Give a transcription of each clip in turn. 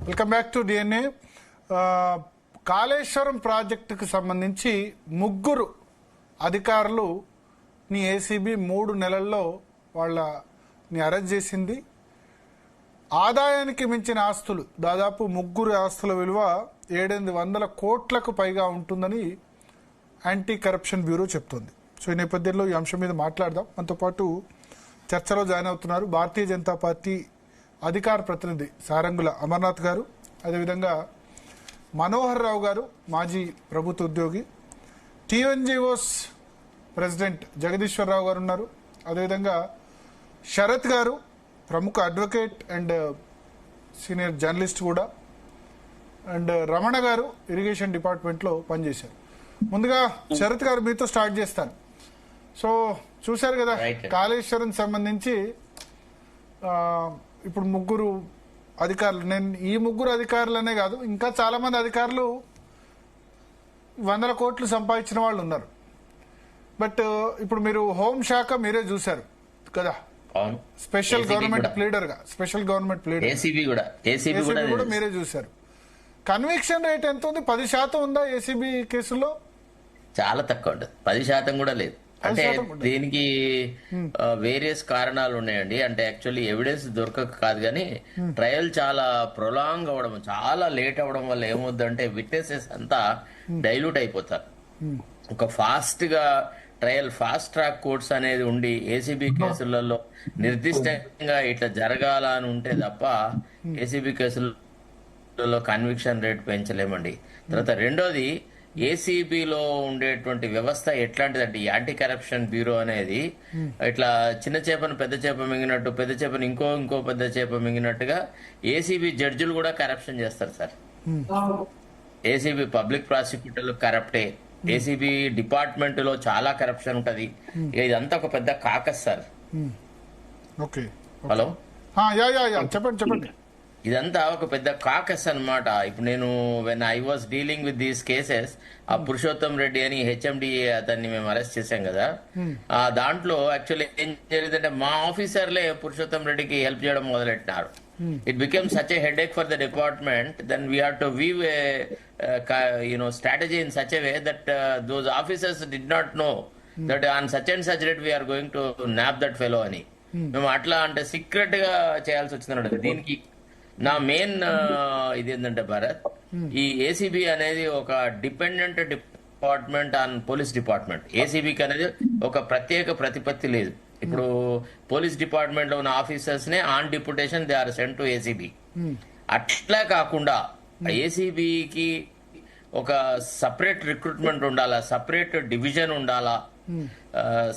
Welcome back to DNA. Kaleshwaram ప్రాజెక్టుకు సంబంధించి ముగ్గురు అధికారులు ని ఏసీబీ 3 నెలల్లో వాళ్ళని అరెస్ట్ చేసింది. ఆదాయానికి మించిన ఆస్తులు దాదాపు ముగ్గురు ఆస్తుల విలువ 700 కోట్లకు పైగా ఉంటుందని యాంటీ కరప్షన్ బ్యూరో చెప్తోంది. సో ఈ నేపథ్యంలో ఈ అంశం మీద మాట్లాడదాం. మనతో పాటు చర్చలో జాయిన్ అవుతున్నారు భారతీయ జనతా పార్టీ అధికార ప్రతినిధి సారంగుల అమర్నాథ్ గారు, అదేవిధంగా మనోహర్ రావు గారు, మాజీ ప్రభుత్వ ఉద్యోగి, టీఎన్జిఓస్ ప్రెసిడెంట్ జగదీశ్వర్ రావు గారు ఉన్నారు, అదేవిధంగా శరత్ గారు ప్రముఖ అడ్వకేట్ అండ్ సీనియర్ జర్నలిస్ట్ కూడా, అండ్ రమణ గారు ఇరిగేషన్ డిపార్ట్మెంట్లో పనిచేశారు. ముందుగా శరత్ గారు మీతో స్టార్ట్ చేస్తాను. సో చూశారు కదా కాళేశ్వరం సంబంధించి ఇప్పుడు ముగ్గురు అధికారులు, నేను ఈ ముగ్గురు అధికారులనే కాదు ఇంకా చాలా మంది అధికారులు 100 కోట్లు సంపాదించిన వాళ్ళు ఉన్నారు. బట్ ఇప్పుడు మీరు హోంశాఖ మీరే చూశారు కదా, స్పెషల్ గవర్నమెంట్ ప్లీడర్ గా, స్పెషల్ గవర్నమెంట్ ప్లీడర్ ఏసీబీ కూడా మీరే చూశారు. కన్విక్షన్ రేట్ ఎంత ఉంది? 10% ఉందా ఏసీబీ కేసుల్లో? చాలా తక్కువ ఉంటుంది, 10% కూడా లేదు. అంటే దీనికి వేరియస్ కారణాలు ఉన్నాయండి. అంటే యాక్చువల్లీ ఎవిడెన్స్ దొరకక కాదు, కానీ ట్రయల్ చాలా ప్రొలాంగ్ అవ్వడం, చాలా లేట్ అవ్వడం వల్ల ఏమవుద్దంటే విట్నెసెస్ అంతా డైల్యూట్ అయిపోతారు. ఒక ఫాస్ట్ గా ట్రయల్, ఫాస్ట్ ట్రాక్ కోర్ట్స్ అనేది ఉండి ఏసీబీ కేసులలో నిర్దిష్టంగా ఇట్లా జరగాల అని ఉంటే తప్ప ఏసీబీ కేసులలో కన్విక్షన్ రేట్ పెంచలేమండి. తర్వాత రెండోది, ఏసీబీలో ఉండేటువంటి వ్యవస్థ ఎట్లాంటిదంటే యాంటీ కరప్షన్ బ్యూరో అనేది ఇట్లా చిన్న చేపను పెద్ద చేప మింగినట్టు, పెద్ద చేపను ఇంకో పెద్ద చేప మింగినట్టుగా ఏసీబీ జడ్జిలు కూడా కరప్షన్ చేస్తారు సార్. ఏసీబీ పబ్లిక్ ప్రాసిక్యూటర్లు కరప్టే, ఏసీబీ డిపార్ట్మెంట్ లో చాలా కరప్షన్ ఉంటది. ఇదంతా ఒక పెద్ద కాకస్ సార్. హలో, చెప్పండి. ఇదంతా ఒక పెద్ద కాకస్ అన్నమాట. ఇప్పుడు నేను when I was dealing with these cases, ఆ పురుషోత్తం రెడ్డి అని హెచ్ఎండిఏ అతన్ని మేము అరెస్ట్ చేశాం కదా, ఆ దాంట్లో యాక్చువల్లీ ఏం జరిగిందంటే మా ఆఫీసర్లే పురుషోత్తం రెడ్డికి హెల్ప్ చేయడం మొదలెట్టినారు. It became such a headache for the department. Then we have to weave strategy in such a way that those officers did not know that on such and such date we are going to nab that fellow అని మేము అట్లా అంటే secret గా చేయాల్సి వచ్చిందన్నమాట. దీనికి నా main ఇది ఏంటంటే భారత్, ఈ ఏసీబీ అనేది ఒక dependent department on police department. ఏసీబీకి అనేది ఒక ప్రత్యేక ప్రతిపత్తి లేదు. ఇప్పుడు పోలీస్ డిపార్ట్మెంట్ లో ఉన్న ఆఫీసర్స్ నే on deputation they are sent to ACB. అట్లా కాకుండా ఏసీబీకి ఒక సపరేట్ రిక్రూట్మెంట్ ఉండాలా, సపరేట్ డివిజన్ ఉండాలా,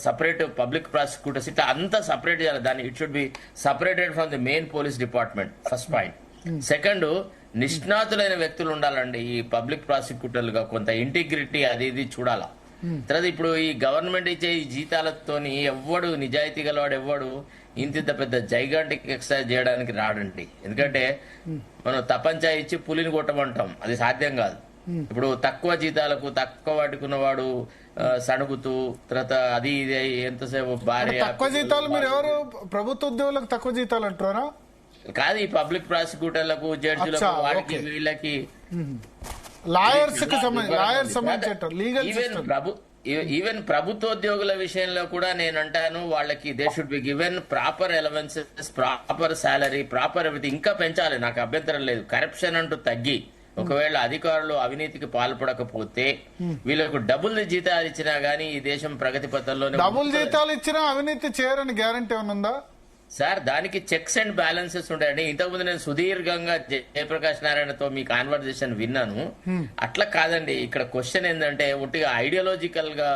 సపరేట్ పబ్లిక్ ప్రాసిక్యూటర్స్, ఇట్లా అంతా సపరేట్ చేయాలి. దాన్ని it should be separated from the main police department, first point. Second, నిష్ణాతులైన వ్యక్తులు ఉండాలండి ఈ పబ్లిక్ ప్రాసిక్యూటర్లుగా, కొంత ఇంటిగ్రిటీ అది ఇది చూడాలా. తర్వాత ఇప్పుడు ఈ గవర్నమెంట్ ఇచ్చే ఈ జీతాలతోని ఎవ్వడు నిజాయితీ గలవాడు ఎవ్వడు ఇంత పెద్ద జైగాంటిక్ ఎక్సర్సైజ్ చేయడానికి రాడండి. ఎందుకంటే మనం తపంచా ఇచ్చి పులిని కొట్టమంటాం, అది సాధ్యం కాదు. ఇప్పుడు తక్కువ జీతాలకు తక్కువ వాడుకున్నవాడు సణుగుతూ తర్వాత అది ఇది ఎంతసేపు భార్య. తక్కువ జీతాలు మీరు ఎవరు ప్రభుత్వ ఉద్యోగులకు తక్కువ జీతాలు అంటారా? కాదు, ఈ పబ్లిక్ ప్రాసిక్యూటర్లకు, జడ్జిలకు, వాడికి వీళ్ళకి, లాయర్స్ ఈవెన్ ప్రభుత్వోద్యోగుల విషయంలో కూడా నేను అంటాను వాళ్ళకి they should be given proper allowances, proper salary, proper everything. ఇంకా పెంచాలి, నాకు అభ్యంతరం లేదు. కరప్షన్ అంటూ తగ్గి ఒకవేళ అధికారులు అవినీతికి పాల్పడకపోతే వీళ్ళకు డబుల్ జీతాలు ఇచ్చినా గానీ ఈ దేశం ప్రగతి పథంలోనే. డబుల్ జీతాలు ఇచ్చినా అవినీతి చేయరని గ్యారంటీ ఏమైనా ఉందా సార్? దానికి చెక్స్ అండ్ బ్యాలెన్సెస్ ఉంటాయండి. ఇంతకుముందు నేను సుదీర్ఘంగా జయప్రకాష్ నారాయణతో మీ కాన్వర్జేషన్ విన్నాను. అట్లా కాదండి, ఇక్కడ క్వశ్చన్ ఏంటంటే ఒట్టిగా ఐడియాలజికల్ గా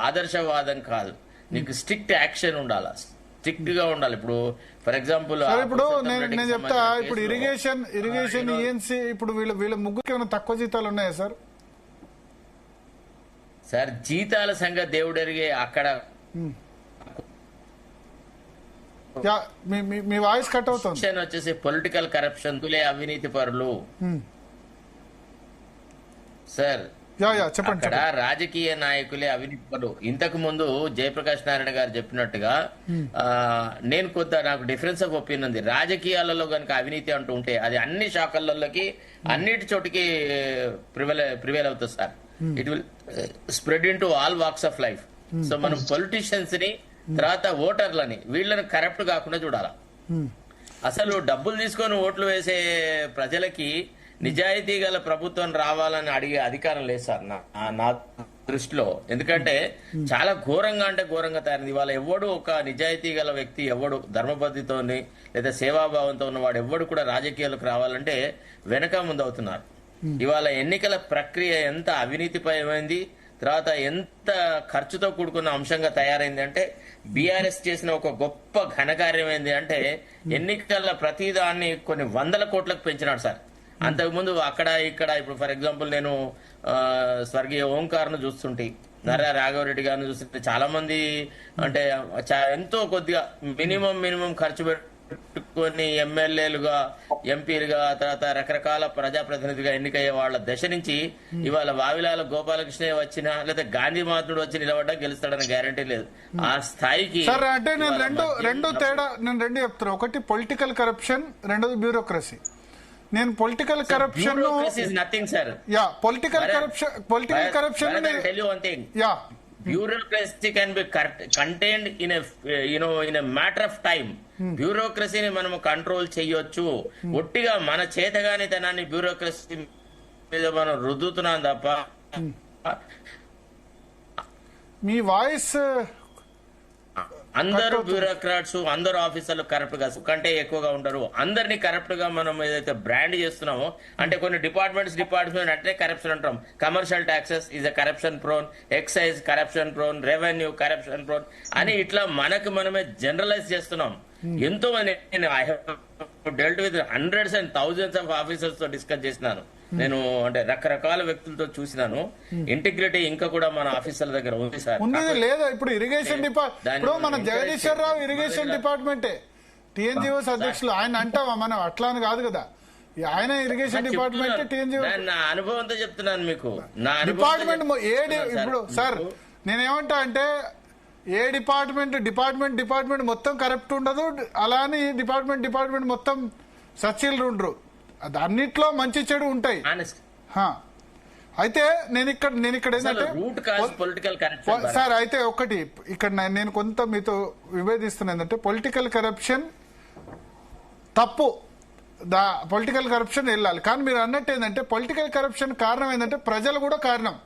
ఆదర్శవాదం కాదు, నీకు స్ట్రిక్ట్ యాక్షన్ ఉండాలి, స్ట్రిక్ట్ గా ఉండాలి. ఇప్పుడు ఫర్ ఎగ్జాంపుల్ ఇప్పుడు నేను చెప్తా, ఇప్పుడు ఇరిగేషన్ ఈఎన్సీ ఇప్పుడు వీళ్ళ ముగ్గురికి ఏమైనా తక్కువ జీతాలు ఉన్నాయా సార్? సార్ జీతాల సంగతి దేవుడెరిగే. అక్కడ మీ వాయిస్ కట్ అవుతుంది. వచ్చేసి పొలిటికల్ కరప్షన్, తులే అవినీతి పరులు సార్. చెప్పండి. అక్కడ రాజకీయ నాయకులే అవినీతి పరులు. ఇంతకు ముందు జయప్రకాష్ నారాయణ గారు చెప్పినట్టుగా నేను నాకు డిఫరెన్స్ ఆఫ్ ఒపీనియన్ ఉంది. రాజకీయాలలో కనుక అవినీతి అంటూ ఉంటే అది అన్ని శాఖలలోకి అన్నిటి చోటికి ప్రివేల్ అవుతుంది sir. It will spread in to all walks of life. So మనం పొలిటీషియన్స్ ని తర్వాత ఓటర్లని వీళ్ళని కరప్ట్ కాకుండా చూడాలి. అసలు డబ్బులు తీసుకొని ఓట్లు వేసే ప్రజలకి నిజాయితీ గల ప్రభుత్వం రావాలని అడిగే అధికారం లేదు సార్ నా దృష్టిలో. ఎందుకంటే చాలా ఘోరంగా అంటే ఘోరంగా తయారైంది. ఇవాళ ఎవడు ఒక నిజాయితీ గల వ్యక్తి ఎవడు ధర్మబద్ధితోని లేదా సేవాభావంతో ఉన్నవాడు ఎవడు కూడా రాజకీయాలకు రావాలంటే వెనక ముందు అవుతున్నారు. ఇవాళ ఎన్నికల ప్రక్రియ ఎంత అవినీతిపరమైంది, తర్వాత ఎంత ఖర్చుతో కూడుకున్న అంశంగా తయారైంది అంటే బీఆర్ఎస్ చేసిన ఒక గొప్ప ఘనకార్యం ఏంది అంటే ఎన్నికల ప్రతిదాన్ని కొన్ని 100 కోట్లకు పెంచినాడు సార్. అంతకుముందు అక్కడ ఇక్కడ ఇప్పుడు ఫర్ ఎగ్జాంపుల్ నేను స్వర్గీయ ఓంకార్ను చూస్తుంటే, నర్రా రాఘవరెడ్డి గారిని చూస్తుంటే చాలా మంది అంటే ఎంతో కొద్దిగా మినిమం ఖర్చు పెట్టుకొని ఎమ్మెల్యేలుగా ఎంపీలుగా తర్వాత రకరకాల ప్రజాప్రతినిధిగా ఎన్నికయ్యే వాళ్ళ దశ నుంచి ఇవాళ వావిలాల గోపాలకృష్ణ వచ్చినా లేదా గాంధీ మహాత్ముడు వచ్చి నిలబడ్డా గెలుస్తాడని గ్యారంటీ లేదు. ఆ స్థాయికి అంటే నేను రెండు చెప్తున్నా. ఒకటి పొలిటికల్ కరప్షన్, రెండోది బ్యూరోక్రసీ. నేను political corruption nothing sir. Political corruption bureaucracy can be contained in a matter of time. బ్యూరోక్రసీని మనం కంట్రోల్ చేయొచ్చు. ఒట్టిగా మన చేతగానితనాన్ని బ్యూరోక్రసీ మీద మనం రుద్దుతున్నాం తప్ప. మీ వాయిస్ అందరూ బ్యూరోక్రాట్స్, అందరూ ఆఫీసర్లు కరప్ట్ గా కంటే ఎక్కువగా ఉంటారు. అందరినీ కరప్ట్ గా మనం ఏదైతే బ్రాండ్ చేస్తున్నామో అంటే కొన్ని డిపార్ట్మెంట్ అంటే కరప్షన్ అంటాం. Commercial taxes is a corruption prone, excise corruption prone, revenue corruption prone అని ఇట్లా మనకు మనమే జనరలైజ్ చేస్తున్నాం. ఎంతో మంది I have dealt with hundreds and thousands of officers తో డిస్కస్ చేసినాను నేను. అంటే రకరకాల వ్యక్తులతో చూసినాను. ఇంటిగ్రిటీ ఇంకా కూడా మన ఆఫీసర్ల దగ్గర ఉంది సార్. లేదా ఇప్పుడు ఇరిగేషన్ ఇప్పుడు మన జగదీశ్వర్ రావు ఇరిగేషన్ డిపార్ట్మెంటే టీఎన్జిఓస్ అధ్యక్షులు. ఆయన అంటావా మనం అట్లా అని కాదు కదా, ఆయన ఇరిగేషన్ డిపార్ట్మెంట్ టీఎన్జిఓ. నా అనుభవంతో చెప్తున్నాను మీకు. నా డిపార్ట్మెంట్ ఇప్పుడు సార్ నేనేమంటా అంటే ఏ డిపార్ట్మెంట్ మొత్తం కరప్ట్ ఉండదు, అలా అని డిపార్ట్మెంట్ మొత్తం సచ్చీలు ఉండరు. అది అన్నిట్లో మంచి చెడు ఉంటాయి. అయితే నేను ఇక్కడ ఏంటంటే సార్ అయితే ఒకటి ఇక్కడ నేను కొంత మీతో విభేదిస్తున్నా ఏంటంటే పొలిటికల్ కరప్షన్ తప్పు, పొలిటికల్ కరప్షన్ వెళ్ళాలి. కానీ మీరు అన్నట్టు ఏంటంటే పొలిటికల్ కరప్షన్ కారణం ఏంటంటే ప్రజలు కూడా కారణం.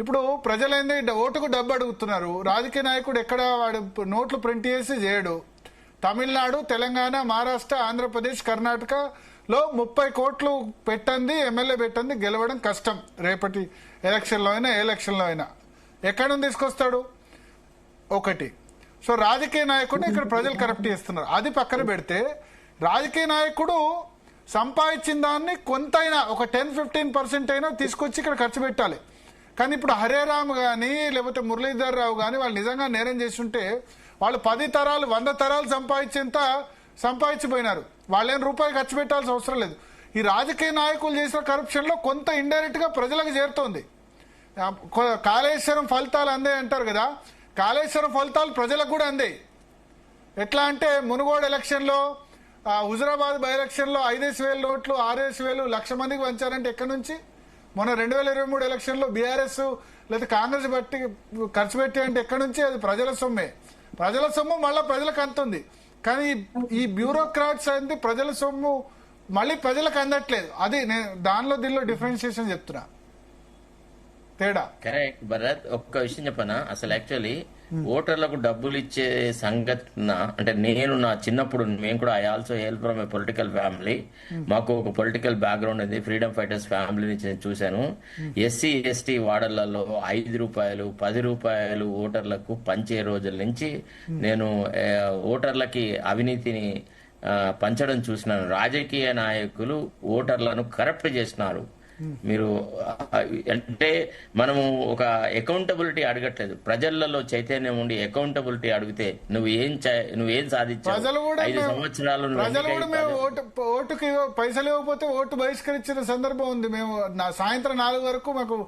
ఇప్పుడు ప్రజలైంది ఓటుకు డబ్బు అడుగుతున్నారు. రాజకీయ నాయకుడు ఎక్కడ వాడు నోట్లు ప్రింట్ చేసి చేయడు. తమిళనాడు, తెలంగాణ, మహారాష్ట్ర, ఆంధ్రప్రదేశ్, కర్ణాటకలో 30 కోట్లు పెట్టండి ఎమ్మెల్యే పెట్టండి గెలవడం కష్టం. రేపటి ఎలక్షన్లో అయినా ఏ ఎలక్షన్లో అయినా ఎక్కడి నుంచి తీసుకొస్తాడు? ఒకటి. సో రాజకీయ నాయకుడిని ఇక్కడ ప్రజలు కరప్ట్ చేస్తున్నారు. అది పక్కన పెడితే రాజకీయ నాయకుడు సంపాదించిన దాన్ని కొంతైనా ఒక 10-15% అయినా తీసుకొచ్చి ఇక్కడ ఖర్చు పెట్టాలి. కానీ ఇప్పుడు హరేరామ్ కానీ లేకపోతే మురళీధర్ రావు కానీ వాళ్ళు నిజంగా నేరం చేస్తుంటే వాళ్ళు 10 తరాలు 100 తరాలు సంపాదించిపోయినారు. వాళ్ళేం రూపాయి ఖర్చు పెట్టాల్సిన అవసరం లేదు. ఈ రాజకీయ నాయకులు చేసిన కరప్షన్ లో కొంత ఇండైరెక్ట్ గా ప్రజలకు చేరుతోంది. కాళేశ్వరం ఫలితాలు అందే అంటారు కదా, కాళేశ్వరం ఫలితాలు ప్రజలకు కూడా అందాయి. ఎట్లా అంటే మునుగోడు ఎలక్షన్ లో, హుజరాబాద్ బై ఎలక్షన్ లో 5,000 నోట్లు 6,000 లక్ష మందికి పంచారంటే ఎక్కడి నుంచి? మొన్న 2023 ఎలక్షన్ లో బీఆర్ఎస్ లేదా కాంగ్రెస్ బట్టి ఖర్చు పెట్టి అంటే ఎక్కడి నుంచి? అది ప్రజల సొమ్మే. ప్రజల సొమ్ము మళ్ళీ ప్రజలకు అందుతుంది. కానీ ఈ బ్యూరోక్రాట్స్ అనేది ప్రజల సొమ్ము మళ్ళీ ప్రజలకు అందట్లేదు. అది నేను దీనిలో డిఫరెన్షియేషన్ చెప్తున్నా తేడా. కరెక్ట్ భరత్. ఒక్క విషయం చెప్పనా, అసలు యాక్చువల్లీ ఓటర్లకు డబ్బులు ఇచ్చే సంఘటన అంటే నేను నా చిన్నప్పుడు మేము కూడా I also hail from a political family. మాకు ఒక పొలిటికల్ బ్యాక్గ్రౌండ్ ఉంది. ఫ్రీడమ్ ఫైటర్స్ ఫ్యామిలీ నుంచి నేను చూశాను. ఎస్సీ ఎస్టీ వార్డులలో 5 రూపాయలు 10 రూపాయలు ఓటర్లకు పంచే రోజుల నుంచి నేను ఓటర్లకి అవినీతిని పంచడం చూసినాను. రాజకీయ నాయకులు ఓటర్లను కరప్ట్ చేసినారు. మీరు అంటే మనము ఒక అకౌంటబిలిటీ అడగట్లేదు. ప్రజలలో చైతన్యం ఉండి అకౌంటబిలిటీ అడిగితే నువ్వేం సాధించావు, ప్రజలు కూడా 5 సంవత్సరాలు నువ్వు ప్రజలు కూడా ఎన్నికై మేము ఓటుకి పైసలు ఇవ్వకపోతే ఓటు బహిష్కరించిన సందర్భం ఉంది. మేము సాయంత్రం 4 వరకు మాకు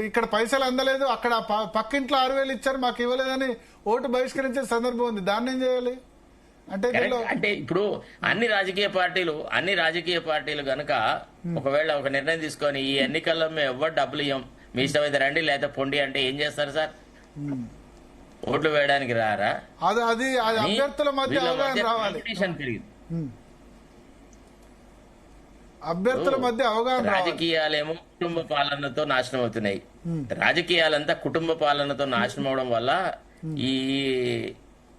ఇక్కడ పైసలు అందలేదు, అక్కడ పక్కింట్లో 6,000 ఇచ్చారు మాకు ఇవ్వలేదని ఓటు బహిష్కరించే సందర్భం ఉంది. దాన్ని ఏం చేయాలి అంటే అంటే ఇప్పుడు అన్ని రాజకీయ పార్టీలు గనక ఒకవేళ ఒక నిర్ణయం తీసుకొని ఈ ఎన్నికల్లో మేము ఎవ్వరు డబ్బులు ఇవ్వం, మీ ఇష్టమైతే రండి లేదా పొండి అంటే ఏం చేస్తారు సార్? ఓట్లు వేయడానికి రారా? అది అభ్యర్థుల మధ్య అవగాహన రావాలి. అభ్యర్థుల మధ్య అవగాహన. రాజకీయాలేమో కుటుంబ పాలనతో నాశనం అవుతున్నాయి. రాజకీయాలంతా కుటుంబ పాలనతో నాశనం అవడం వల్ల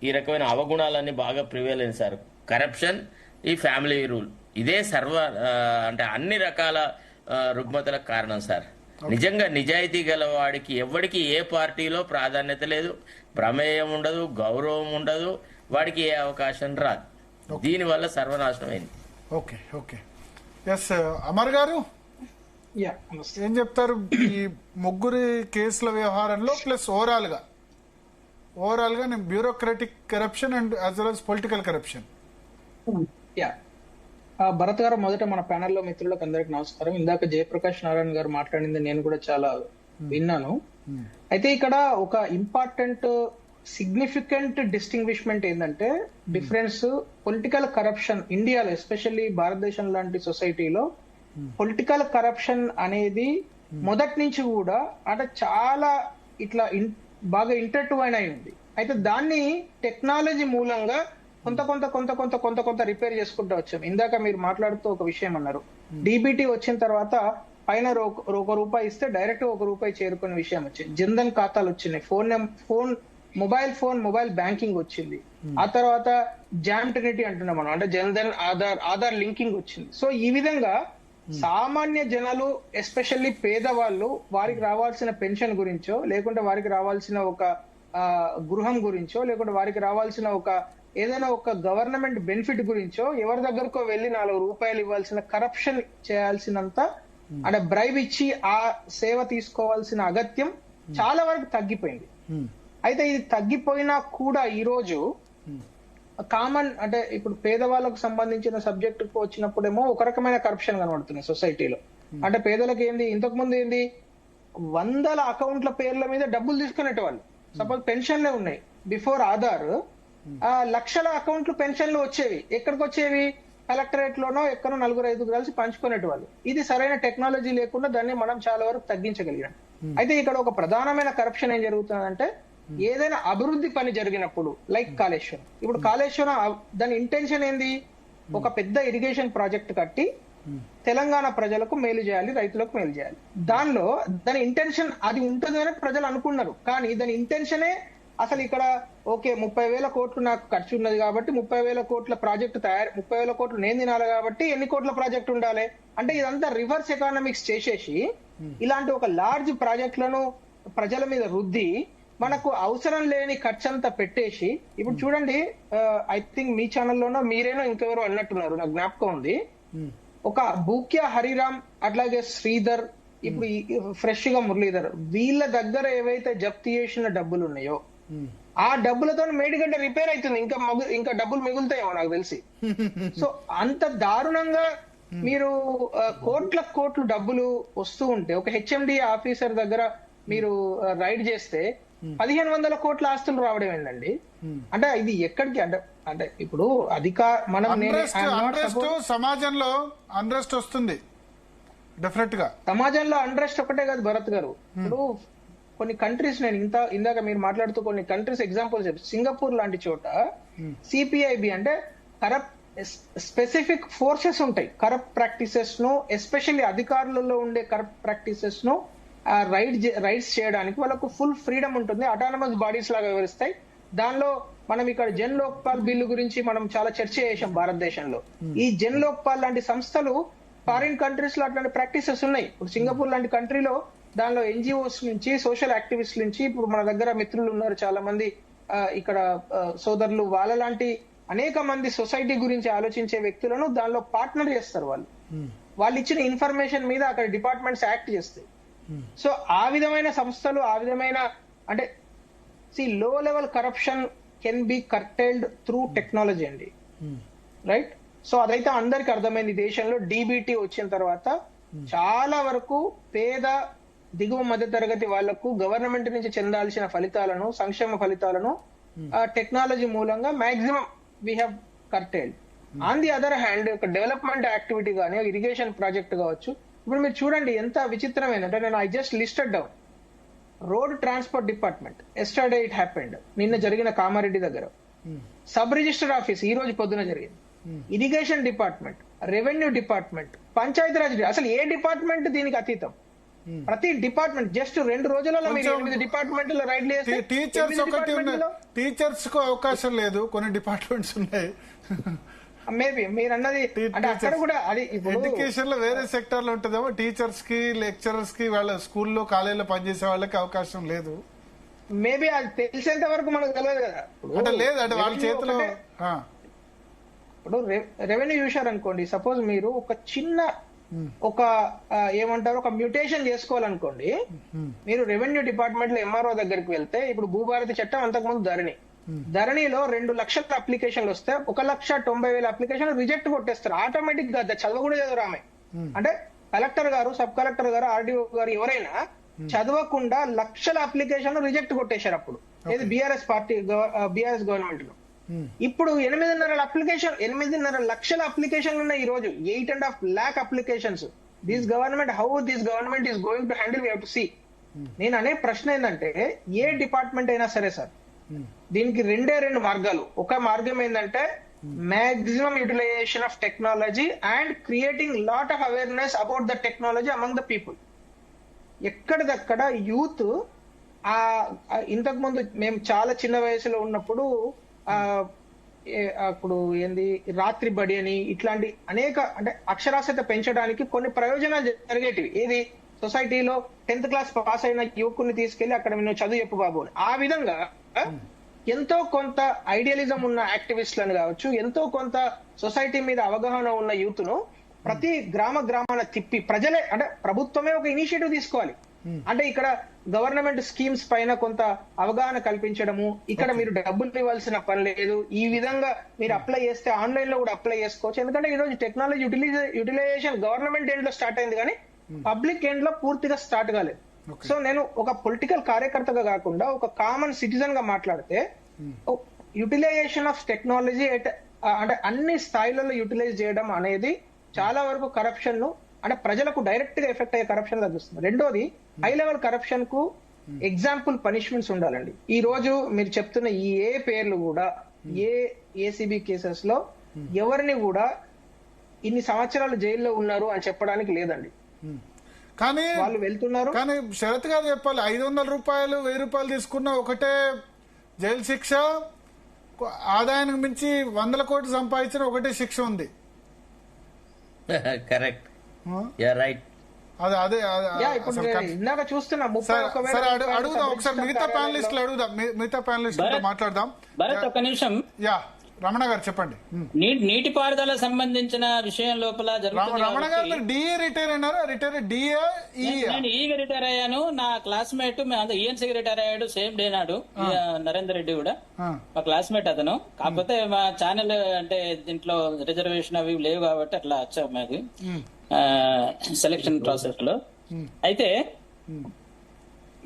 ఈ రకమైన అవగుణాలన్నీ బాగా ప్రివేల్ సార్. కరప్షన్, ఈ ఫ్యామిలీ రూల్, ఇదే అంటే అన్ని రకాల రుగ్మతలకు కారణం సార్. నిజంగా నిజాయితీ గల వాడికి ఎవడికి ఏ పార్టీలో ప్రాధాన్యత లేదు, ప్రమేయం ఉండదు, గౌరవం ఉండదు, వాడికి ఏ అవకాశం రాదు. దీనివల్ల సర్వనాశనం అయింది. ఓకే ఓకే ఎస్ అమర్ గారు ఏం చెప్తారు ఈ ముగ్గురి కేసుల వ్యవహారంలో, ప్లస్ ఓవరాల్ గా bureaucratic corruption and as well as political corruption? Bharat గారు, మొదట మన ప్యానెల్లో మిత్రులకు అందరికి నమస్కారం. ఇందాక జయప్రకాష్ నారాయణ గారు మాట్లాడింది నేను కూడా చాలా విన్నాను. అయితే ఇక్కడ ఒక ఇంపార్టెంట్ సిగ్నిఫికెంట్ డిస్టింగ్విష్మెంట్ ఏంటంటే డిఫరెన్స్ పొలిటికల్ కరప్షన్ ఇండియాలో, ఎస్పెషల్లీ భారతదేశం లాంటి సొసైటీలో పొలిటికల్ కరప్షన్ అనేది మొదటి నుంచి కూడా అంటే చాలా ఇట్లా బాగా ఇంటర్ట్వైన్ అయి ఉంది. అయితే దాన్ని టెక్నాలజీ మూలంగా కొంత రిపేర్ చేసుకుంటూ వచ్చాం. ఇందాక మీరు మాట్లాడుతూ ఒక విషయం అన్నారు, డీబీటీ వచ్చిన తర్వాత పైన ₹1 ఇస్తే డైరెక్ట్ ₹1 చేరుకునే విషయం వచ్చింది. జన్ధన్ ఖాతాలు వచ్చినాయి, మొబైల్ బ్యాంకింగ్ వచ్చింది. ఆ తర్వాత జామ్ ట్రినిటీ అంటున్నాం మనం, అంటే జన్ధన్ ఆధార్ లింకింగ్ వచ్చింది. సో ఈ విధంగా సామాన్య జనాలు, ఎస్పెషల్లీ పేదవాళ్ళు, వారికి రావాల్సిన పెన్షన్ గురించో, లేకుంటే వారికి రావాల్సిన ఒక గృహం గురించో, లేకుంటే వారికి రావాల్సిన ఒక ఏదైనా ఒక గవర్నమెంట్ బెనిఫిట్ గురించో ఎవరి దగ్గరకో వెళ్లి ₹4 ఇవ్వాల్సిన, కరప్షన్ చేయాల్సినంత అంటే బ్రైబ్ ఇచ్చి ఆ సేవ తీసుకోవాల్సిన అగత్యం చాలా వరకు తగ్గిపోయింది. అయితే ఇది తగ్గిపోయినా కూడా ఈ రోజు కామన్ అంటే ఇప్పుడు పేదవాళ్ళకు సంబంధించిన సబ్జెక్ట్ వచ్చినప్పుడేమో ఒక రకమైన కరప్షన్ కనబడుతుంది సొసైటీలో. అంటే పేదలకు ఇంతకు ముందు 100 అకౌంట్ల పేర్ల మీద డబ్బులు తీసుకునేటవాళ్ళు. సపోజ్ పెన్షన్లే ఉన్నాయి, బిఫోర్ ఆధార్ లక్షల అకౌంట్లు పెన్షన్లు వచ్చేవి. ఎక్కడికి వచ్చేవి? కలెక్టరేట్ లోనో ఎక్కడో 4-5 కలిసి పంచుకునేటవాళ్ళు. ఇది సరైన టెక్నాలజీ లేకుండా దాన్ని మనం చాలా వరకు తగ్గించగలిగాం. అయితే ఇక్కడ ఒక ప్రధానమైన కరప్షన్ ఏం జరుగుతుందంటే, ఏదైనా అభివృద్ధి పని జరిగినప్పుడు, లైక్ కాళేశ్వరం. ఇప్పుడు కాళేశ్వరం దాని ఇంటెన్షన్ ఏంది? ఒక పెద్ద ఇరిగేషన్ ప్రాజెక్ట్ కట్టి తెలంగాణ ప్రజలకు మేలు చేయాలి, రైతులకు మేలు చేయాలి. దాని ఇంటెన్షన్ అది ఉంటుందని ప్రజలు అనుకున్నారు. కానీ దాని ఇంటెన్షనే అసలు ఇక్కడ ఓకే 30,000 కోట్లు నాకు ఖర్చు ఉన్నది కాబట్టి 30,000 కోట్ల ప్రాజెక్టు 30,000 కోట్లు నేను తినాలి కాబట్టి ఎన్ని కోట్ల ప్రాజెక్ట్ ఉండాలి అంటే ఇదంతా రివర్స్ ఎకానమిక్స్ చేసేసి ఇలాంటి ఒక లార్జ్ ప్రాజెక్టులను ప్రజల మీద రుద్ది మనకు అవసరం లేని ఖర్చంతా పెట్టేసి, ఇప్పుడు చూడండి ఐ థింక్ మీ ఛానల్లోనో మీరేనో ఇంకెవరో అన్నట్టున్నారు, నాకు జ్ఞాపకం ఉంది, ఒక బూక్యా హరిరామ్ అట్లాగే శ్రీధర్, ఇప్పుడు ఫ్రెష్ గా మురళీధర్, వీళ్ళ దగ్గర ఏవైతే జప్తు చేసిన డబ్బులు ఉన్నాయో ఆ డబ్బులతో మేడిగడ్డ రిపేర్ అవుతుంది, ఇంకా డబ్బులు మిగులుతాయేమో నాకు తెలిసి. సో అంత దారుణంగా మీరు కోట్ల డబ్బులు వస్తూ ఉంటే ఒక హెచ్ఎండి ఆఫీసర్ దగ్గర మీరు రైడ్ చేస్తే 1,500 కోట్ల ఆస్తులు రావడం ఏంటండి? అంటే ఇది ఎక్కడికి అంటే ఇప్పుడు సమాజంలో అన్రెస్ట్ వస్తుంది డెఫినెట్ గా. సమాజంలో అన్రెస్ట్ ఒకటే కాదు భరత్ గారు, ఇప్పుడు కొన్ని కంట్రీస్ నేను ఇందాక మీరు మాట్లాడుతూ కొన్ని కంట్రీస్ ఎగ్జాంపుల్ చెప్పి, సింగపూర్ లాంటి చోట సిపిఐబి అంటే కరప్ట్ స్పెసిఫిక్ ఫోర్సెస్ ఉంటాయి. కరప్ట్ ప్రాక్టీసెస్ ను, ఎస్పెషల్లీ అధికారులలో ఉండే కరప్ట్ ప్రాక్టీసెస్ ను రైడ్స్ చేయడానికి వాళ్ళకు ఫుల్ ఫ్రీడమ్ ఉంటుంది, అటానమస్ బాడీస్ లాగా వివరిస్తాయి. దానిలో మనం ఇక్కడ జన్ లోక్పాల్ బిల్లు గురించి మనం చాలా చర్చ చేసాం భారతదేశంలో. ఈ జన్ లోక్పాల్ లాంటి సంస్థలు ఫారిన్ కంట్రీస్ లో అట్లాంటి ప్రాక్టీసెస్ ఉన్నాయి. ఇప్పుడు సింగపూర్ లాంటి కంట్రీలో దానిలో ఎన్జిఓస్ నుంచి, సోషల్ యాక్టివిస్ట్ నుంచి, ఇప్పుడు మన దగ్గర మిత్రులు ఉన్నారు చాలా మంది ఇక్కడ సోదరులు, వాళ్ళ లాంటి అనేక మంది సొసైటీ గురించి ఆలోచించే వ్యక్తులను దానిలో పార్ట్నర్ చేస్తారు వాళ్ళు. వాళ్ళు ఇచ్చిన ఇన్ఫర్మేషన్ మీద అక్కడ డిపార్ట్మెంట్స్ యాక్ట్ చేస్తాయి. సో ఆ విధమైన సంస్థలు, ఆ విధమైన అంటే low level corruption can be curtailed through technology అండి, రైట్? సో అదైతే అందరికి అర్థమైంది. దేశంలో డీబీటీ వచ్చిన తర్వాత చాలా వరకు పేద దిగువ మధ్య తరగతి వాళ్లకు గవర్నమెంట్ నుంచి చెందాల్సిన ఫలితాలను, సంక్షేమ ఫలితాలను టెక్నాలజీ మూలంగా maximum we have curtailed. On the other hand ఒక డెవలప్మెంట్ యాక్టివిటీ కానీ, ఇరిగేషన్ ప్రాజెక్ట్ కావచ్చు, ఇప్పుడు మీరు చూడండి ఎంత విచిత్రమైందంటే, నేను I just listed down road transport department, yesterday it happened, నిన్న జరిగిన కామారెడ్డి దగ్గర. సబ్ రిజిస్టర్ ఆఫీస్ ఈ రోజు పొద్దున జరిగింది. Irrigation department, revenue department, Panchayati Raj, అసలు ఏ డిపార్ట్మెంట్ దీనికి అతీతం? ప్రతి డిపార్ట్మెంట్ జస్ట్ 2 రోజులలో మీరు 8 డిపార్ట్మెంట్లో రైడ్ చేస్తే టీచర్స్ ఒకటి టీచర్స్ కు అవకాశం లేదు, కొన్ని డిపార్ట్మెంట్స్ ఉన్నాయి. మేబీ మీరు అన్నది అంటే అక్కడ కూడా అది ఎడ్యుకేషన్ లో వేరే సెక్టర్ లో ఉంటుందేమో, టీచర్స్ కి, లెక్చరర్స్ కి, వాళ్ళ స్కూల్లో కాలేజీలో పనిచేసే వాళ్ళకి అవకాశం లేదు. మేబీ అది తెలిసేంత వరకు మనకు తెలియదు కదా. అంటే లేదు, అంటే వాళ్ళ చేతిలో ఇప్పుడు రెవెన్యూ చూశారు అనుకోండి, సపోజ్ మీరు ఒక చిన్న ఒక ఏమంటారు ఒక మ్యూటేషన్ చేసుకోవాలనుకోండి, మీరు రెవెన్యూ డిపార్ట్మెంట్ లో ఎంఆర్ఓ దగ్గరికి వెళ్తే, ఇప్పుడు భూభారతి చట్టం అంతకుముందు ధరణిలో 2 లక్షల అప్లికేషన్లు వస్తే 1,90,000 అప్లికేషన్లు రిజెక్ట్ కొట్టేస్తారు ఆటోమేటిక్ గా. చదువు కూడా చదువురామే అంటే కలెక్టర్ గారు, సబ్ కలెక్టర్ గారు, ఆర్డీఓ గారు ఎవరైనా చదవకుండా లక్షల అప్లికేషన్లు రిజెక్ట్ కొట్టేశారు అప్పుడు, ఏది బీఆర్ఎస్ గవర్నమెంట్ లో. ఇప్పుడు 8.5 లక్షల అప్లికేషన్లు ఉన్నాయి ఈ రోజు, 8.5 lakh applications. How this government is going to handle, we have to see. నేను అనే ప్రశ్న ఏంటంటే, ఏ డిపార్ట్మెంట్ అయినా సరే సార్, దీనికి 2 మార్గాలు. ఒక మార్గం ఏంటంటే maximum utilisation of technology and creating lot of awareness about the technology among the people. ఎక్కడిదక్కడ యూత్, ఇంతకు ముందు మేము చాలా చిన్న వయసులో ఉన్నప్పుడు అప్పుడు ఏంది రాత్రి బడి అని ఇట్లాంటి అనేక అంటే అక్షరాస్యత పెంచడానికి కొన్ని ప్రయోజనాలు జరిగేటివి. ఏది సొసైటీలో 10th క్లాస్ పాస్ అయిన యువకుని తీసుకెళ్లి అక్కడ నువ్వు చదువు చెప్పు బాబు అని. ఆ విధంగా ఎంతో కొంత ఐడియలిజం ఉన్న యాక్టివిస్టులను కావచ్చు, ఎంతో కొంత సొసైటీ మీద అవగాహన ఉన్న యూత్ ను ప్రతి గ్రామాల తిప్పి ప్రజలే అంటే ప్రభుత్వమే ఒక ఇనిషియేటివ్ తీసుకోవాలి. అంటే ఇక్కడ గవర్నమెంట్ స్కీమ్స్ పైన కొంత అవగాహన కల్పించడము, ఇక్కడ మీరు డబ్బులు ఇవ్వాల్సిన పని లేదు, ఈ విధంగా మీరు అప్లై చేస్తే ఆన్లైన్ లో కూడా అప్లై చేసుకోవచ్చు. ఎందుకంటే ఈ రోజు టెక్నాలజీ యూటిలైజేషన్ గవర్నమెంట్ ఎండ్ లో స్టార్ట్ అయింది కానీ పబ్లిక్ ఎండ్ లో పూర్తిగా స్టార్ట్ కాలేదు. సో నేను ఒక పొలిటికల్ కార్యకర్తగా కాకుండా ఒక కామన్ సిటిజన్ గా మాట్లాడితే, యూటిలైజేషన్ ఆఫ్ టెక్నాలజీ అంటే అన్ని స్థాయిలలో యూటిలైజ్ చేయడం అనేది చాలా వరకు కరప్షన్ ను అంటే ప్రజలకు డైరెక్ట్ గా ఎఫెక్ట్ అయ్యే కరప్షన్ తగ్గిస్తుంది. రెండోది, హై లెవెల్ కరప్షన్ కు ఎగ్జాంపుల్ పనిష్మెంట్స్ ఉండాలండి. ఈ రోజు మీరు చెప్తున్న ఈ ఏ పేర్లు కూడా ఏ ఏసీబీ కేసెస్ లో ఎవరిని కూడా ఇన్ని సంవత్సరాలు జైల్లో ఉన్నారు అని చెప్పడానికి లేదండి. కానీ వాళ్ళు వెళ్తున్నారు. కానీ శరత్ గారు చెప్పాలి, 500 రూపాయలు 1000 రూపాయలు తీసుకున్న ఒకటే జైలు శిక్ష, ఆదాయానికి మించి 100 కోట్లు సంపాదించిన ఒకటే శిక్ష ఉంది. Correct, right. అదే ఇందాక చూస్తున్నా అడుగుదాం ఒకసారి మిగతా ప్యానలిస్టులు అడుగుదాం, మిగతా ప్యానలిస్టులతో మాట్లాడదాం. భరత్ ఒక్క నిమిషం. యా రమణ గారు చెప్పండి. నీటిపారుదల సంబంధించిన విషయం లోపల రమణ గారు డిఏ రిటైర్ అయినారా? నేను ఈగా రిటైర్ అయ్యాను. నా క్లాస్మేట్ ఈఎన్సీకి రిటైర్ అయ్యాడు సేమ్ డే నాడు, నరేందర్ రెడ్డి కూడా మా క్లాస్మేట్ అతను. కాకపోతే మా ఛానల్ అంటే దీంట్లో రిజర్వేషన్ అవి లేవు కాబట్టి అట్లా వచ్చాము మాది సెలక్షన్ ప్రాసెస్ లో. అయితే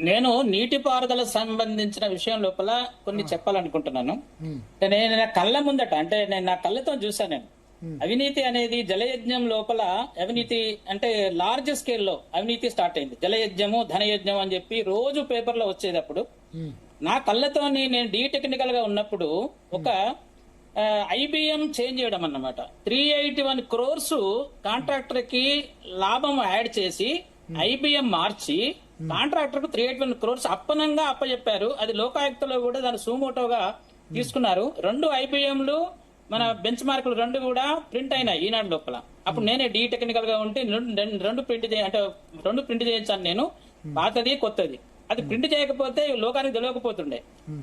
నేను నీటిపారుదల సంబంధించిన విషయం లోపల కొన్ని చెప్పాలనుకుంటున్నాను. నేను నా కళ్ళ ముందట అంటే నేను నా కళ్ళతో చూసాను. నేను అవినీతి అనేది జలయజ్ఞం లోపల అవినీతి అంటే లార్జ్ స్కేల్ లో అవినీతి స్టార్ట్ అయింది. జలయజ్ఞము ధనయజ్ఞం అని చెప్పి రోజు పేపర్ లో వచ్చేటప్పుడు నా కళ్ళతో నేను డి టెక్నికల్ గా ఉన్నప్పుడు ఒక ఐబిఎం చేంజ్ చేయడం అన్నమాట. 381 crores కాంట్రాక్టర్ కి లాభం యాడ్ చేసి ఐబిఎం మార్చి కాంట్రాక్టర్ కు 381 crores అప్పనంగా అప్పచెప్పారు. అది లోకాయుక్తలో కూడా దాని సుమోటోగా తీసుకున్నారు. 2 ఐబిఎంలు మన బెంచ్ మార్కులు 2 కూడా ప్రింట్ అయినాయి ఈనాడు లోపల. అప్పుడు నేనే డి టెక్నికల్ గా ఉంటే 2 ప్రింట్ చేయించాను నేను, పాతది కొత్తది. అది ప్రింట్ చేయకపోతే లోకానికి తెలియకపోతుండే.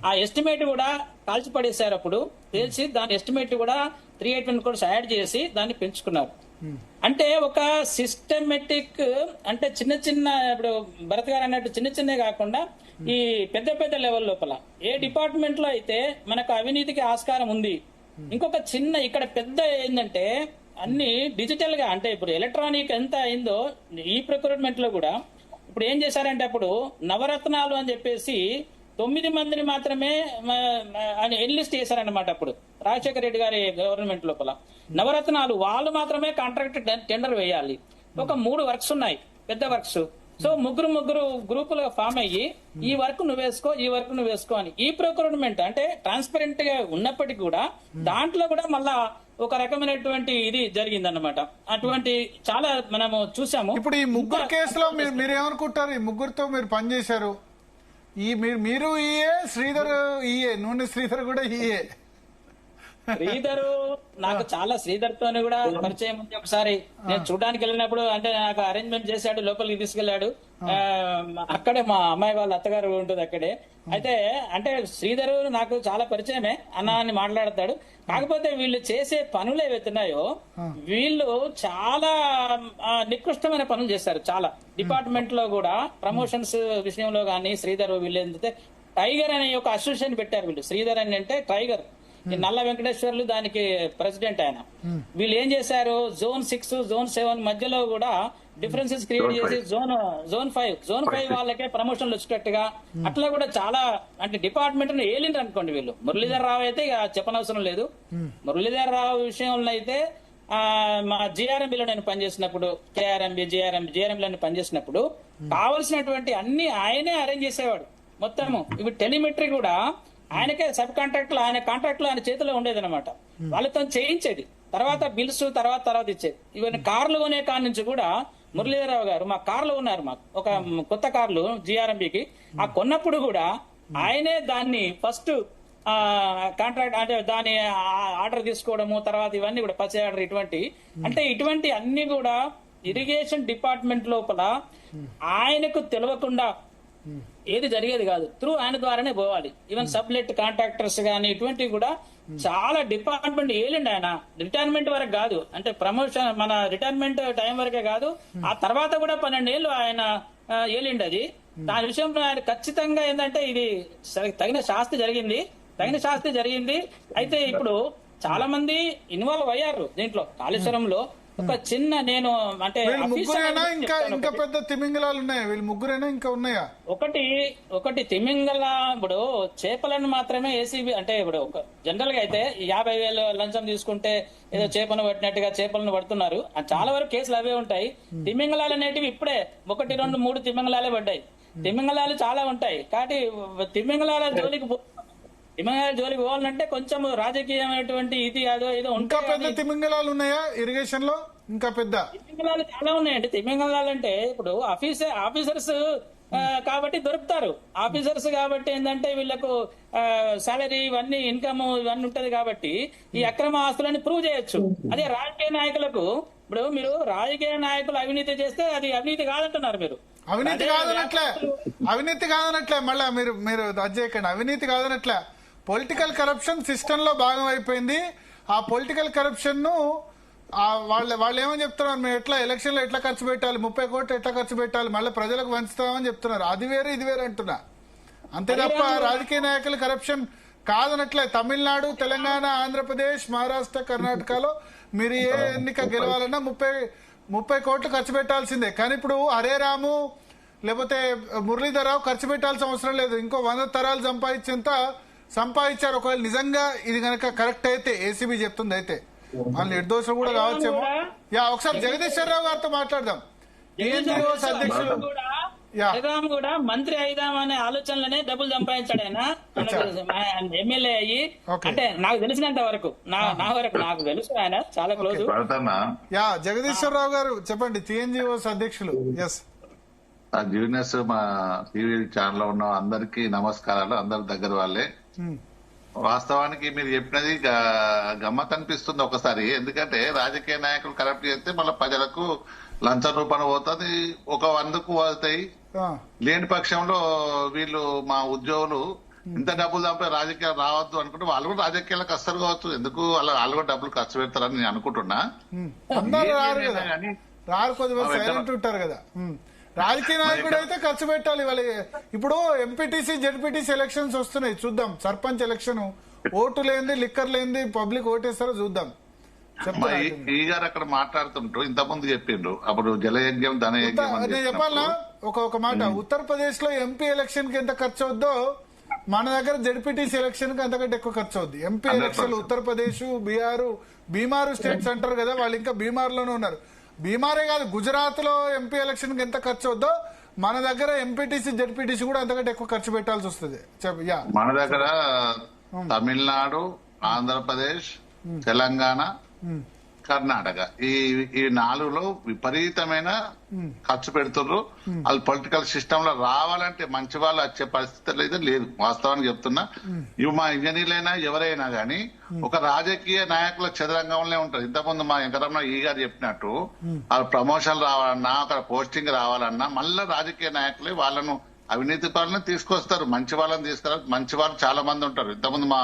ఆ ఎస్టిమేట్ కూడా కాల్చి పడేశారు. అప్పుడు తెలిసి దాని ఎస్టిమేట్ కూడా 381 crores యాడ్ చేసి దాన్ని పెంచుకున్నారు. అంటే ఒక సిస్టమేటిక్ అంటే చిన్న చిన్న ఇప్పుడు భరత్ గారు అన్నట్టు చిన్న చిన్నవి కాకుండా ఈ పెద్ద పెద్ద లెవెల్ లోపల ఏ డిపార్ట్మెంట్ లో అయితే మనకు అవినీతికి ఆస్కారం ఉంది, ఇంకొక చిన్న ఇక్కడ పెద్ద ఏంటంటే అన్ని డిజిటల్ గా అంటే ఇప్పుడు ఎలక్ట్రానిక్ ఎంత అయిందో ఈ ప్రొక్యూర్మెంట్ లో కూడా ఇప్పుడు ఏం చేశారంటే అప్పుడు నవరత్నాలు అని చెప్పేసి 9 మందిని మాత్రమే ఎన్లిస్ట్ చేశారన్నమాట. అప్పుడు రాజశేఖర రెడ్డి గారి గవర్నమెంట్ లోపల నవరత్నాలు వాళ్ళు మాత్రమే కాంట్రాక్ట్ టెండర్ వేయాలి. ఒక 3 వర్క్స్ ఉన్నాయి, పెద్ద వర్క్స్. సో ముగ్గురు గ్రూపులుగా ఫామ్ అయ్యి ఈ వర్క్ నువ్వు వేసుకో, ఈ వర్క్ నువ్వు వేసుకో అని ఈ ప్రొక్యూర్మెంట్ అంటే ట్రాన్స్పరెంట్ గా ఉన్నప్పటికీ కూడా దాంట్లో కూడా మళ్ళా ఒక రకమైనటువంటి ఇది జరిగిందన్నమాట. అటువంటి చాలా మనము చూసాము. ఇప్పుడు ఈ ముగ్గురు కేసులో మీరు ఏమనుకుంటారు? ఈ ముగ్గురితో మీరు పనిచేశారు, ఈ మీరు ఈఏ, శ్రీధర్ ఈఏ, నూనె శ్రీధర్ కూడా ఈఏ. శ్రీధర్ నాకు చాలా శ్రీధర్ తోని కూడా పరిచయం ఉంది. ఒకసారి నేను చూడడానికి వెళ్ళినప్పుడు అంటే నాకు అరేంజ్మెంట్ చేశాడు, లోపలికి తీసుకెళ్లాడు. అక్కడే మా అమ్మాయి వాళ్ళ అత్తగారు ఉంటుంది అక్కడే. అయితే అంటే శ్రీధర్ నాకు చాలా పరిచయమే, అన్న అని మాట్లాడతాడు. కాకపోతే వీళ్ళు చేసే పనులు ఏవైతున్నాయో వీళ్ళు చాలా నికృష్టమైన పనులు చేస్తారు. చాలా డిపార్ట్మెంట్ లో కూడా ప్రమోషన్స్ విషయంలో గానీ శ్రీధర్ వీళ్ళు ఏంటంటే టైగర్ అనే ఒక అసోసియేషన్ పెట్టారు వీళ్ళు. శ్రీధర్ అని అంటే టైగర్, ఈ నల్ల వెంకటేశ్వర్లు దానికి ప్రెసిడెంట్ ఆయన. వీళ్ళు ఏం చేశారు, Zone 6, Zone 7 మధ్యలో కూడా డిఫరెన్సెస్ క్రియేట్ చేసి జోన్ 5 వాళ్ళకే ప్రమోషన్లు వచ్చేటట్టుగా అట్లా కూడా చాలా అంటే డిపార్ట్మెంట్ ఏలిండ్రు అనుకోండి వీళ్ళు. మురళీధర్ రావు అయితే ఇక చెప్పనవసరం లేదు. మురళీధర్ రావు విషయంలో అయితే మా జిఆర్ఎంబీలో నేను పనిచేసినప్పుడు, జిఆర్ఎంబీలో పనిచేసినప్పుడు కావలసినటువంటి అన్ని ఆయనే అరేంజ్ చేసేవాడు మొత్తము. ఇవి టెలిమెట్రీ కూడా ఆయనకే సబ్ కాంట్రాక్ట్లు, ఆయన కాంట్రాక్ట్లు ఆయన చేతిలో ఉండేది అనమాట. వాళ్ళతో చేయించేది, తర్వాత బిల్స్ తర్వాత ఇచ్చేది. ఇవన్నీ కార్లు కొనే కాడ నుంచి కూడా మురళీధరరావు గారు మా కార్లు ఉన్నారు, మాకు ఒక కొత్త కార్లు జిఆర్ఎంబీకి. ఆ కొన్నప్పుడు కూడా ఆయనే దాన్ని ఫస్ట్ కాంట్రాక్ట్ అంటే దాని ఆర్డర్ తీసుకోవడము, తర్వాత ఇవన్నీ కూడా పర్చేజ్ ఆర్డర్ ఇటువంటి అన్ని కూడా ఇరిగేషన్ డిపార్ట్మెంట్ లోపల ఆయనకు తెలియకుండా ఏది జరిగేది కాదు. త్రూ ఆయన ద్వారానే పోవాలి. ఈవెన్ సబ్లెట్ కాంట్రాక్టర్స్ గానీ ఇటువంటివి కూడా చాలా డిపార్ట్మెంట్ ఏలిండి ఆయన. రిటైర్మెంట్ వరకు కాదు, అంటే ప్రమోషన్ మన రిటైర్మెంట్ టైం వరకే కాదు, ఆ తర్వాత కూడా 12 ఏళ్ళు ఆయన ఏలిండి. అది దాని విషయంలో ఆయన ఖచ్చితంగా ఏంటంటే ఇది తగిన శాస్తి జరిగింది. అయితే ఇప్పుడు చాలా మంది ఇన్వాల్వ్ అయ్యారు దీంట్లో. కాళేశ్వరంలో ఒక చిన్న నేను అంటే ఇంకా పెద్ద తిమింగలాలు ఉన్నాయా? వీళ్ళు ముగ్గురైనా ఇంకా ఉన్నాయా? ఒకటి తిమింగల. ఇప్పుడు చేపలను మాత్రమే ఏసీబీ అంటే ఇప్పుడు జనరల్ గా అయితే 50,000 లంచం తీసుకుంటే ఏదో చేపను పట్టినట్టుగా చేపలను పడుతున్నారు. చాలా వరకు కేసులు అవే ఉంటాయి. తిమింగలాలు అనేటివి ఇప్పుడే 1, 2, 3 తిమింగలాలే పడ్డాయి. తిమింగలాలు చాలా ఉంటాయి. కాబట్టి తిమింగలాల జోలికి పోవాలంటే కొంచెం రాజకీయమైనటువంటి ఇది ఏదో ఇంకా పెద్ద తిమింగలాలు ఉన్నాయా ఇరిగేషన్ లో? ఇంకా పెద్ద తిమింగలాలు చాలా ఉన్నాయండి. తిమింగలాలు అంటే ఇప్పుడు ఆఫీసర్స్ కాబట్టి దొరుకుతారు. ఆఫీసర్స్ కాబట్టి ఏంటంటే వీళ్ళకు సాలరీ ఇవన్నీ ఇన్కమ్ ఇవన్నీ ఉంటది కాబట్టి ఈ అక్రమ ఆస్తులని ప్రూవ్ చేయొచ్చు. అదే రాజకీయ నాయకులకు ఇప్పుడు మీరు రాజకీయ నాయకులు అవినీతి చేస్తే అది అవినీతి కాదంటున్నారు మీరు. అవినీతి కాదనట్లే మళ్ళా మీరు అది చేయకండి. అవినీతి కాదనట్లే, పొలిటికల్ కరప్షన్ సిస్టమ్ లో భాగం అయిపోయింది. ఆ పొలిటికల్ కరప్షన్ ను వాళ్ళు ఏమని చెప్తున్నారు, మేము ఎట్లా ఎలక్షన్ లో ఎట్లా ఖర్చు పెట్టాలి, 30 కోట్లు ఎట్లా ఖర్చు పెట్టాలి, మళ్ళీ ప్రజలకు పంచుతామని చెప్తున్నారు. అది వేరే ఇది వేరే అంటున్నా, అంతే తప్ప రాజకీయ నాయకులు కరప్షన్ కాదనట్లే. తమిళనాడు, తెలంగాణ, ఆంధ్రప్రదేశ్, మహారాష్ట్ర, కర్ణాటకలో మీరు ఏ ఎన్నిక గెలవాలన్నా 30 కోట్లు ఖర్చు పెట్టాల్సిందే. కానీ ఇప్పుడు హరే రాము లేకపోతే మురళీధరరావు ఖర్చు పెట్టాల్సిన అవసరం లేదు. ఇంకో 100 తరాలు సంపాదించారు. ఒకవేళ నిజంగా ఇది గనక కరెక్ట్ అయితే, ఏసీబీ చెప్తుంది అయితే, వాళ్ళు నిర్దోషులు కూడా కావచ్చేమో. ఒకసారి జగదీశ్వర్ రావు గారితో మాట్లాడదాం. అధ్యక్షులు కూడా మంత్రి అయిదాం అనే ఆలోచనలోనే డబ్బులు సంపాదించాడు ఆయన ఎమ్మెల్యే అయ్యి. అంటే నాకు తెలిసినంత వరకు నాకు తెలుసు ఆయన చాలా క్లోజ్. జగదీశ్వర్ రావు గారు చెప్పండి, టీఎన్జిఓస్ అధ్యక్షులు. జూనియర్స్ మా టీవీ ఛానల్ లో ఉన్న అందరికీ నమస్కారాలు. అందరి దగ్గర వాళ్ళే. వాస్తవానికి మీరు చెప్పినది గమ్మత్ అనిపిస్తుంది ఒకసారి. ఎందుకంటే రాజకీయ నాయకులు కరప్ట్ చేస్తే మళ్ళీ ప్రజలకు లంచం రూపాయలు పోతుంది, ఒక 100కు పోతాయి. లేని పక్షంలో వీళ్ళు మా ఉద్యోగులు ఇంత డబ్బులు చంపే రాజకీయాలు రావద్దు అనుకుంటే వాళ్ళు కూడా రాజకీయాలకు వస్తారు కావచ్చు. ఎందుకు వాళ్ళు కూడా డబ్బులు ఖర్చు పెడతారని నేను అనుకుంటున్నా. అందరూ రారు కదా, కానీ రారు, కొద్దిమంది సైలెంట్ ఉంటారు కదా. రాజకీయ నాయకుడు అయితే ఖర్చు పెట్టాలి. వాళ్ళ ఇప్పుడు ఎంపీటీసీ జెడ్పీటీసీ ఎలక్షన్స్ వస్తున్నాయి, చూద్దాం. సర్పంచ్ ఎలక్షన్ ఓటు లేనిది, లిక్కర్ లేనిది పబ్లిక్ ఓటేస్తారో చూద్దాం. ఈ గారు అక్కడ మాట్లాడుతుంటూ ఇంతకుముందు చెప్పిండ్రు అప్పుడు జలయజ్ఞం ధనయజ్ఞం అని నేను చెప్పాలనా ఒక మాట, ఉత్తరప్రదేశ్ లో ఎంపీ ఎలక్షన్ కి ఎంత ఖర్చు అవుద్దో మన దగ్గర జెడ్పీటీసీ ఎలక్షన్ కి అంతకంటే ఎక్కువ ఖర్చు అవుద్ది. ఎంపీ ఎలక్షన్ ఉత్తరప్రదేశ్, బీమారు స్టేట్స్ అంటారు కదా, వాళ్ళు ఇంకా బీమార్లోనే ఉన్నారు. బీమారే కాదు, గుజరాత్ లో ఎంపీ ఎలక్షన్ కి ఎంత ఖర్చు అవుద్దో మన దగ్గర ఎంపీటీసీ జెడ్పీటీసీ కూడా అంతకంటే ఎక్కువ ఖర్చు పెట్టాల్సి వస్తుంది. మన దగ్గర తమిళనాడు, ఆంధ్రప్రదేశ్, తెలంగాణ, కర్ణాటక ఈ నాలుగులో విపరీతమైన ఖర్చు పెడుతున్నారు. వాళ్ళు పొలిటికల్ సిస్టమ్ లో రావాలంటే మంచి వాళ్ళు వచ్చే పరిస్థితులు అయితే లేదు. వాస్తవానికి చెప్తున్నా, ఇవి మా ఇంజనీర్లైనా ఎవరైనా గానీ ఒక రాజకీయ నాయకుల చదరంగంలో ఉంటారు. ఇంతకుముందు మా వెంకటరమణ ఈ గారు చెప్పినట్టు వాళ్ళు ప్రమోషన్ రావాలన్నా, అక్కడ పోస్టింగ్ రావాలన్నా మళ్ళా రాజకీయ నాయకులే వాళ్ళను అవినీతి పనులను తీసుకొస్తారు. మంచి వాళ్ళని తీసుకురారు. మంచి వాళ్ళు చాలా మంది ఉంటారు. ఇంతకుముందు మా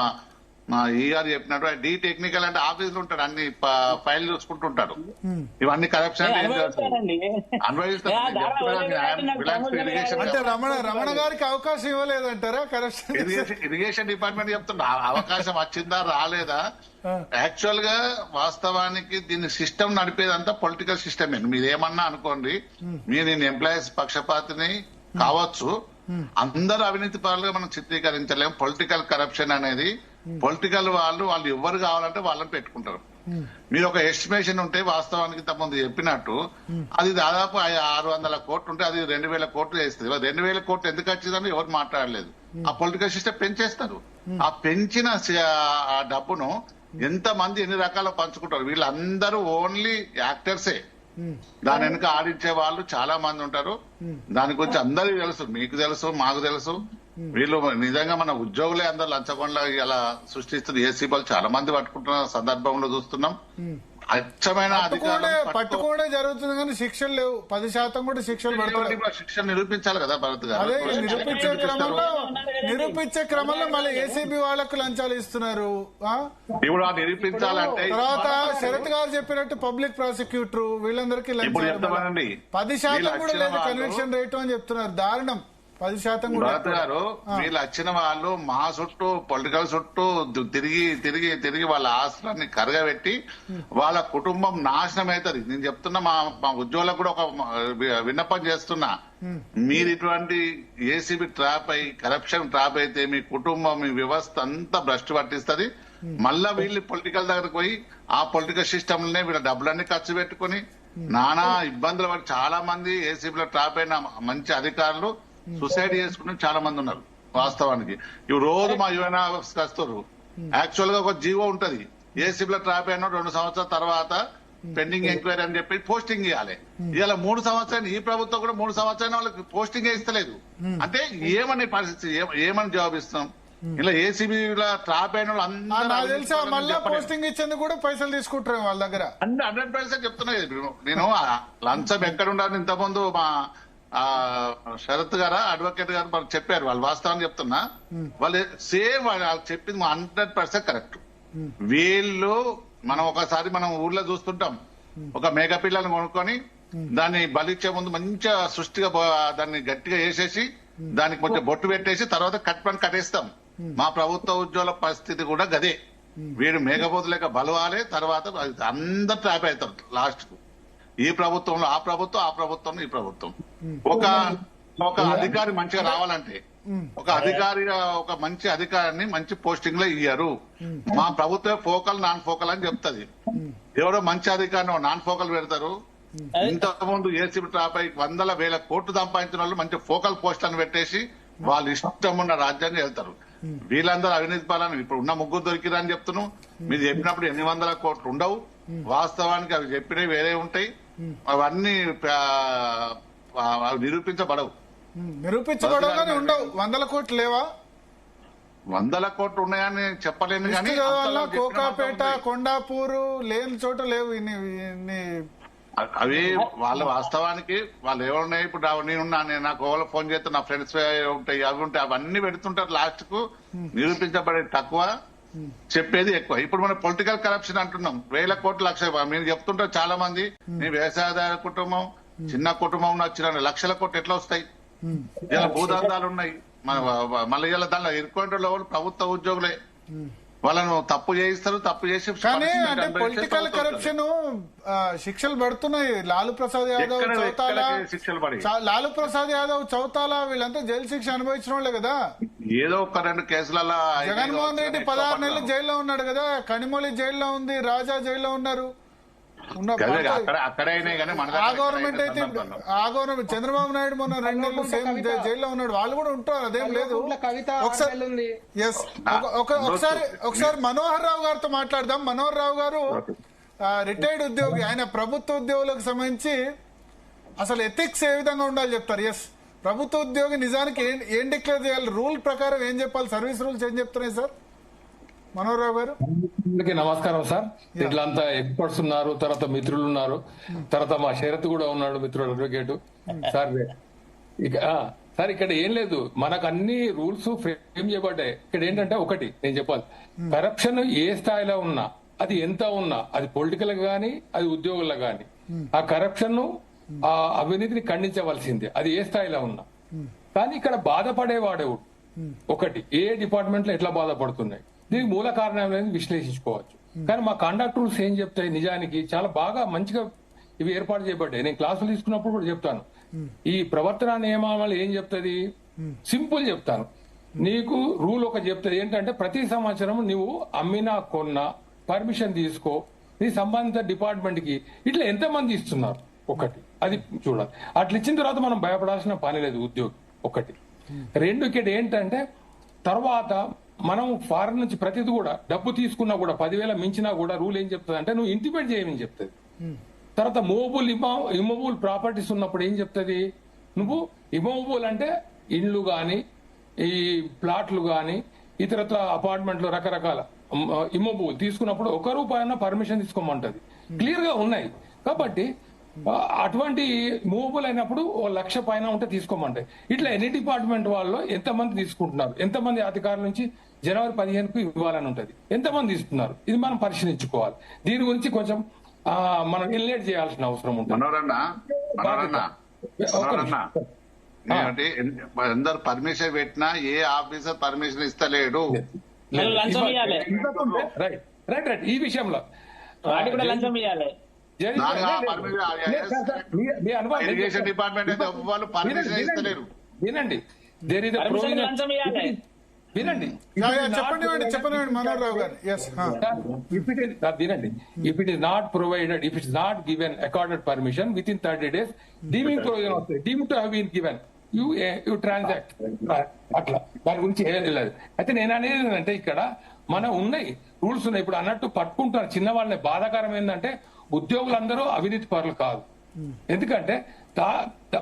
ఈ గారు చెప్పినట్టు డి టెక్నికల్ అంటే ఆఫీసులు ఉంటాడు, అన్ని ఫైల్ చూసుకుంటుంటాడు. ఇవన్నీ కరప్షన్ అంటే రమణ గారికి అవకాశం ఇవ్వలేదంటారా? కరప్షన్ ఇరిగేషన్ డిపార్ట్మెంట్ చెప్తుంటా అవకాశం వచ్చిందా రాలేదా? యాక్చువల్ గా వాస్తవానికి దీన్ని సిస్టమ్ నడిపేదంతా పొలిటికల్ సిస్టమే. మీరేమన్నా అనుకోండి, మీరు నేను ఎంప్లాయీస్ పక్షపాతిని కావచ్చు, అందరూ అవినీతి పరులుగా మనం చిత్రీకరించలేం. పొలిటికల్ కరప్షన్ అనేది పొలిటికల్ వాళ్ళు ఎవరు కావాలంటే వాళ్ళని పెట్టుకుంటారు. మీరు ఒక ఎస్టిమేషన్ ఉంటే వాస్తవానికి ఇంతకుముందు చెప్పినట్టు అది దాదాపు 600 కోట్లు ఉంటే అది 2000 కోట్లు చేస్తుంది. 2000 కోట్లు ఎందుకు వచ్చిందని ఎవరు మాట్లాడలేదు. ఆ పొలిటికల్ సిస్టమ్ పెంచేస్తారు. ఆ పెంచిన ఆ డబ్బును ఎంత మంది ఎన్ని రకాల పంచుకుంటారు. వీళ్ళందరూ ఓన్లీ యాక్టర్సే. దాని వెనుక ఆడించే వాళ్ళు చాలా మంది ఉంటారు. దాని గురించి అందరికీ తెలుసు, మీకు తెలుసు, మాకు తెలుసు. వీళ్ళు నిజంగా మన ఉద్యోగులే అందరు లంచగొండలా ఇలా సృష్టిస్తున్న ఏసీబీలు చాలా మంది పట్టుకుంటున్న సందర్భంలో చూస్తున్నాం. అచ్చమైన పట్టుకోవడం జరుగుతుంది కానీ శిక్షలు లేవు. 10% కూడా శిక్షలు పడుతుంది. శిక్ష నిరూపించాలి కదా భరత్ గారు. అదే నిరూపించే క్రమంలో మళ్ళీ ఏసీబీ వాళ్ళకు లంచాలు ఇస్తున్నారు. ఇప్పుడు నిరూపించాలంటే తర్వాత శరత్ గారు చెప్పినట్టు పబ్లిక్ ప్రాసిక్యూటర్ వీళ్ళందరికీ 10% కూడా లేదు కన్విక్షన్ రేటు అని చెప్తున్నారు. దారుణం. 10% భరత్ గారు వీళ్ళు వచ్చిన వాళ్ళు మా చుట్టూ పొలిటికల్ చుట్టూ తిరిగి తిరిగి తిరిగి వాళ్ళ ఆస్తులన్నీ కరగబెట్టి వాళ్ళ కుటుంబం నాశనం అవుతుంది. నేను చెప్తున్నా, మా ఉద్యోగులకు కూడా ఒక విన్నపం చేస్తున్నా, మీరు ఇటువంటి ఏసీబీ ట్రాప్ అయి కరప్షన్ ట్రాప్ అయితే మీ కుటుంబం, మీ వ్యవస్థ అంతా భ్రష్టు పట్టిస్తుంది. మళ్ళా వీళ్ళు పొలిటికల్ దగ్గరకు పోయి ఆ పొలిటికల్ సిస్టమ్ లోనే వీళ్ళ డబ్బులన్నీ ఖర్చు పెట్టుకుని నానా ఇబ్బందులు పడి చాలా మంది ఏసీబీలో ట్రాప్ అయిన మంచి అధికారులు సూసైడ్ చేసుకున్న చాలా మంది ఉన్నారు. వాస్తవానికి ఇవి రోజు మా యువన ఆఫీస్కి వస్తారు. యాక్చువల్ గా ఒక జీవో ఉంటది, ఏసీబీలో ట్రాప్ అయిన 2 సంవత్సరాల తర్వాత పెండింగ్ ఎంక్వైరీ అని చెప్పి పోస్టింగ్ ఇవ్వాలి. ఇలా 3 సంవత్సరాలు ఈ ప్రభుత్వం కూడా 3 సంవత్సరాలు వాళ్ళకి పోస్టింగ్ ఇస్తలేదు. అంటే ఏమని పరిస్థితి, ఏమని జవాబు ఇస్తాం? ఇలా ఏసీబీలో ట్రాప్ అయిన వాళ్ళు తెలుసా మళ్ళీ పోస్టింగ్ ఇచ్చేందుకు కూడా పైసలు తీసుకుంటారు వాళ్ళ దగ్గర. 100% చెప్తున్నా. నేను లంచం ఎక్కడ ఉండాలని ఇంతకుముందు మా శరత్ గారా అడ్వకేట్ గారు మనకు చెప్పారు. వాళ్ళు వాస్తవం చెప్తున్నా, వాళ్ళు సేమ్ వాళ్ళు చెప్పింది 100% కరెక్ట్. వీళ్ళు మనం ఒకసారి మనం ఊర్లో చూస్తుంటాం, ఒక మేక పిల్లని కొనుక్కొని దాన్ని బలిచ్చే ముందు మంచిగా సృష్టిగా దాన్ని గట్టిగా వేసేసి దానికి కొంచెం బొట్టు పెట్టేసి తర్వాత కట్టేస్తాం. మా ప్రభుత్వ ఉద్యోగుల పరిస్థితి కూడా గదే. వీడు మేకపోతు లేక బలవాలే, తర్వాత అందరు ట్రాప్ అవుతారు లాస్ట్ కు. ఈ ప్రభుత్వంలో ఆ ప్రభుత్వం, ఆ ప్రభుత్వంలో ఈ ప్రభుత్వం. ఒక అధికారి మంచిగా రావాలంటే ఒక మంచి అధికారాన్ని మంచి పోస్టింగ్ లో ఇయ్యారు. మా ప్రభుత్వం ఫోకల్ నాన్ ఫోకల్ అని చెప్తుంది. ఎవరో మంచి అధికారిని నాన్ ఫోకల్ పెడతారు. ఇంతకుముందు ఏసీబీ ట్రాప్ అయి 100,000 కోట్లు సంపాదించిన వాళ్ళు మంచి ఫోకల్ పోస్టులను పెట్టేసి వాళ్ళు ఇష్టం ఉన్న రాజ్యాన్ని వెళ్తారు. వీళ్ళందరూ అవినీతి పాలన ఇప్పుడు ఉన్న 3 దొరికిరని చెప్తున్నాం. మీరు చెప్పినప్పుడు 800 కోట్లు ఉండవు. వాస్తవానికి అవి చెప్పినవి వేరే ఉంటాయి. అవన్నీ నిరూపించబడవు. నిరూపించబడవు ఉండవు. 100 కోట్లు లేవా? 100 కోట్లు ఉన్నాయని చెప్పలేను కానీ కోకాపేట, కొండాపూరు లేని చోట లేవు ఇన్ని అవి వాళ్ళ వాస్తవానికి వాళ్ళు ఏమున్నాయి ఇప్పుడు నేను నాకు ఎవరో ఫోన్ చేస్తే నా ఫ్రెండ్స్ ఉంటాయి అవి ఉంటాయి అవన్నీ పెడుతుంటారు. లాస్ట్ కు నిరూపించబడేది తక్కువ, చెప్పేది ఎక్కువ. ఇప్పుడు మనం పొలిటికల్ కరప్షన్ అంటున్నాం, 1000 కోట్లు 1,00,000. మీరు చెప్తుంటారు చాలా మంది, మీ వ్యవసాయదార కుటుంబం చిన్న కుటుంబం వచ్చిన 1,00,000 కోట్లు ఎట్లా వస్తాయి? ఇలా భూదందాలు ఉన్నాయి. మళ్ళీ ఇలా దానిలో ఇరుకుంటే ప్రభుత్వ ఉద్యోగులే వాళ్ళను తప్పు చేయిస్తారు, తప్పు చేసి కానీ అంటే పొలిటికల్ కరప్షన్ శిక్షలు పడుతున్నాయి. లాలూ ప్రసాద్ యాదవ్ చౌతాలా, శిక్షలు పడి లాలూ ప్రసాద్ యాదవ్ చౌతాలా వీళ్ళంతా జైలు శిక్ష అనుభవించిన వాళ్ళే కదా. ఏదో ఒక 2 కేసులలో జగన్మోహన్ రెడ్డి 16 నెలలు జైల్లో ఉన్నాడు కదా, కనిమొళి జైల్లో ఉంది, రాజా జైల్లో ఉన్నారు. అక్కడైనా కానీ ఆ గవర్నమెంట్ అయితే ఆ గవర్నమెంట్ చంద్రబాబు నాయుడు మొన్న 2 నెలలు సేమ్ జైల్లో ఉన్నాడు, వాళ్ళు కూడా ఉంటారు, అదేం లేదు. ఒకసారి మనోహర్ రావు గారితో మాట్లాడదాం. మనోహర్ రావు గారు రిటైర్డ్ ఉద్యోగి, ఆయన ప్రభుత్వ ఉద్యోగులకు సంబంధించి అసలు ఎథిక్స్ ఏ విధంగా ఉండాలి చెప్తారు. ఎస్, ప్రభుత్వ ఉద్యోగి నిజానికి ఏం డిక్లేర్ చేయాలి, రూల్ ప్రకారం ఏం చెప్పాలి, సర్వీస్ రూల్స్ ఏం చెప్తున్నాయి సార్ మనోహర్ రావు గారు? అందరికీ నమస్కారం సార్. ఇట్లంతా ఎక్స్పర్ట్స్ ఉన్నారు, తర్వాత మిత్రులు ఉన్నారు, తర్వాత మా శరత్ కూడా ఉన్నాడు మిత్రుడు అడ్వకేట్ సార్. ఇక సార్ ఇక్కడ ఏం లేదు, మనకు అన్ని రూల్స్ ఫ్రేమ్ చేయబడ్డాయి. ఇక్కడ ఏంటంటే ఒకటి నేను చెప్పాలి, కరప్షన్ ఏ స్థాయిలో ఉన్నా, అది ఎంత ఉన్నా, అది పొలిటికల్ గానీ అది ఉద్యోగుల్లో గానీ, ఆ కరప్షన్ ఆ అవినీతిని ఖండించవలసిందే, అది ఏ స్థాయిలో ఉన్నా. కానీ ఇక్కడ బాధపడేవాడేవాడు ఒకటి, ఏ డిపార్ట్మెంట్ లో ఎట్లా బాధపడుతున్నాయి, దీనికి మూల కారణాలను విశ్లేషించుకోవచ్చు. కానీ మా కండక్ట్ రూల్స్ ఏం చెప్తాయి, నిజానికి చాలా బాగా మంచిగా ఇవి ఏర్పాటు చేయబడ్డాయి. నేను క్లాసులు తీసుకున్నప్పుడు కూడా చెప్తాను, ఈ ప్రవర్తన నియమావళి ఏం చెప్తుంది, సింపుల్ చెప్తాను. నీకు రూల్ ఒక చెప్తుంది ఏంటంటే, ప్రతి సంవత్సరం నువ్వు అమ్మినా కొన్నా పర్మిషన్ తీసుకో, నీ సంబంధిత డిపార్ట్మెంట్ కి ఇట్లా ఎంతమంది ఇస్తున్నారు ఒకటి, అది చూడాలి. అట్లా ఇచ్చిన తర్వాత మనం భయపడాల్సిన పని లేదు ఉద్యోగి ఒకటి. 2 ఇక్కడ ఏంటంటే, తర్వాత మనం ఫారెన్ నుంచి ప్రతిది కూడా డబ్బు తీసుకున్నా కూడా 10,000 మించినా కూడా రూల్ ఏం చెప్తుంది అంటే, నువ్వు ఇంటిమేట్ చేయమని చెప్తుంది. తర్వాత మూవబుల్ ఇమ్మూవబుల్ ప్రాపర్టీస్ ఉన్నప్పుడు ఏం చెప్తుంది, నువ్వు ఇమ్మూవబుల్ అంటే ఇండ్లు గాని ఈ ప్లాట్లు గాని ఇతరత్ర అపార్ట్మెంట్లు రకరకాల ఇమ్మూవబుల్ తీసుకున్నప్పుడు ₹1 పర్మిషన్ తీసుకోమంటది. క్లియర్ గా ఉన్నాయి. కాబట్టి అటువంటి మూవబుల్ అయినప్పుడు 1,00,000 పైన ఉంటే తీసుకోమంటాయి. ఇట్లా ఎన్ని డిపార్ట్మెంట్ వాళ్ళు ఎంతమంది తీసుకుంటున్నారు, ఎంతమంది అధికారుల నుంచి జనవరి 15కు ఇవ్వాలని ఉంటది, ఎంతమంది తీసుకున్నారు, ఇది మనం పరిశీలించుకోవాలి. దీని గురించి కొంచెం మనం ఇన్లేట్ చేయాల్సిన అవసరం ఉంటుంది. అందరు పర్మిషన్ పెట్టినా ఏ ఆఫీసర్ పర్మిషన్ ఇస్తలేడు. రైట్ రైట్ రైట్ ఈ విషయంలో లంచం ఇవ్వాలి. ఇరిగేషన్ డిపార్ట్మెంట్ అయితే వాళ్ళు పర్మిషన్ ఇస్తలేరు. వినండి, దేర్ ఇస్ వినండి, చెప్పండి మనోహర్ రావు గారు. వినండి, if it is not provided, if it's not given accorded permission within 30 days, deeming provision వస్తుంది, deemed to have been given, you transact. అట్లా దాని గురించి లేదు. అయితే నేను అనేది ఏంటంటే, ఇక్కడ మన ఉన్నాయి రూల్స్ ఉన్నాయి. ఇప్పుడు అన్నట్టు పట్టుకుంటున్నారు చిన్న వాళ్ళని. బాధాకరం ఏంటంటే, ఉద్యోగులందరూ అవినీతి పరులు కాదు. ఎందుకంటే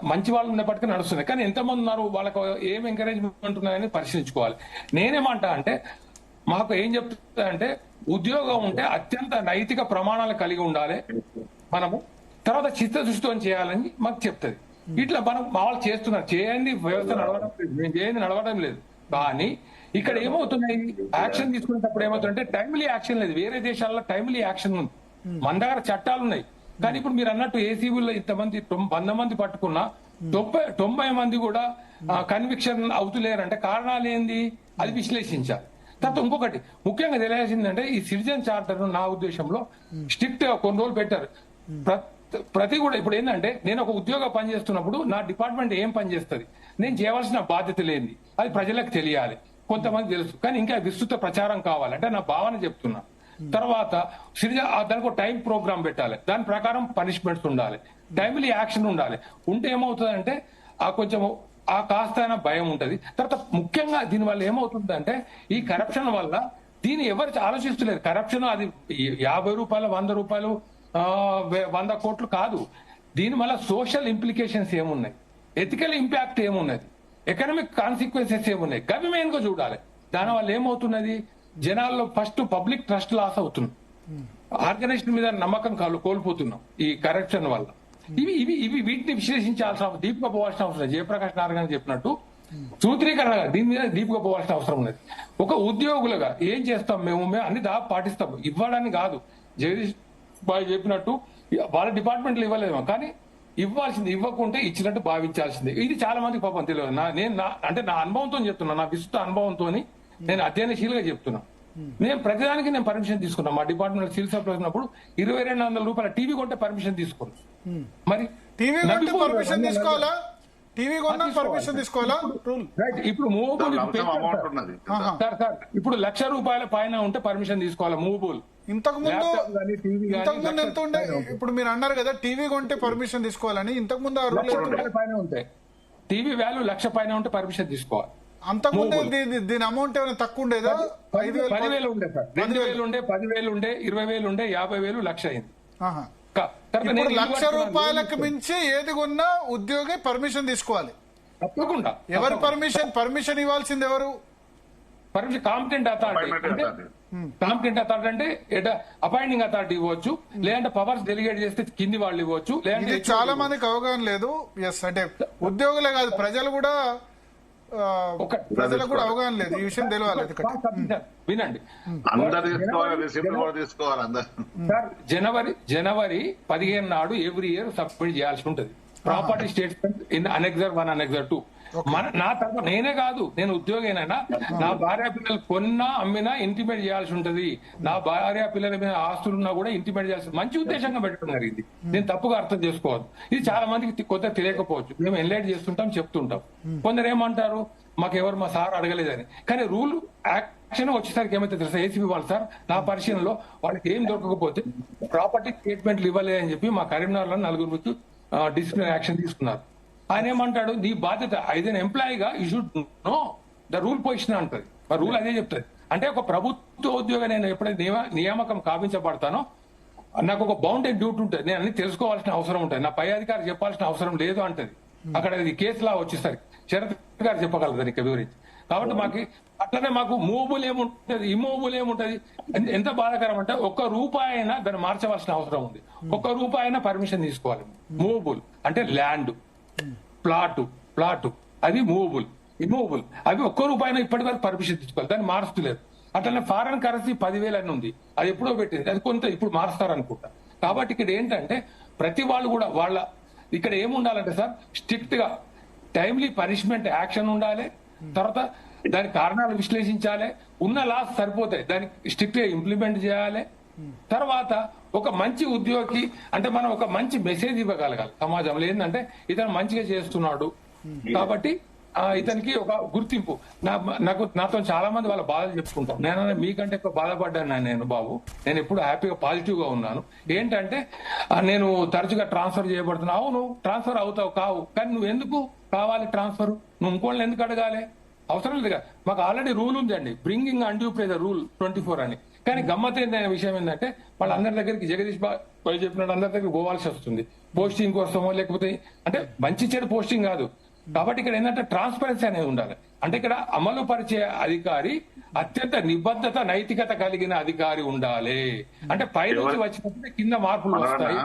మంచి వాళ్ళు ఉన్నప్పటికీ నడుస్తుంది. కానీ ఎంతమంది ఉన్నారు, వాళ్ళకు ఏం ఎంకరేజ్మెంట్ ఉన్నాయని పరిశీలించుకోవాలి. నేనేమంటా అంటే, మాకు ఏం చెప్తా అంటే, ఉద్యోగం ఉంటే అత్యంత నైతిక ప్రమాణాలు కలిగి ఉండాలి మనము, తర్వాత చిత్తదృష్టితో చేయాలని మాకు చెప్తుంది. ఇట్లా మనం మా వాళ్ళు చేస్తున్నారు, చేయండి వ్యవస్థ నడవడం లేదు, మేము చేయండి నడవడం లేదు. కానీ ఇక్కడ ఏమవుతున్నాయి, యాక్షన్ తీసుకునేటప్పుడు ఏమవుతుందంటే టైమ్లీ యాక్షన్ లేదు. వేరే దేశాల్లో టైమ్లీ యాక్షన్ ఉంది, మన దగ్గర చట్టాలు ఉన్నాయి. కానీ ఇప్పుడు మీరు అన్నట్టు ఏసీబీలో ఇంతమంది 100 మంది పట్టుకున్నా 90 మంది కూడా కన్విక్షన్ అవుతులేరంటే కారణాలు ఏంది, అది విశ్లేషించాలి. తర్వాత ఇంకొకటి ముఖ్యంగా తెలియాల్సిందంటే, ఈ సిటిజన్ చార్టర్ నా ఉద్దేశంలో స్ట్రిక్ట్ గా కొన్ని రోజులు పెట్టారు. ప్రతి కూడా ఇప్పుడు ఏంటంటే, నేను ఒక ఉద్యోగ పనిచేస్తున్నప్పుడు నా డిపార్ట్మెంట్ ఏం పనిచేస్తుంది, నేను చేయవలసిన బాధ్యత లేనిది అది ప్రజలకు తెలియాలి. కొంతమంది తెలుసు, కానీ ఇంకా విస్తృత ప్రచారం కావాలి అంటే నా భావన చెప్తున్నా. తర్వాత దానికి ఒక టైం ప్రోగ్రామ్ పెట్టాలి, దాని ప్రకారం పనిష్మెంట్స్ ఉండాలి, టైమ్లీ యాక్షన్ ఉండాలి. ఉంటే ఏమవుతుందంటే కొంచెం ఆ కాస్త భయం ఉంటది. తర్వాత ముఖ్యంగా దీని వల్ల ఏమవుతుందంటే, ఈ కరప్షన్ వల్ల దీన్ని ఎవరు ఆలోచిస్తలేరు. కరప్షన్ అది ₹50, ₹100, 100 కోట్లు కాదు. దీని వల్ల సోషల్ ఇంప్లికేషన్స్ ఏమున్నాయి, ఎథికల్ ఇంపాక్ట్ ఏమున్నది, ఎకనామిక్ కాన్సిక్వెన్సెస్ ఏమున్నాయి, అవి మెయిన్ గా చూడాలి. దానివల్ల ఏమవుతున్నది, జనాల్లో ఫస్ట్ పబ్లిక్ ట్రస్ట్ లాస్ అవుతుంది. ఆర్గనైజేషన్ మీద నమ్మకం కోల్పోతున్నాం ఈ కరప్షన్ వల్ల. ఇవి వీటిని విశ్లేషించాల్సిన డీప్ గా పోవాల్సిన అవసరం. జయప్రకాష్ నారాయణ చెప్పినట్టు సూత్రీకరణ దీని మీద డీప్ గా పోవాల్సిన అవసరం ఉన్నది. ఒక ఉద్యోగులుగా ఏం చేస్తాం మేము అన్ని పాటిస్తాం, ఇవ్వడానికి కాదు. జగదీష్ బాయ్ చెప్పినట్టు వాళ్ళ డిపార్ట్మెంట్లు ఇవ్వలేము, కానీ ఇవ్వాల్సింది ఇవ్వకుంటే ఇచ్చినట్టు భావించాల్సిందే. ఇది చాలా మందికి పాపం తెలియదు. అంటే నా అనుభవంతో చెప్తున్నా, నా విస్తృత అనుభవంతో నేను అధ్యయనశీలుగా చెప్తున్నా. నేను ప్రతిదానికి నేను పర్మిషన్ తీసుకున్నా. మా డిపార్ట్మెంట్ సివిల్ సప్లైస్ ఉన్నప్పుడు 2200 రూపాయల టీవీ కొంటే పర్మిషన్ తీసుకున్నా. మరి టీవీ కొంటే పర్మిషన్ తీసుకోవాలా? టీవీ కొన్నా పర్మిషన్ తీసుకోవాలా? రైట్. ఇప్పుడు మూవబుల్ అమౌంట్ ఉన్నది. సార్ ఇప్పుడు ₹1,00,000 పైన ఉంటే పర్మిషన్ తీసుకోవాలి మూవబుల్. ఇంతకు ముందు ఎంత ఉండే? ఇప్పుడు మీరు అన్నారు కదా టీవీ కొంటే పర్మిషన్ తీసుకోవాలని. ఇంతకు ముందు ఆ రూల్ పైన ఉంటాయి. టీవీ వాల్యూ 1,00,000 పైన ఉంటే పర్మిషన్ తీసుకోవాలి. అంతకుముందు దీని అమౌంట్ ఏమైనా తక్కువ ఉండేదా? 10,000 ఉండే సార్. 2,000 ఉండే, 10,000 ఉండే, 20,000 ఉండే, 50,000, 1,00,000 అయింది. ఇప్పుడు ₹1,00,000 మించి ఏది కొన్నా ఉద్యోగి పర్మిషన్ తీసుకోవాలి తప్పకుండా. ఎవరు పర్మిషన్ ఇవ్వాల్సింది ఎవరు? Permission competent authority. Competent authority అంటే అపాయింటింగ్ అథారిటీ ఇవ్వచ్చు, లేదంటే పవర్స్ డెలిగేట్ చేస్తే కింది వాళ్ళు ఇవ్వచ్చు. లేదంటే చాలా మందికి అవగాహన లేదు. ఎస్, అంటే ఉద్యోగులే కాదు, ప్రజలకు కూడా అవగాహన లేదు, ఈ విషయం తెలియాలి. వినండి సార్, జనవరి 15 నాడు ఎవ్రీ ఇయర్ సబ్మిట్ చేయాల్సి ఉంటుంది property statement in annexure 1, annexure 2. నా తరఫున నేనే కాదు, నేను ఉద్యోగైనా నా భార్య పిల్లలు కొన్నా అమ్మినా ఇంటిమేట్ చేయాల్సి ఉంటది. నా భార్య పిల్లల మీద ఆస్తులున్నా కూడా ఇంటిమేట్ చేయాల్సి, మంచి ఉద్దేశంగా పెట్టడం జరిగింది. నేను తప్పుగా అర్థం చేసుకోవద్దు. ఇది చాలా మందికి కొత్త తెలియకపోవచ్చు. మేము ఎన్లైట్ చేస్తుంటాం, చెప్తుంటాం. కొందరు ఏమంటారు, మాకెవరు మా సార్ అడగలేదని. కానీ రూల్ యాక్షన్ వచ్చేసరికి ఏమైతే తెలుసా, ఏసీబీ వాళ్ళు సార్ నా పరిశీలనలో వాళ్ళకి ఏం దొరకకపోతే ప్రాపర్టీ స్టేట్మెంట్లు ఇవ్వలేదని చెప్పి మా కరీంనగర్లో 4 డిసిప్లినరీ యాక్షన్ తీసుకున్నారు. ఆయన ఏమంటాడు, నీ బాధ్యత ఐదైన ఎంప్లాయీగా you should know the rule position అంటది. ఆ రూల్ అదే చెప్తుంది. అంటే ఒక ప్రభుత్వ ఉద్యోగం నేను ఎప్పుడైతే నియామకం కావించబడతానో నాకు ఒక బౌండెడ్ డ్యూటీ ఉంటుంది. నేను అన్ని తెలుసుకోవాల్సిన అవసరం ఉంటుంది. నా పై అధికారి చెప్పాల్సిన అవసరం లేదు అంటది. అక్కడ ఇది కేసులా వచ్చేసరికి శరత్ గారు చెప్పగలరు ఇక వివరించి. కాబట్టి మాకు అట్లనే మాకు మూవబుల్ ఏముంటది, ఇమ్మూవబుల్ ఏముంటది. ఎంత బాధాకరం అంటే ₹1 అయినా దాన్ని మార్చవలసిన అవసరం ఉంది. ₹1 అయినా పర్మిషన్ తీసుకోవాలి. మూవబుల్ అంటే ల్యాండ్, ప్లాట్ అది మూవబుల్. ఇమ్మూవబుల్ అవి ₹1 అయినా ఇప్పటి వరకు పర్మిషన్ తీసుకోవాలి, దాన్ని మారుస్తలేదు. అట్లనే ఫారెన్ కరెన్సీ 10,000 అని ఉంది, అది ఎప్పుడో పెట్టింది, అది కొంత ఇప్పుడు మారుస్తారనుకుంటా. కాబట్టి ఇక్కడ ఏంటంటే ప్రతి వాళ్ళు కూడా ఇక్కడ ఏముండాలంటే సార్, స్ట్రిక్ట్ గా టైమ్లీ పనిష్మెంట్ యాక్షన్ ఉండాలి. తర్వాత దాని కారణాలు విశ్లేషించాలి. ఉన్న లాస్ సరిపోతాయి, దానికి స్ట్రిక్ట్ గా ఇంప్లిమెంట్ చేయాలి. తర్వాత ఒక మంచి ఉద్యోగి అంటే మనం ఒక మంచి మెసేజ్ ఇవ్వగలగాలి సమాజంలో. ఏంటంటే ఇతను మంచిగా చేస్తున్నాడు కాబట్టి ఇతనికి ఒక గుర్తింపు. నాతో చాలా మంది వాళ్ళ బాధలు చెప్పుకుంటాం. నేను మీకంటే ఎక్కువ బాధపడ్డాను నేను బాబు. నేను ఎప్పుడు హ్యాపీగా పాజిటివ్ గా ఉన్నాను. ఏంటంటే నేను తరచుగా ట్రాన్స్ఫర్ చేయబడుతున్నా. అవును, ట్రాన్స్ఫర్ అవుతావు కావు, కానీ నువ్వు ఎందుకు కావాలి ట్రాన్స్ఫర్? నువ్వు ఇంకోళ్ళని ఎందుకు అడగాలి? అవసరం లేదు కదా. మాకు ఆల్రెడీ రూల్ ఉందండి, బ్రింగింగ్ అన్డ్యూ ప్రెజర్ రూల్ 24 అని. కానీ గమ్మత్తైన విషయం ఏంటంటే వాళ్ళందరి దగ్గరికి జగదీష్ బాయ్ చెప్పినట్టు అందరి దగ్గరికి పోవాల్సి వస్తుంది, పోస్టింగ్ కోసమో లేకపోతే అంటే మంచి చెడు పోస్టింగ్ కాదు. కాబట్టి ఇక్కడ ఏంటంటే ట్రాన్స్పరెన్సీ అనేది ఉండాలి. అంటే ఇక్కడ అమలు పరిచే అధికారి అత్యంత నిబద్ధత నైతికత కలిగిన అధికారి ఉండాలి. అంటే పై నుంచి వచ్చినప్పుడు కింద మార్పులు వస్తాయి.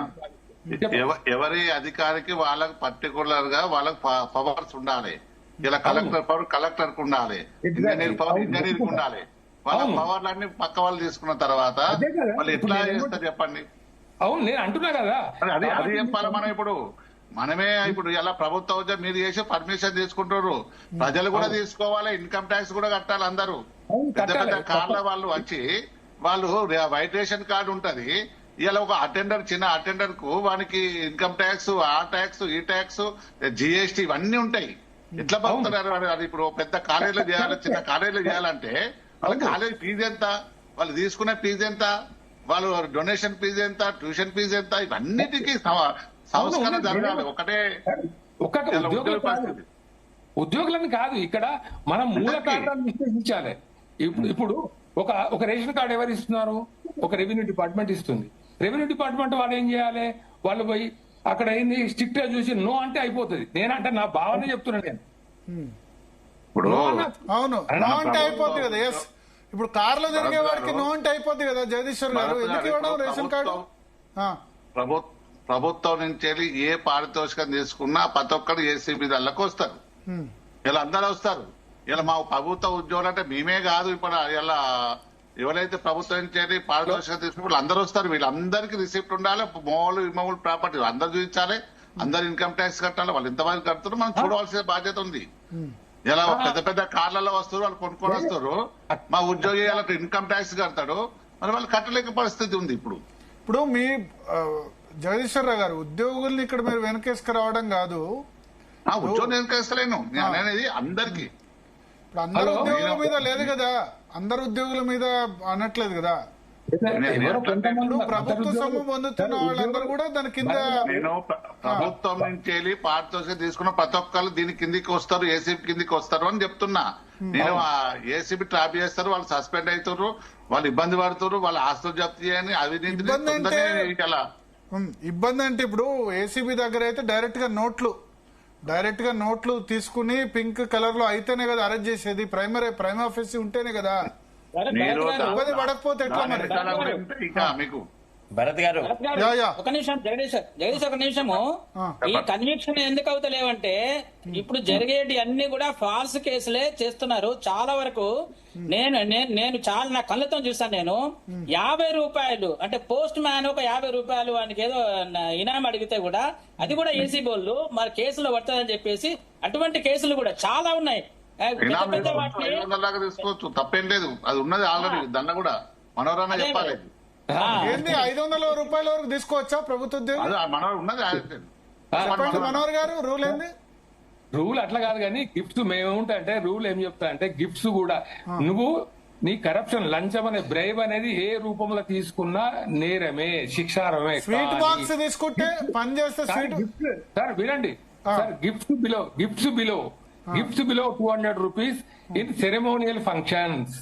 ఎవరి అధికారికి వాళ్ళకి పర్టికులర్ గా వాళ్ళకి పవర్స్ ఉండాలి. ఇలా కలెక్టర్ పవర్ కలెక్టర్ కు ఉండాలి, ఇంజనీర్ పవర్ ఇంజనీర్ కు ఉండాలి. వాళ్ళ పవర్లన్నీ పక్క వాళ్ళు తీసుకున్న తర్వాత వాళ్ళు ఎట్లా చేస్తారు చెప్పండి? అవును, నేను అంటున్నా కదా, అది చెప్పాలి. మనం మనమే ఇప్పుడు ఎలా ప్రభుత్వ ఉద్యోగం మీరు చేసి పర్మిషన్ తీసుకుంటారు, ప్రజలు కూడా తీసుకోవాలి, ఇన్కమ్ ట్యాక్స్ కూడా కట్టాలి. అందరూ పెద్ద పెద్ద కార్ల వాళ్ళు వచ్చి వాళ్ళు వైట్ రేషన్ కార్డు ఉంటది. ఇలా ఒక అటెండర్, చిన్న అటెండర్ కు వానికి ఇన్కమ్ ట్యాక్స్, ఆ ట్యాక్స్, ఈ ట్యాక్స్, జిఎస్టీ ఇవన్నీ ఉంటాయి. ఎట్లా బాగుంటున్నారు? అది ఇప్పుడు పెద్ద కాలేజీలో చేయాలి, చిన్న కాలేజీలో చేయాలంటే వాళ్ళ కాలేజ్ ఫీజు ఎంత, వాళ్ళు తీసుకునే ఫీజు ఎంత, వాళ్ళు డొనేషన్ ఫీజు ఎంత, ట్యూషన్ ఫీజు ఎంత, ఇవన్నిటికీ సంస్కరణ జరగాలి. ఒకటే ఉద్యోగులని కాదు, ఇక్కడ మనం మూల కారణాలు విశ్లేషించాలి. ఇప్పుడు ఒక రేషన్ కార్డు ఎవరు ఇస్తున్నారు? ఒక రెవెన్యూ డిపార్ట్మెంట్ ఇస్తుంది. రెవెన్యూ డిపార్ట్మెంట్ వాళ్ళు ఏం చేయాలి? వాళ్ళు పోయి అక్కడ ఏంది స్ట్రిక్ట్ గా చూసి నో అంటే అయిపోతుంది. నేనంటే నా భావన చెప్తున్నా నేను. అవును, నో అంటే అయిపోతుంది కదా. ఎస్, ఇప్పుడు కార్లో తిరిగే వాడికి నో అంటే అయిపోద్ది కదా జగదీశ్వర్ గారు, ఎందుకు ఇవ్వడం రేషన్ కార్డు? ప్రభుత్వం నుంచి వెళ్ళి ఏ పారితోషికం తీసుకున్నా ప్రతి ఒక్కరు ఏసీబీ దానికి వస్తారు. ఇలా అందరూ వస్తారు. ఇలా మా ప్రభుత్వ ఉద్యోగులు అంటే మేమే కాదు, ఇప్పుడు ఇలా ఎవరైతే ప్రభుత్వం నుంచి వెళ్ళి పారితోషికం తీసుకుని వాళ్ళు అందరూ వస్తారు. వీళ్ళందరికీ రిసిప్ట్ ఉండాలి, మోలు ఇమ్మోలు ప్రాపర్టీ అందరు చూపించాలి, అందరు ఇన్కమ్ ట్యాక్స్ కట్టాలి. వాళ్ళు ఎంతమంది కడుతున్నారు మనం చూడవలసిన బాధ్యత ఉంది. ఇలా పెద్ద పెద్ద కార్లలో వస్తారు, వాళ్ళు కొనుక్కొని వస్తారు. మా ఉద్యోగి వాళ్ళకి ఇన్కమ్ ట్యాక్స్ కడతాడు, మరి వాళ్ళు కట్టలేక పరిస్థితి ఉంది. ఇప్పుడు మీ జగదీశ్వరరావు గారు, ఉద్యోగుల్ని ఇక్కడ మీరు వెనకేసుకు రావడం కాదు, ఉద్యోగం వెనకేస్తలేను నేను అనేది అందరికి. ఇప్పుడు అందరు ఉద్యోగుల మీద లేదు కదా, అందరు ఉద్యోగుల మీద అనట్లేదు కదా. ఇప్పుడు ప్రభుత్వ సొమ్ము పొందుతున్న వాళ్ళందరూ కూడా దాని కింద. నేను ప్రభుత్వం నుంచి వెళ్ళి పారితోషికం తీసుకున్న ప్రతి ఒక్కరు దీని కిందికి వస్తారు, ఏసీబీ కిందికి వస్తారు అని చెప్తున్నా. నేను ఏసీబీ ట్రాప్ చేస్తారు, వాళ్ళు సస్పెండ్ అవుతారు, వాళ్ళు ఇబ్బంది పడుతారు, వాళ్ళ ఆస్తులు జప్తు చేయని అవినీతి. ఇబ్బంది అంటే ఇప్పుడు ఏసీబీ దగ్గర అయితే డైరెక్ట్ గా నోట్లు తీసుకుని పింక్ కలర్ లో అయితేనే కదా అరెస్ట్ చేసేది, ప్రైమ్ ఆఫీస్ ఉంటేనే కదా. ఇబ్బంది పడకపోతే ఎట్లా మరి? మీకు భరత్ గారు ఒక నిమిషం జగదీష్ ఒక నిమిషము. ఈ కన్విక్షన్ ఎందుకు అవుతలేవంటే ఇప్పుడు జరిగేటి అన్ని కూడా ఫాల్స్ కేసులే చేస్తున్నారు చాలా వరకు. నేను చాలా నా కళ్ళతో చూస్తాను. నేను 50 రూపాయలు అంటే పోస్ట్ మ్యాన్ ఒక 50 రూపాయలు వానికి ఏదో ఇనాం అడిగితే కూడా అది కూడా ఏసీ బోళ్ళు మరి కేసులో పడుతుందని చెప్పేసి అటువంటి కేసులు కూడా చాలా ఉన్నాయి. తీసుకోవచ్చు, తప్పేం లేదు. అది ఉన్నది ఆల్రెడీ, దాన్ని కూడా మనోరన్నా చెప్పాలి. ఏంది 500 రూపాయల వరకు తీసుకోవచ్చా ప్రభుత్వ ఉద్యోగం? చెప్పండి మనోహర్ గారు, రూల్ ఏంది? రూల్ అట్లా కాదు కానీ గిఫ్ట్స్ మేమేముంటే రూల్ ఏం చెప్తా అంటే గిఫ్ట్స్ కూడా నువ్వు నీ కరప్షన్ లంచం అనే బ్రైవ్ అనేది ఏ రూపంలో తీసుకున్నా నేరమే, శిక్షారమే. స్వీట్ బాక్స్ తీసుకుంటే పని చేస్తే స్వీట్. సార్ వినండి sir, gifts below 200 rupees in ceremonial functions.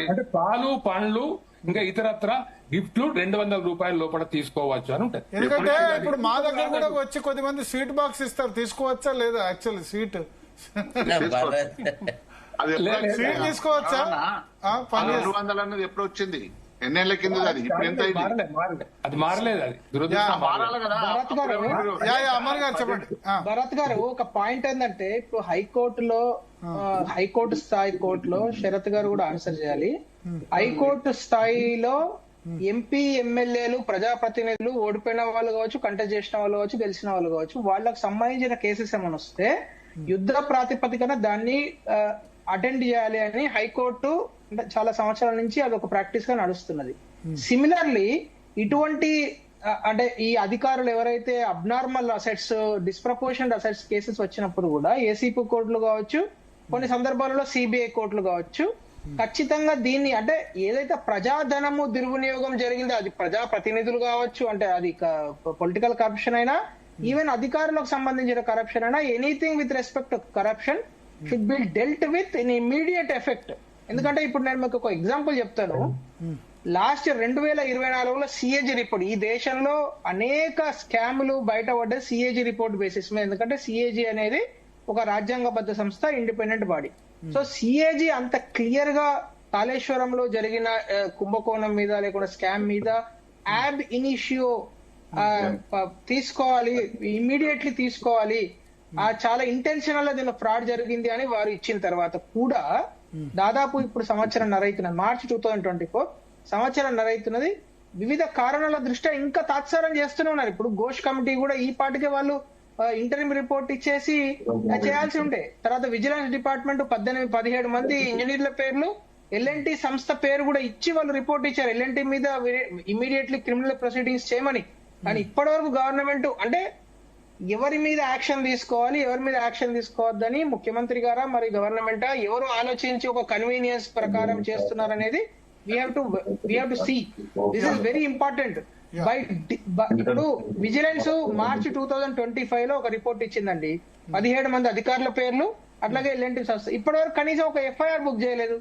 అంటే పాలు పండ్లు ఇంకా ఇతరత్ర గిఫ్ట్లు 200 రూపాయల లోపల తీసుకోవచ్చు అని ఉంటుంది. ఎందుకంటే ఇప్పుడు మా దగ్గర కూడా వచ్చి కొద్దిమంది స్వీట్ బాక్స్ ఇస్తారు, తీసుకోవచ్చా లేదా? యాక్చువల్లీ స్వీట్ తీసుకోవచ్చా? 200 అన్నది ఎప్పుడు వచ్చింది? ఎన్నేళ్ల కింద? అది అది మారలేదు. అది భరత్ గారు ఒక పాయింట్ ఏంటంటే ఇప్పుడు హైకోర్టు స్థాయి కోర్టులో శరత్ గారు కూడా ఆన్సర్ చేయాలి. హైకోర్టు స్థాయిలో ఎంపీ ఎమ్మెల్యేలు ప్రజాప్రతినిధులు ఓడిపోయిన వాళ్ళు కావచ్చు, కంటెస్ట్ చేసిన వాళ్ళు కావచ్చు, గెలిచిన వాళ్ళు కావచ్చు, వాళ్ళకు సంబంధించిన కేసెస్ ఏమైనా వస్తే యుద్ధ ప్రాతిపదికన దాన్ని అటెండ్ చేయాలి అని హైకోర్టు చాలా సంవత్సరాల నుంచి అది ఒక ప్రాక్టీస్ గా నడుస్తున్నది. సిమిలర్లీ ఇటువంటి అంటే ఈ అధికారులు ఎవరైతే అబ్నార్మల్ అసెట్స్, డిస్ప్రపోర్షనల్ అసెట్స్ కేసెస్ వచ్చినప్పుడు కూడా ఏసీపీ కోర్టులు కావచ్చు, కొన్ని సందర్భాలలో సిబిఐ కోర్టులు కావచ్చు, ఖచ్చితంగా దీన్ని అంటే ఏదైతే ప్రజాధనము దుర్వినియోగం జరిగిందో అది ప్రజా ప్రతినిధులు కావచ్చు, అంటే అది పొలిటికల్ కరప్షన్ అయినా, ఈవెన్ అధికారులకు సంబంధించిన కరప్షన్ అయినా, anything with respect to corruption should be dealt with in immediate effect. ఎందుకంటే ఇప్పుడు నేను మీకు ఒక ఎగ్జాంపుల్ చెప్తాను. లాస్ట్ 2024లో సిఏజీ రిపోర్ట్, ఈ దేశంలో అనేక స్కాములు బయటపడ్డాయి సిఏజీ రిపోర్ట్ బేసిస్ మీద. ఎందుకంటే సిఏజీ అనేది ఒక రాజ్యాంగబద్ధ సంస్థ, ఇండిపెండెంట్ బాడీ. సో సిఏజీ అంత క్లియర్ గా కాళేశ్వరంలో జరిగిన కుంభకోణం మీద లేకుండా స్కామ్ మీద యాబ్ ఇనిషియో తీసుకోవాలి, ఇమ్మీడియట్లీ తీసుకోవాలి, చాలా ఇంటెన్షనల్ గా దీనిలో ఫ్రాడ్ జరిగింది అని వారు ఇచ్చిన తర్వాత కూడా దాదాపు ఇప్పుడు సంవత్సరంన్నర అవుతున్నది, మార్చి 2024 సంవత్సరంన్నర అవుతున్నది. వివిధ కారణాల దృష్ట్యా ఇంకా తాత్సారం చేస్తూనే ఉన్నారు. ఇప్పుడు ఘోష్ కమిటీ కూడా ఈ పాటికే వాళ్ళు ఇంటర్వ్యూ రిపోర్ట్ ఇచ్చేసి చేయాల్సి ఉండే. తర్వాత విజిలెన్స్ డిపార్ట్మెంట్ 17 మంది ఇంజనీర్ల పేర్లు, ఎల్ఎన్టీ సంస్థ పేరు కూడా ఇచ్చి వాళ్ళు రిపోర్ట్ ఇచ్చారు ఎల్ఎన్టీ మీద ఇమీడియట్లీ క్రిమినల్ ప్రొసీడింగ్స్ చేయమని. కానీ ఇప్పటి వరకు గవర్నమెంట్ అంటే ఎవరి మీద యాక్షన్ తీసుకోవాలి, ఎవరి మీద యాక్షన్ తీసుకోవద్దని ముఖ్యమంత్రి గారా మరి గవర్నమెంటా ఎవరు ఆలోచించి ఒక కన్వీనియన్స్ ప్రకారం చేస్తున్నారనేది we have to see. This is very important. ఇప్పుడు విజిలెన్స్ మార్చి 2025 లో ఒక రిపోర్ట్ ఇచ్చిందండి. 17 మంది అధికారుల పేర్లు, అట్లాగే ఎల్ఎన్టీ సంస్థ. ఇప్పటి వరకు కనీసం ఒక ఎఫ్ఐఆర్ బుక్ చేయలేదు.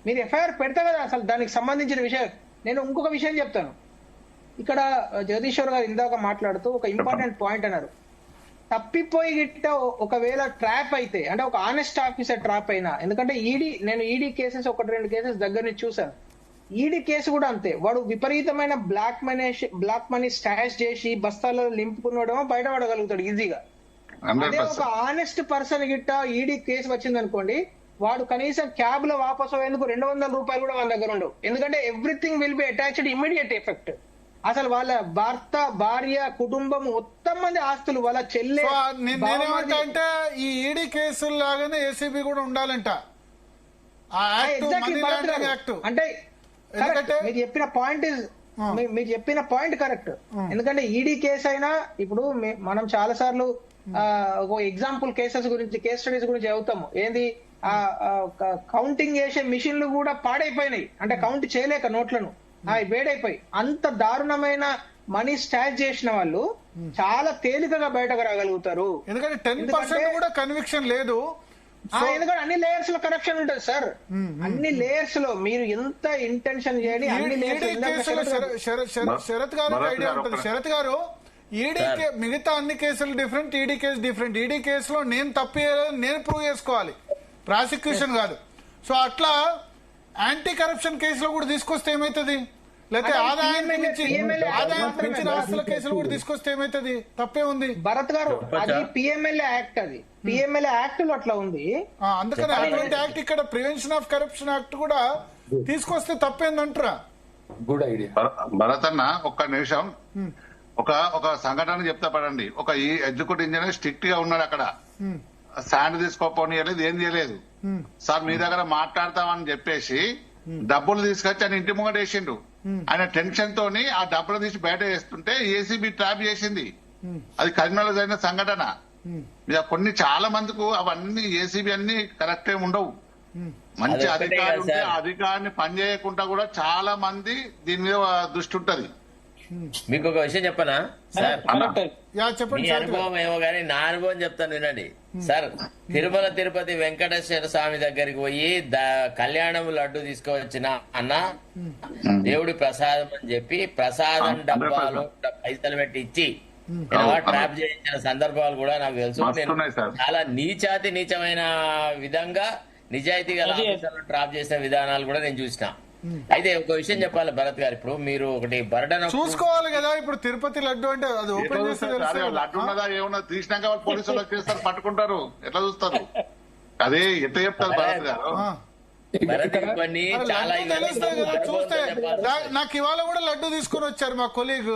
మీరు ఎఫ్ఐఆర్ పెడతా కదా అసలు దానికి సంబంధించిన విషయాలు. నేను ఇంకొక విషయం చెప్తాను. ఇక్కడ జగదీశ్వర్ గారు ఇందాక మాట్లాడుతూ ఒక ఇంపార్టెంట్ పాయింట్ అన్నారు. తప్పిపోయి గిట్ట ఒకవేళ ట్రాప్ అయితే, అంటే ఒక ఆనెస్ట్ ఆఫీసర్ ట్రాప్ అయినా, ఎందుకంటే నేను ఈడీ కేసెస్ 1-2 కేసెస్ దగ్గర నుంచి చూసాను. ఈడీ కేసు కూడా అంతే, వాడు విపరీతమైన బ్లాక్ మనీ స్టాష్ చేసి బస్తాలలో నింపుకున్నాడేమో బయటపడగలుగుతాడు ఈజీగా. అదే ఒక ఆనెస్ట్ పర్సన్ గిట్ట ఈడీ కేసు వచ్చింది అనుకోండి, వాడు కనీసం క్యాబ్ లో వాపసు అయ్యేందుకు 200 రూపాయలు కూడా వాళ్ళ దగ్గర ఉండవు. ఎందుకంటే everything will be attached immediate effect. అసలు వాళ్ళ భర్త, భార్య, కుటుంబం మొత్తం మంది ఆస్తులు, వాళ్ళ చెల్లె. నేనేమంటా అంటే ఈ ఈడీ కేసులు లాగానే ఏసీబీ కూడా ఉండాలంట. అంటే మీరు చెప్పిన పాయింట్ కరెక్ట్. ఎందుకంటే ఈడీ కేసు అయినా ఇప్పుడు మనం చాలా సార్లు ఒక ఎగ్జాంపుల్ కేస్ స్టడీస్ గురించి చదువుతాము. ఏంది, కౌంటింగ్ చేసే మిషన్లు కూడా పాడైపోయినాయి, అంటే కౌంట్ చేయలేక నోట్లను వేడైపోయి. అంత దారుణమైన మనీ స్టాష్ చేసిన వాళ్ళు చాలా తేలికగా బయటకు రాగలుగుతారు. ఎందుకంటే 10% కూడా కన్విక్షన్ లేదు. ఎందుకంటే అన్ని లేయర్స్ లో కరెక్షన్ ఉంటుంది సార్. అన్ని లేయర్స్ లో మీరు ఎంత ఇంటెన్షన్ చేయండి, అన్ని శరత్ గారు ఐడియా ఉంటుంది. శరత్ గారు, ఈడీ మిగతా అన్ని కేసులు different, ED case different. ED కేసులో నేను తప్పు నేను ప్రూవ్ చేసుకోవాలి, ప్రాసిక్యూషన్ కాదు. సో అట్లా యాంటీ కరప్షన్ కేసులో కూడా తీసుకొస్తే ఏమైతుంది? లేకపోతే ఆదాయం మించిన ఆస్తుల కేసులు కూడా తీసుకొస్తే ఏమైతుంది? తప్పే ఉంది భరత్ గారు. అది పిఎంఎల్ఏ యాక్ట్, అది పిఎంఎల్ఏ యాక్ట్ లో అట్లా ఉంది. అందుకని అటువంటి యాక్ట్ ఇక్కడ ప్రివెన్షన్ ఆఫ్ కరప్షన్ యాక్ట్ కూడా తీసుకొస్తే తప్పేందంటారా? Good idea. భరత్ అన్న ఒక్క నిమిషం, ఒక సంఘటన చెప్తా పడండి. ఒక ఈ ఎగ్జిక్యూటివ్ ఇంజనీర్ స్ట్రిక్ట్ గా ఉన్నాడు అక్కడ, శాండ్ తీసుకోపోనియలేదు, ఏం చేయలేదు. సార్ మీ దగ్గర మాట్లాడతామని చెప్పేసి డబ్బులు తీసుకొచ్చి ఆయన ఇంటి ముంగట వేసిండు. ఆయన టెన్షన్ తోని ఆ డబ్బులు తీసి బయట వేస్తుంటే ఏసీబీ ట్రాప్ చేసింది. అది కరీంనగర్లో జరిగిన సంఘటన. కొన్ని చాలా మందికి అవన్నీ ఏసీబీ అన్ని కరెక్ట్ ఏమి ఉండవు. మంచి అధికారి ఉంటే ఆ అధికారిని పనిచేయకుండా కూడా చాలా మంది దీని మీద దృష్టి ఉంటది. మీకు ఒక విషయం చెప్పనా సార్? చెప్పండి. మీ అనుభవం ఏమో గానీ నా అనుభవం చెప్తాను వినండి సార్. తిరుపతి వెంకటేశ్వర స్వామి దగ్గరికి పోయి కళ్యాణం లడ్డు తీసుకువచ్చిన అన్న దేవుడి ప్రసాదం అని చెప్పి ప్రసాదం డబ్బాలు పైసలు పెట్టి ఇచ్చి ట్రాప్ చేయించిన సందర్భాలు కూడా నాకు తెలుసు. నేను చాలా నీచమైన విధంగా నిజాయితీ గల ఆఫీసర్లను ట్రాప్ చేసిన విధానాలు కూడా నేను చూసిన. అయితే ఒక విషయం చెప్పాలి భరత్ గారు, ఇప్పుడు మీరు ఒకటి బర్డన్ చూసుకోవాలి కదా. ఇప్పుడు తిరుపతి లడ్డు అంటే అది ఓపెన్ చేస్తే లడ్డు ఉన్నదా ఏమన్నా తీసినాక వాళ్ళు పోలీసులు వచ్చేస్తారు, పట్టుకుంటారు. ఎట్లా చూస్తారు? అదే ఎట్లా చెప్తారు భరత్ గారు? చూస్తే నాకు ఇవాళ కూడా లడ్డు తీసుకుని వచ్చారు మా కొలీగ్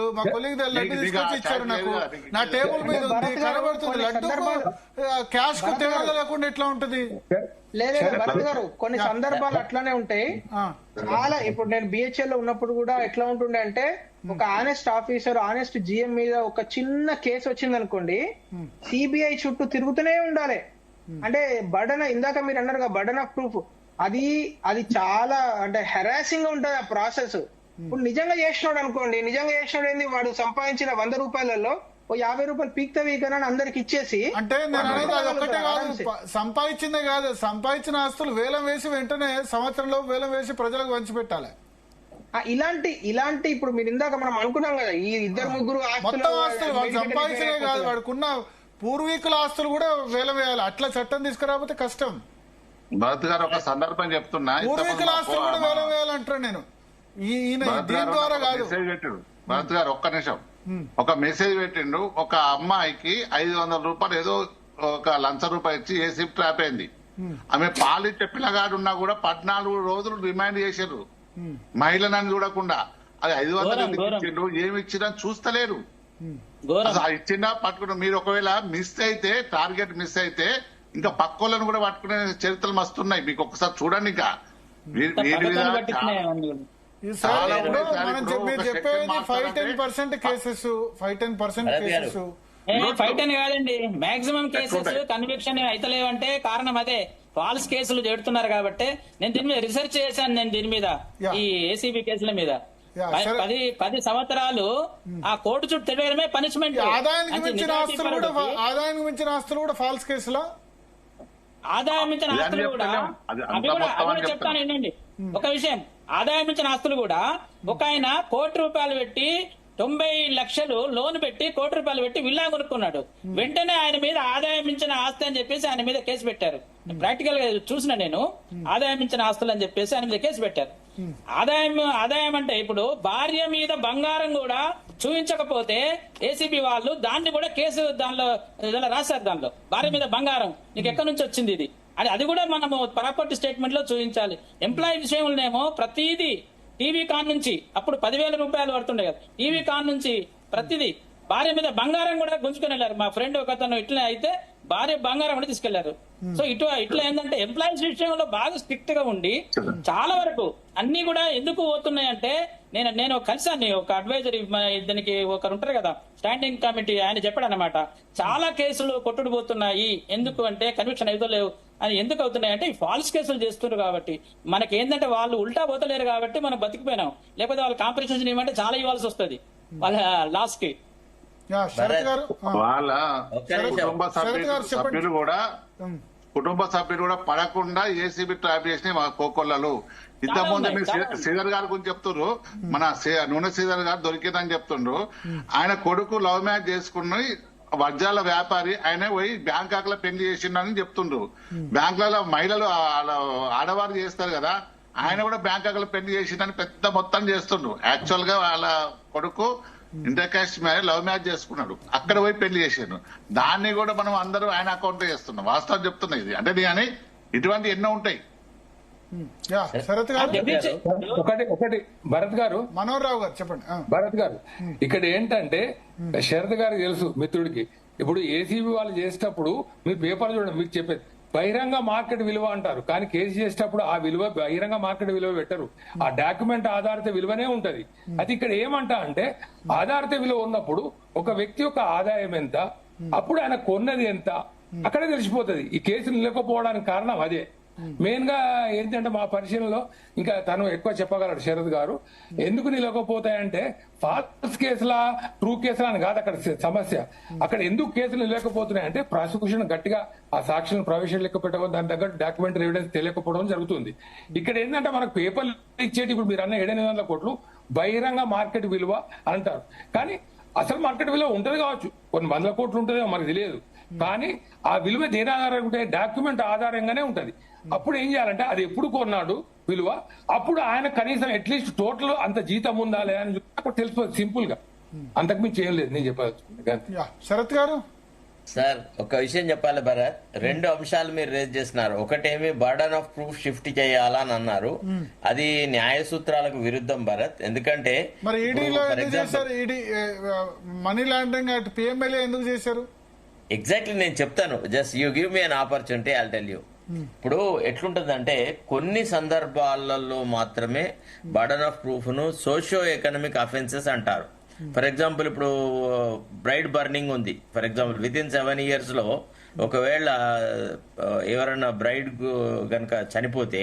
లడ్డు తీసుకొచ్చి ఇచ్చారు నాకు. నా టేబుల్ మీద ఉంది, కనబడుతుంది. లడ్డు క్యాష్ కు తేడా లేకుండా ఎట్లా ఉంటది? లేదు భరత్ గారు, కొన్ని సందర్భాలు అట్లానే ఉంటాయి చాలా. ఇప్పుడు నేను బిహెచ్ఎల్ లో ఉన్నప్పుడు కూడా ఎట్లా ఉంటుండే అంటే, ఒక ఆనెస్ట్ ఆఫీసర్, ఆనెస్ట్ జిఎం మీద ఒక చిన్న కేసు వచ్చింది అనుకోండి, సిబిఐ చుట్టూ తిరుగుతూనే ఉండాలి. అంటే బర్డన్, ఇందాక మీరు అన్నారు బర్డన్ ఆఫ్ ప్రూఫ్, అది చాలా అంటే హెరాసింగ్ గా ఉంటది ఆ ప్రాసెస్. ఇప్పుడు నిజంగా చేసినాడు అనుకోండి, నిజంగా చేసినాడు ఏంది, వాడు సంపాదించిన 100 రూపాయలలో ఓ 50 రూపాయలు పీక్త వీకనని అందరికి ఇచ్చేసి. అంటే నేను అనేది అది ఒక్కటే కాదు, సంపాదించిందే కాదు, సంపాదించిన ఆస్తులు వేలం వేసి వెంటనే సంవత్సరంలో వేలం వేసి ప్రజలకు పంచిపెట్టాలి. ఇలాంటి ఇప్పుడు మీరు ఇందాక మనం అనుకున్నాం కదా, ఈ 2-3 మొత్తం ఆస్తులు వాడు సంపాదించనే కాదు, వాడుకున్న పూర్వీకుల ఆస్తులు కూడా వేలం వేయాలి. అట్లా చట్టం తీసుకురాకపోతే కష్టం. భరత్ గారు ఒక సందర్భం చెప్తున్నా, పూర్వీకుల ఆస్తులు కూడా వేలం వేయాలంటారు నేను. దీని ద్వారా కాదు. భరత్ గారు ఒక్క నిమిషం, ఒక మెసేజ్ పెట్టిండు. ఒక అమ్మాయికి 500 రూపాయలు ఏదో ఒక లంచ రూపాయి ఇచ్చి ఏసీ ట్రాప్ అయింది. ఆమె పాలిచ్చే పిల్లగాడు ఉన్నా కూడా 14 రోజులు రిమైండ్ చేశారు మహిళనని చూడకుండా. అది 500 ఇచ్చిండు, ఏమి ఇచ్చినా చూస్తలేరు. ఇచ్చినా పట్టుకున్నా. మీరు ఒకవేళ మిస్ అయితే, టార్గెట్ మిస్ అయితే ఇంకా పక్కోళ్ళను కూడా పట్టుకునే చరిత్రలు మస్తున్నాయి. మీకు ఒకసారి చూడండి. ఇంకా మీరు చెప్పేది 5-10% కేసెస్, 5-10% కేసెస్ 5-10 కాదండి, మాక్సిమం కేసెస్ కన్విక్షన్ అయితలేవంటే కారణం అదే, ఫాల్స్ కేసులు పెడుతున్నారు కాబట్టి. నేను దీని మీద రీసెర్చ్ చేశాను. నేను దీని మీద ఈ ఏసీబీ కేసుల మీద 10 సంవత్సరాలు ఆ కోర్టు చుట్టూ తిరగడమే పనిష్మెంట్. ఆదాయానికి మించిన ఆస్తులు కూడా ఫాల్స్ కేసులో, ఆదాయం మించిన ఆస్తులు కూడా అవి కూడా చెప్తాను ఏంటండి ఒక విషయం. ఆదాయం మించిన ఆస్తులు కూడా ఒక ఆయన ₹1 పెట్టి 90 లక్షలు లోన్ పెట్టి ₹1,00,00,000 పెట్టి విల్లా కొనుక్కున్నాడు. వెంటనే ఆయన మీద ఆదాయం మించిన ఆస్తి అని చెప్పేసి ఆయన మీద కేసు పెట్టారు. ప్రాక్టికల్ గా చూసిన నేను, ఆదాయం మించిన ఆస్తులు అని చెప్పేసి ఆయన మీద కేసు పెట్టారు. ఆదాయం అంటే ఇప్పుడు భార్య మీద బంగారం కూడా చూపించకపోతే ఏసీబీ వాళ్ళు దాన్ని కూడా కేసు దానిలో రాశారు. దానిలో భార్య మీద బంగారం నీకు ఎక్కడి నుంచి వచ్చింది ఇది అది కూడా మనము ప్రాపర్టీ స్టేట్మెంట్ లో చూపించాలి. ఎంప్లాయీ విషయంలోనేమో ప్రతిదీ టీవీ కాన్ నుంచి అప్పుడు ₹10,000 పడుతుండే కదా, టీవీ కాన్ నుంచి ప్రతిదీ భార్య మీద బంగారం కూడా గుంజుకుని వెళ్ళారు. మా ఫ్రెండ్ ఒక అతను ఇట్లా అయితే భార్య బంగారం కూడా తీసుకెళ్లారు. సో ఇట్లా ఏంటంటే ఎంప్లాయీస్ విషయంలో బాగా స్ట్రిక్ట్ గా ఉండి చాలా వరకు అన్ని కూడా ఎందుకు పోతున్నాయంటే నేను కలిసాను ఒక అడ్వైజరీ, దీనికి ఒకరు ఉంటారు కదా స్టాండింగ్ కమిటీ, ఆయన చెప్పాడు అనమాట చాలా కేసులు కొట్టుడు పోతున్నాయి. ఎందుకు అంటే కన్విక్షన్ అయితే లేవు అని. ఎందుకు అవుతున్నాయి అంటే ఈ ఫాల్స్ కేసులు చేస్తున్నారు కాబట్టి. మనకి ఏంటంటే వాళ్ళు ఉల్టా పోతలేరు కాబట్టి మనం బతికిపోయినాం. లేకపోతే వాళ్ళు కాంపిటీషన్ ఏమంటే చాలా ఇవ్వాల్సి వస్తుంది వాళ్ళ లాస్ట్ కి. వాళ్ళ కుటుంబ సభ్యులు కూడా పడకుండా ఏసీబీ ట్రాప్ చేసిన మా కోకొల్లలు. ఇంతకుముందు మీరు శ్రీధర్ గారి గురించి చెప్తున్నారు, మన నూనె శ్రీధర్ గారు దొరికిందని చెప్తుండ్రు. ఆయన కొడుకు లవ్ మ్యారేజ్ చేసుకుని వజ్రాల వ్యాపారి, ఆయన పోయి బ్యాంకాక్ లో పెళ్లి చేసిండని చెప్తుండ్రు. బ్యాంకులలో మహిళలు ఆడవారు చేస్తారు కదా, ఆయన కూడా బ్యాంకాక్ లో పెళ్లి చేసిండని పెద్ద మొత్తం చేస్తుండ్రు. యాక్చువల్ గా వాళ్ళ కొడుకు inter caste marriage love marriage చేసుకున్నాడు, అక్కడ పోయి పెళ్లి చేశాడు. దాన్ని కూడా మనం అందరూ ఆయన అకౌంట్ లో చేస్తున్నాం. వాస్తవం చెప్తున్నా ఇది అంటే కానీ ఇటువంటి ఎన్నో ఉంటాయి. ఒకటి భరత్ గారు, మనోహర్ రావు గారు చెప్పండి. భరత్ గారు, ఇక్కడ ఏంటంటే శరత్ గారికి తెలుసు మిత్రుడికి, ఇప్పుడు ఏసీబీ వాళ్ళు చేసేటప్పుడు మీరు పేపర్ చూడండి, మీకు చెప్పేది బహిరంగ మార్కెట్ విలువ అంటారు, కానీ కేసు చేసేటప్పుడు ఆ విలువ బహిరంగ మార్కెట్ విలువ పెట్టరు. ఆ డాక్యుమెంట్ ఆధారిత విలువనే ఉంటది. అది ఇక్కడ ఏమంటా అంటే ఆధారిత విలువ ఉన్నప్పుడు ఒక వ్యక్తి యొక్క ఆదాయం ఎంత, అప్పుడు ఆయన కొన్నది ఎంత, అక్కడే తెలిసిపోతుంది. ఈ కేసు నిలకపోవడానికి కారణం అదే. మెయిన్ గా ఏంటంటే మా పరిశీలనలో ఇంకా తను ఎక్కువ చెప్పగలడు శరత్ గారు, ఎందుకు నిలకపోతాయంటే ఫాల్స్ కేసులా ట్రూ కేసులా అని కాదు అక్కడ సమస్య. అక్కడ ఎందుకు కేసులు నిలకపోతున్నాయి అంటే ప్రాసిక్యూషన్ గట్టిగా ఆ సాక్షులను ప్రవేశం లెక్క పెట్టడం, దాని దగ్గర డాక్యుమెంటరీ ఎవిడెన్స్ తెలియకపోవడం జరుగుతుంది. ఇక్కడ ఏంటంటే మనకు పేపర్లు ఇచ్చేటి ఇప్పుడు మీరు అన్న 700 కోట్లు బహిరంగ మార్కెట్ విలువ అంటారు, కానీ అసలు మార్కెట్ విలువ ఉంటది కావచ్చు, కొన్ని 100 కోట్లు ఉంటుందో మనకు తెలియదు. కానీ ఆ విలువ దేని ఆధారంగా ఉంటే డాక్యుమెంట్ ఆధారంగానే ఉంటది. అప్పుడు ఏం చేయాలంటే అది ఎప్పుడు కొన్నాడు విలువ, అప్పుడు ఆయన కనీసం అట్లీస్ట్ టోటల్ అంత జీతం ఉందా లేదా అని అప్పుడు తెలిసిపోతుంది సింపుల్ గా. అంతకుమించి ఏం లేదు నేను చెప్పాలి. శరత్ గారు సార్ ఒక విషయం చెప్పాలి భరత్, 2 అంశాలు మీరు రేజ్ చేస్తున్నారు. ఒకటేమి బర్డన్ ఆఫ్ ప్రూఫ్ షిఫ్ట్ చేయాలని అన్నారు, అది న్యాయ సూత్రాలకు విరుద్ధం భరత్. ఎందుకంటే మరి ఈడీలో ఎందుకు చేశారు, ED money laundering at PMLA ఎందుకు చేశారు? ఎగ్జాక్ట్లీ నేను చెప్తాను, just you give me an opportunity, I'll tell you. ఇప్పుడు ఎట్లుంటుందంటే కొన్ని సందర్భాలలో మాత్రమే బర్డన్ ఆఫ్ ప్రూఫ్ ను సోషియో ఎకనామిక్ అఫెన్సెస్ అంటారు. ఫర్ ఎగ్జాంపుల్ ఇప్పుడు బ్రైడ్ బర్నింగ్ ఉంది, for example with in 7 years లో ఒకవేళ ఎవరైనా బ్రైడ్ కనుక చనిపోతే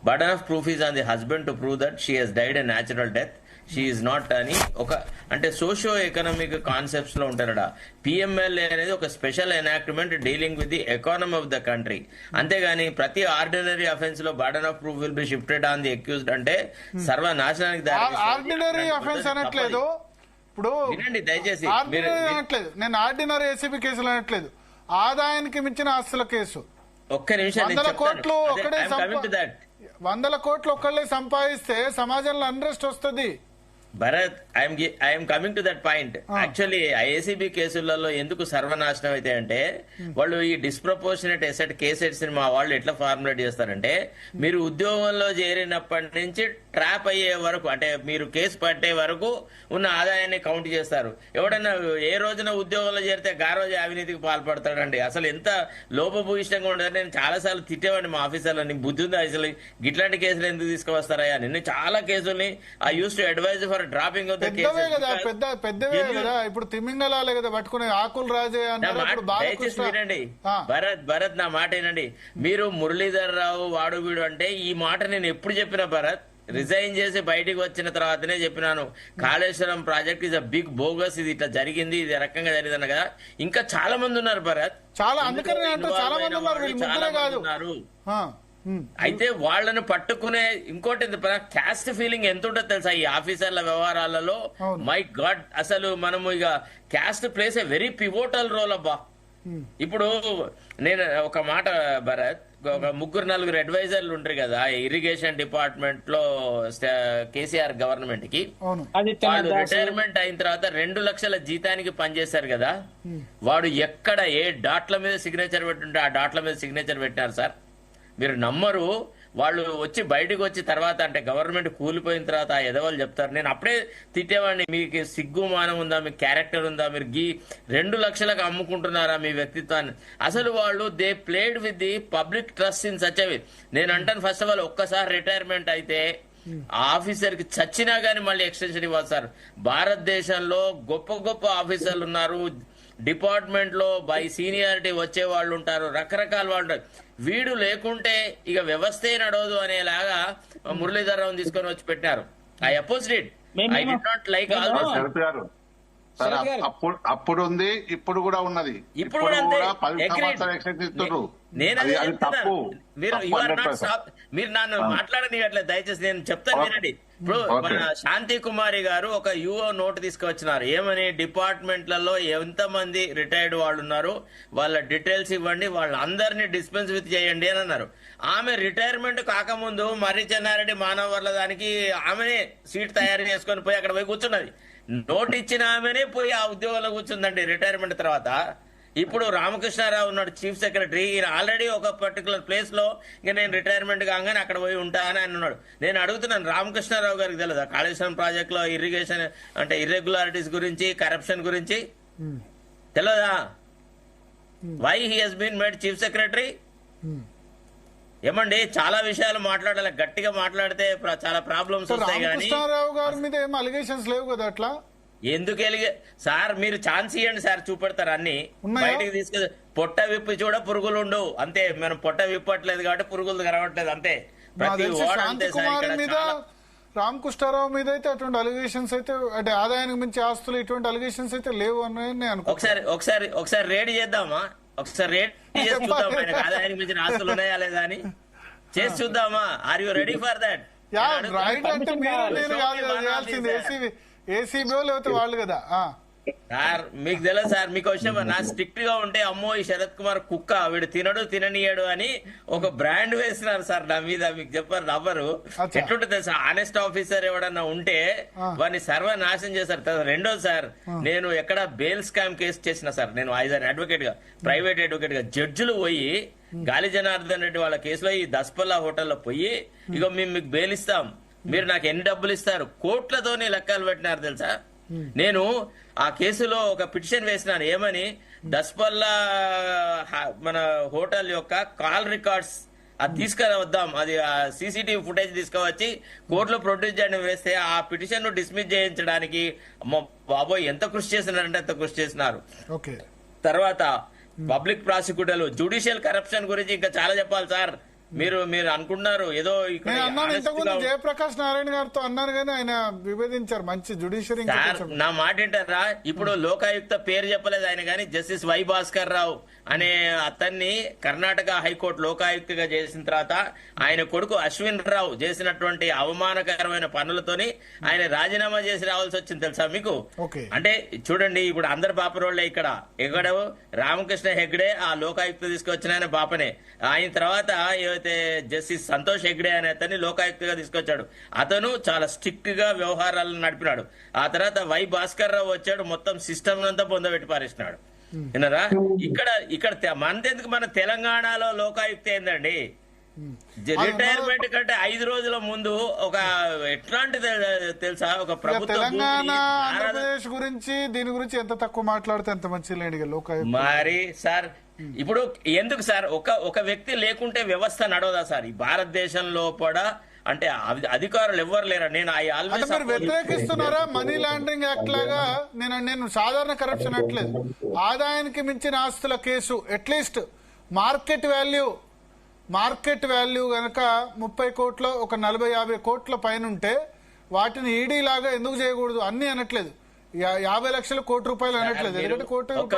burden of proof is on the husband to prove that she has died a natural death, she is not అని ఒక అంటే సోషియో ఎకనామిక్ కాన్సెప్ట్స్ లో ఉంటారట. పిఎంఎల్ఏ అనేది ఒక special enactment dealing with the economy of the country. అంతేగాని ప్రతి ordinary offence లో burden of proof will be shifted on the accused అంటే సర్వనాశనానికి ఆర్డినరీ అఫెన్స్ అనట్లేదు. ఇప్పుడు వినండి దయచేసి, అనట్లేదు నేను ఆర్డినరీ ఏసీబీ కేసులు అనట్లేదు, ఆదాయానికి మించిన ఆస్తుల కేసు. ఒక్క నిమిషం, 100 కోట్లు ఒక్కళ్ళే సంపాదిస్తే సమాజంలో అన్రెస్ట్ వస్తుంది. Bharat, I'm coming to that point. Actually ఐఏసీబీ కేసులలో ఎందుకు సర్వనాశనం అయితే అంటే వాళ్ళు ఈ డిస్ప్రపోర్షనేట్ ఎసెట్ కేసెట్స్ ని మా వాళ్ళు ఎట్లా ఫార్ములేట్ చేస్తారంటే మీరు ఉద్యోగంలో చేరినప్పటి నుంచి ట్రాప్ అయ్యే వరకు అంటే మీరు కేసు పట్టే వరకు ఉన్న ఆదాయాన్ని కౌంట్ చేస్తారు. ఎవడన్నా ఏ రోజున ఉద్యోగంలో చేరితే ఆ రోజు అవినీతికి పాల్పడతాడండి. అసలు ఎంత లోపభూయిష్టంగా ఉండదు. నేను చాలా సార్లు తిట్టేవాడిని మా ఆఫీసర్లో, నీకు బుద్ధి ఉందా అసలు ఇట్లాంటి కేసులు ఎందుకు తీసుకువస్తారయ్యా? నిన్న చాలా కేసుల్ని I use to advise for dropping off the case. పెద్దవే కదా, ఇప్పుడు తిమింగలాలే కదా పట్టుకునే ఆకులు రాజే దయచేసి వినండి భరత్ నా మాట వినండి. మీరు మురళీధర్ రావు వాడు వీడు అంటే ఈ మాట నేను ఎప్పుడు చెప్పినా భరత్, రిజైన్ చేసి బయటికి వచ్చిన తర్వాతనే చెప్పినాను. Kaleshwaram project is a big bogus, ఇది ఇట్లా జరిగింది, ఇది రకంగా జరిగింది కదా. ఇంకా చాలా మంది ఉన్నారు భరత్, చాలా అందుకని చాలా మంది ఉన్నారు. అయితే వాళ్ళను పట్టుకునే ఇంకోటి క్యాస్ట్ ఫీలింగ్ ఎంత ఉంటుందో తెలుసా ఈ ఆఫీసర్ల వ్యవహారాలలో. అవును. మై గాడ్, అసలు మనము ఇక caste plays a very pivotal role అబ్బా. ఇప్పుడు నేను ఒక మాట భరత్, ఒక 3-4 అడ్వైజర్లు ఉంటారు కదా ఇరిగేషన్ డిపార్ట్మెంట్ లో కేసీఆర్ గవర్నమెంట్ కి. అవును. వాళ్ళు రిటైర్మెంట్ అయిన తర్వాత 2 లక్షల జీతానికి పనిచేశారు కదా, వాడు ఎక్కడ ఏ డాట్ల మీద సిగ్నేచర్ పెట్టుంటే ఆ డాట్ల మీద సిగ్నేచర్ పెట్టినారు సార్. మీరు నమ్మరు, వాళ్ళు వచ్చి బయటకు వచ్చి తర్వాత అంటే గవర్నమెంట్ కూలిపోయిన తర్వాత ఆ ఎదవాళ్ళు చెప్తారు. నేను అప్పుడే తిట్టేవాడిని, మీకు సిగ్గు మానం ఉందా, మీకు క్యారెక్టర్ ఉందా, మీరు 2 లక్షలకు అమ్ముకుంటున్నారా మీ వ్యక్తిత్వాన్ని. అసలు వాళ్ళు they played with the public trust in such a way. నేను అంటాను ఫస్ట్ ఆఫ్ ఆల్ ఒక్కసారి రిటైర్మెంట్ అయితే ఆ ఆఫీసర్ కి చచ్చినా గానీ మళ్ళీ ఎక్స్టెన్షన్ ఇవ్వాలి సార్. భారతదేశంలో గొప్ప గొప్ప ఆఫీసర్లు ఉన్నారు, డిపార్ట్మెంట్ లో బై సీనియారిటీ వచ్చే వాళ్ళు ఉంటారు, రకరకాల వాళ్ళు ఉంటారు. వీడు లేకుంటే ఇక వ్యవస్థే నడవదు అనేలాగా మురళీధరరావు తీసుకొని వచ్చి పెట్టినారు. I opposed it. I did not like all this. Sharath గారు సార్, అప్పుడు ఉంది, ఇప్పుడు కూడా ఉన్నది. ఇప్పుడు కూడా అంతే. 10 సంవత్సరాలు ఎక్స్టెన్షన్ ఇస్తున్నారు. నేను అది తప్పు. మీరు నన్ను మాట్లాడనివ్వట్లేదు, దయచేసి నేను చెప్తాను వినండి. ఇప్పుడు మన శాంతి కుమారి గారు ఒక యుఓ నోట్ తీసుకొచ్చినారు. ఏమని, డిపార్ట్మెంట్లలో ఎంతమంది రిటైర్డ్ వాళ్ళు ఉన్నారు వాళ్ళ డీటెయిల్స్ ఇవ్వండి, వాళ్ళందరినీ డిస్పెన్స్ విత్ చేయండి అని అన్నారు. ఆమె రిటైర్మెంట్ కాకముందు మర్రి చెన్నారెడ్డి మానవ వర్ల దానికి ఆమెనే సీట్ తయారు చేసుకొని పోయి అక్కడ పోయి కూర్చున్నది. నోట్ ఇచ్చిన ఆమెనే పోయి ఆ ఉద్యోగంలో కూర్చుందండి రిటైర్మెంట్ తర్వాత. ఇప్పుడు రామకృష్ణారావు ఉన్నాడు చీఫ్ సెక్రటరీ, ఈయన ఆల్రెడీ ఒక పర్టికులర్ ప్లేస్ లో ఇంకా నేను రిటైర్మెంట్ కాగానే అక్కడ పోయి ఉంటా అని ఆయన ఉన్నాడు. నేను అడుగుతున్నాను, రామకృష్ణారావు గారికి తెలియదా కాళేశ్వరం ప్రాజెక్ట్ లో ఇరిగేషన్ అంటే ఇర్రెగ్యులారిటీస్ గురించి, కరప్షన్ గురించి తెలియదా? Why he has been made chief secretary? ఏమండి, చాలా విషయాలు మాట్లాడాలి, గట్టిగా మాట్లాడితే చాలా ప్రాబ్లమ్స్ వస్తాయి. కానీ రామకృష్ణారావు గారి మీద ఏం అలిగేషన్స్ లేవు కదా అట్లా. ఎందుకు సార్, మీరు ఛాన్స్ ఇవ్వండి సార్, చూపెడతారు అన్ని బయటికి తీసుకు. పొట్ట విప్పి చూడ పురుగులు ఉండవు అంతే. మనం పొట్ట విప్పట్లేదు కాబట్టి పురుగులు కనబడట్లేదు అంతే. ప్రతి ఓడ అంతే సార్. ఇక్కడ రామకృష్ణారావు మీద అయితే అటువంటి అలిగేషన్స్ అయితే, అంటే ఆదాయానికి మించి ఆస్తులు ఇటువంటి అలిగేషన్స్ అయితే లేవు అని నేను అనుకుంటున్నాను. ఒకసారి రేడ్ చేద్దామా, ఒకసారి రేడ్ చేసి చూద్దాం ఆయనకు ఆదాయానికి మించిన ఆస్తులు ఉన్నాయా లేదా అని చేసి చూద్దామా. Are you ready for that? Right అంటే మీరు నేను కాదు చేయాల్సింది ఏసీబీ లేకపోతే వాళ్ళు కదా. సార్ మీకు తెలియదు సార్, మీకు విషయం నా స్ట్రిక్ట్ గా ఉంటే అమ్మో ఈ శరత్ కుమార్ కుక్క, వీడు తినడు తిననీయడు అని ఒక బ్రాండ్ వేసినారు సార్ నా మీద. మీకు చెప్పారు నవ్వరు. ఎట్లుంటుంది సార్, ఆనెస్ట్ ఆఫీసర్ ఎవడన్నా ఉంటే వాడిని సర్వనాశనం చేశారు. రెండోది సార్, నేను ఎక్కడ బెయిల్ స్కామ్ కేసు చేసిన సార్, నేను యాజ్ అన్ అడ్వకేట్ గా, ప్రైవేట్ అడ్వకేట్ గా, జడ్జిలు పోయి గాలి జనార్దన్ రెడ్డి వాళ్ళ కేసులో ఈ దస్పల్లా హోటల్లో పోయి ఇగో మేము మీకు బెయిల్ ఇస్తాం, మీరు నాకు ఎన్ని డబ్బులు ఇస్తారు, కోట్లతోనే లెక్కలు పెట్టినారు తెలుసా. నేను ఆ కేసులో ఒక పిటిషన్ వేసినాను. ఏమని, దస్పల్లా మన హోటల్ యొక్క కాల్ రికార్డ్స్ అది తీసుకువద్దాం, అది సీసీటీవీ ఫుటేజ్ తీసుకువచ్చి కోర్టులో ప్రొడ్యూస్ చేయడం వేస్తే ఆ పిటిషన్ ను డిస్మిస్ చేయించడానికి బాబోయ్ ఎంత కృషి చేసినారంటే అంత కృషి చేసినారు. తర్వాత పబ్లిక్ ప్రాసిక్యూటర్లు, జ్యుడిషియల్ కరప్షన్ గురించి ఇంకా చాలా చెప్పాలి సార్. మీరు అనుకుంటున్నారు ఏదో ఇంతకుముందు జయప్రకాష్ నారాయణ గారితో అన్నారు కానీ ఆయన విభేదించారు. మంచి జ్యుడిషియరీ. నా మాట ఏంటారా, ఇప్పుడు లోకాయుక్త పేరు చెప్పలేదు ఆయన కానీ జస్టిస్ వై భాస్కర్ రావు అనే అతన్ని కర్ణాటక హైకోర్టు లోకాయుక్తగా చేసిన తర్వాత ఆయన కొడుకు అశ్విన్ రావు చేసినటువంటి అవమానకరమైన పనులతోని ఆయన రాజీనామా చేసి రావాల్సి వచ్చింది తెలుసా మీకు. అంటే చూడండి, ఇప్పుడు అందరు బాపరోళ్లే. ఇక్కడ రామకృష్ణ హెగ్డే ఆ లోకాయుక్త తీసుకొచ్చిన ఆయన బాపనే. ఆయన తర్వాత ఏవైతే జస్టిస్ సంతోష్ హెగ్డే అనే అతన్ని లోకాయుక్తగా తీసుకొచ్చాడు. అతను చాలా స్ట్రిక్ట్ గా వ్యవహారాలను నడిపినాడు. ఆ తర్వాత వై భాస్కర్ రావు వచ్చాడు, మొత్తం సిస్టమ్ అంతా పొందబెట్టి పారేసినాడు. విన్నారా? ఇక్కడ మనదెందుకు, మన తెలంగాణలో లోకాయుక్త ఏందండి, రిటైర్మెంట్ కంటే 5 రోజుల ముందు ఒక ఎట్లాంటి తెలుసా, ఒక ప్రభుత్వం తెలంగాణ ఆంధ్రప్రదేశ్ గురించి దీని గురించి ఎంత తక్కువ మాట్లాడితే ఎంత మంచి లేండి లోకాయుక్త. మరి సార్ ఇప్పుడు ఎందుకు సార్ ఒక వ్యక్తి లేకుంటే వ్యవస్థ నడవదా సార్ ఈ భారతదేశంలో కూడా? అంటే అధికారులు ఎవ్వరు లేరా? నేను మీరు వ్యతిరేకిస్తున్నారా మనీ లాండరింగ్ యాక్ట్ లాగా? నేను సాధారణ కరప్షన్ అట్లేదు, ఆదాయానికి మించిన ఆస్తుల కేసు అట్లీస్ట్ మార్కెట్ వాల్యూ గనక 30 కోట్ల ఒక 40-50 కోట్ల పైన ఉంటే వాటిని ఈడీ లాగా ఎందుకు చేయకూడదు అన్ని అనట్లేదు. 50 లక్షలు కోటి రూపాయలు అనట్లేదు. ఎందుకంటే కోటి ఒక్క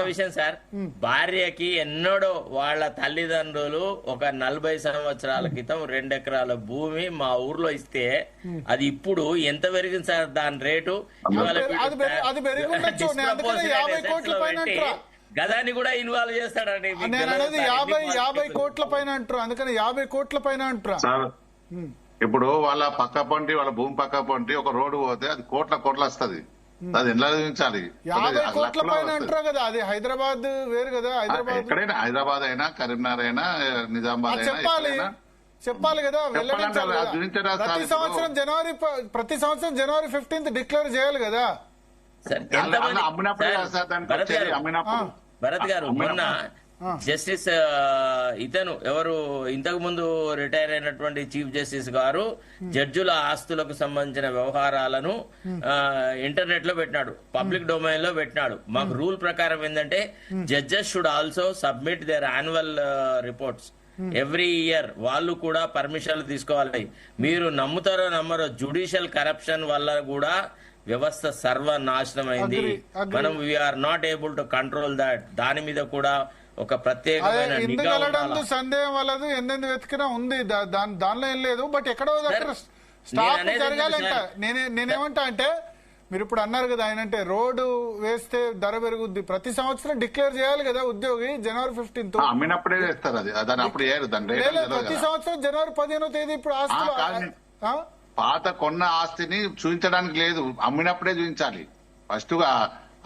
విషయం సార్ భార్యకి ఎన్నడో వాళ్ళ తల్లిదండ్రులు ఒక 40 సంవత్సరాల క్రితం 2 ఎకరాల భూమి మా ఊర్లో ఇస్తే అది ఇప్పుడు ఎంత పెరిగింది సార్ దాని రేటు? అది పెరిగి ఉండొచ్చు. నేను అందుకనే 50 కోట్ల పైన అంటారా, గదాన్ని కూడా ఇన్వాల్వ్ చేస్తాడండి. నేను అనేది 50 కోట్ల పైన అంటారు. అందుకని 50 కోట్ల పైన అంటారా. సార్ ఇప్పుడు వాళ్ళ పక్క పొంటి వాళ్ళ భూమి పక్క పొంటి ఒక రోడ్డు పోతే అది కోట్ల వస్తది. అది ఎలా చూపించాలి? 50 కోట్ల పైన అంటారు కదా. అది హైదరాబాద్ వేరు కదా. హైదరాబాద్ ఎక్కడైనా, హైదరాబాద్ అయినా, కరీంనగర్ అయినా, నిజామాబాద్ అయినా చెప్పాలి కదా, వెల్లడించాలి కదా. ప్రతి సంవత్సరం జనవరి 15th డిక్లేర్ చేయాలి కదా. అమ్మినప్పుడు అమ్మినప్పుడు భరత్ గారు మొన్న జస్టిస్ ఇతను ఎవరు ఇంతకు ముందు రిటైర్ అయినటువంటి చీఫ్ జస్టిస్ గారు జడ్జుల ఆస్తులకు సంబంధించిన వ్యవహారాలను ఇంటర్నెట్ లో పెట్టినాడు, పబ్లిక్ డొమైన్ లో పెట్టినాడు. మాకు రూల్ ప్రకారం ఏంటంటే judges should also submit their annual reports every year. వాళ్ళు కూడా పర్మిషన్లు తీసుకోవాలి. మీరు నమ్ముతారో నమ్మరో, జ్యుడిషియల్ కరప్షన్ వల్ల కూడా వ్యవస్థ సర్వనాశనం అయింది. మనం we are not able to control that. దాని మీద కూడా ఒక ప్రత్యేకమైన నిఘా ఉండాలి. సందేహం వల్లదు ఎందెందు వెతికినా ఉంది, దానిలో ఏం లేదు. బట్ ఎక్కడో దగ్గర స్టాప్ జరగాలంట. నేనేమంటా అంటే, మీరు ఇప్పుడు అన్నారు కదా ఆయన అంటే రోడ్డు వేస్తే ధర పెరుగుద్ది. ప్రతి సంవత్సరం డిక్లేర్ చేయాలి కదా ఉద్యోగి జనవరి 15th. అమ్మినప్పుడే చేస్తారు అది, దాన్ని అప్పుడు చేయరు. ప్రతి సంవత్సరం జనవరి 15వ తేదీ ఇప్పుడు ఆస్తులు పాత కొన్న ఆస్తిని చూపించడానికి లేదు, అమ్మినప్పుడే చూపించాలి. ఫస్ట్ గా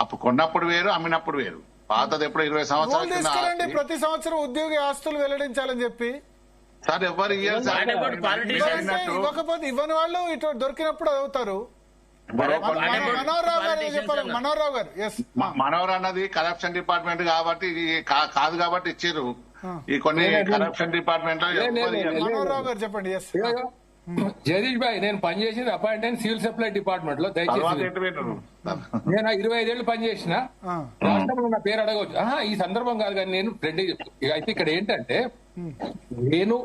అప్పుడు కొన్నప్పుడు వేరు, అమ్మినప్పుడు వేరు. పాతది ఎప్పుడు 20 సంవత్సరాలు తీసుకురండి. ప్రతి సంవత్సరం ఉద్యోగి ఆస్తులు వెల్లడించాలని చెప్పి సార్ ఎవరు ఇవ్వకపోతే ఇవ్వని వాళ్ళు ఇటు దొరికినప్పుడు అవుతారు. మనోహర్రావు గారు మనోహర్ అన్నది కరప్షన్ డిపార్ట్మెంట్ కాబట్టి కాదు కాబట్టి ఇచ్చారు. ఈ కొన్ని కరప్షన్ డిపార్ట్మెంట్ లో మనోహర్రావు గారు చెప్పండి. జగదీష్ భాయ్, నేను పనిచేసింది అపాయింట్ సివిల్ సప్లై డిపార్ట్మెంట్ లో. దయచేసి నేను 25 ఏళ్ళు పనిచేసిన రాష్ట్రంలో నా పేరు అడగవచ్చు. ఈ సందర్భం కాదు కానీ నేను ఫ్రెండ్ అయితే ఇక్కడ ఏంటంటే, నేను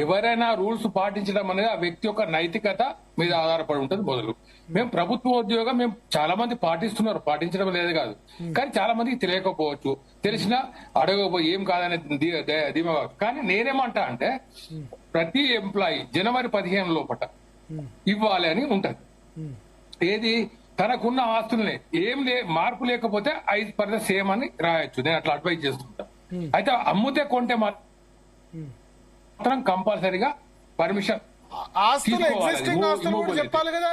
ఎవరైనా రూల్స్ పాటించడం అనేది ఆ వ్యక్తి యొక్క నైతికత మీద ఆధారపడి ఉంటుంది. మొదలు మేము ప్రభుత్వ ఉద్యోగం మేము చాలా మంది పాటిస్తున్నారు, పాటించడం లేదు కాదు. కానీ చాలా మందికి తెలియకపోవచ్చు, తెలిసినా అడగకపోయి ఏం కాదనే ధీమా. కానీ నేనేమంటా అంటే, ప్రతి ఎంప్లాయీ జనవరి 15 లోపల ఇవ్వాలి అని ఉంటది. ఏది తనకున్న ఆస్తుల్ని ఏం మార్పు లేకపోతే 5% సేమ్ అని రాయొచ్చు. నేను అట్లా అడ్వైజ్ చేస్తుంటా. అయితే అమ్ముతే కొంటే మాత్రం కంపల్సరీగా పర్మిషన్ ఆస్తులు ఎగ్జిస్టింగ్ ఆస్తులు కూడా చెప్పాలి కదా.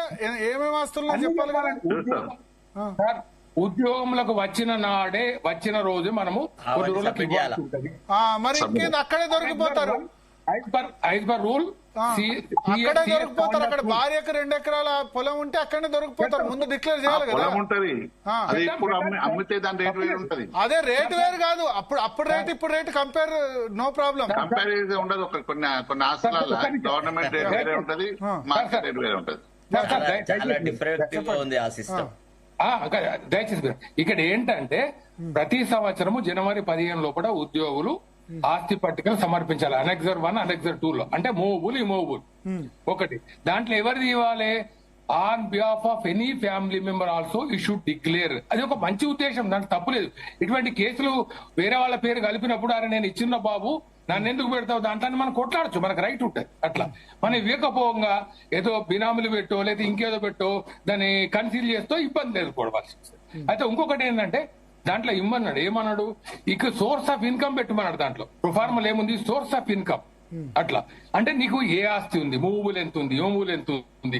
ఏమేమి ఆస్తులు చెప్పాలి కదా. సార్ ఉద్యోగంలోకి వచ్చిన రోజు మనము కొన్ని రోజులకి మరి ఇంకేంది అక్కడే దొరికిపోతారు. యాజ్ పర్ రూల్ అక్కడే దొరికిపోతారు. అక్కడ భార్యకు 2 ఎకరాల పొలం ఉంటే అక్కడనే దొరికిపోతారు. ముందు డిక్లేర్ చేయాలి కదా. అదే రేటు వేరు కాదు. అప్పుడు రేటు ఇప్పుడు rate compare no problem. Comparison ఉండదు. కొన్ని ఆస్తులలో గవర్నమెంట్ రేట్ వేరే ఉంటది, మార్కెట్ రేట్ వేరే ఉంటది. దయచేసి ఇక్కడ ఏంటంటే, ప్రతి సంవత్సరము జనవరి 15 లోపల ఉద్యోగులు ఆస్తి పట్టికలు సమర్పించాలి. అనెక్సర్ 1, అనెక్సర్ 2 లో. అంటే మూవబుల్, ఇమూవబుల్ ఒకటి. దాంట్లో ఎవరిది ఇవ్వాలి? On behalf of any family member also you should declare. అది ఒక మంచి ఉద్దేశం, దాంట్లో తప్పులేదు. ఇటువంటి కేసులు వేరే వాళ్ళ పేరు కలిపినప్పుడు, అరే నేను ఇచ్చిన బాబు నన్ను ఎందుకు పెడతావు, దాంట్లో మనం కొట్లాడచ్చు, మనకు రైట్ ఉంటుంది. అట్లా మనం ఇవ్వకపోగా ఏదో బినాములు పెట్టో లేదా ఇంకేదో పెట్టో దాన్ని కన్సీల్ చేస్తూ ఇబ్బంది ఎదుర్కోవడం. అయితే ఇంకొకటి ఏంటంటే, దాంట్లో ఇమ్మన్నాడు, ఏమన్నాడు, ఇక సోర్స్ ఆఫ్ ఇన్కమ్ పెట్టమన్నాడు. దాంట్లో ప్రొఫార్మల్ ఏముంది, సోర్స్ ఆఫ్ ఇన్కమ్. అట్లా అంటే నీకు ఏ ఆస్తి ఉంది, మూవబుల్ ఎంత ఉంది, ఇమూవబుల్ ఎంత ఉంది,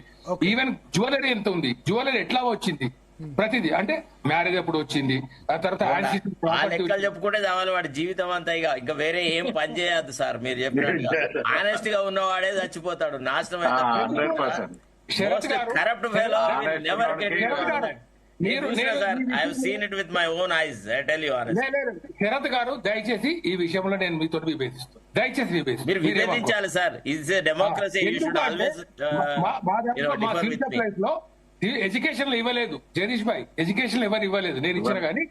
ఈవెన్ జ్యువెలరీ ఎంత ఉంది, జ్యువెలరీ ఎట్లా వచ్చింది, ప్రతిదీ. అంటే మ్యారేజ్ ఎప్పుడు వచ్చింది, ఆ తర్వాత చెప్పుకుంటే చావాలి వాడి జీవితం అంతా. ఇంకా వేరే ఏం పని చేయద్దు సార్. మీరు చెప్పినట్టు ఆనెస్ట్ గా ఉన్నవాడే చచ్చిపోతాడు, నాశనం అయితే. Corrupt fellow never get. Sharath గారు, దయచేసి ఈ విషయంలో నేను మీతో విభేదిస్తాను. దయచేసి మీరు విభేదించాలి సార్. It's democracy. లో ఎడ్యుకేషన్ లో ఇవ్వలేదు జగదీష్ భాయ్, ఎడ్యుకేషన్ ఎవరు ఇవ్వలేదు, నేను ఇచ్చిన కానీ.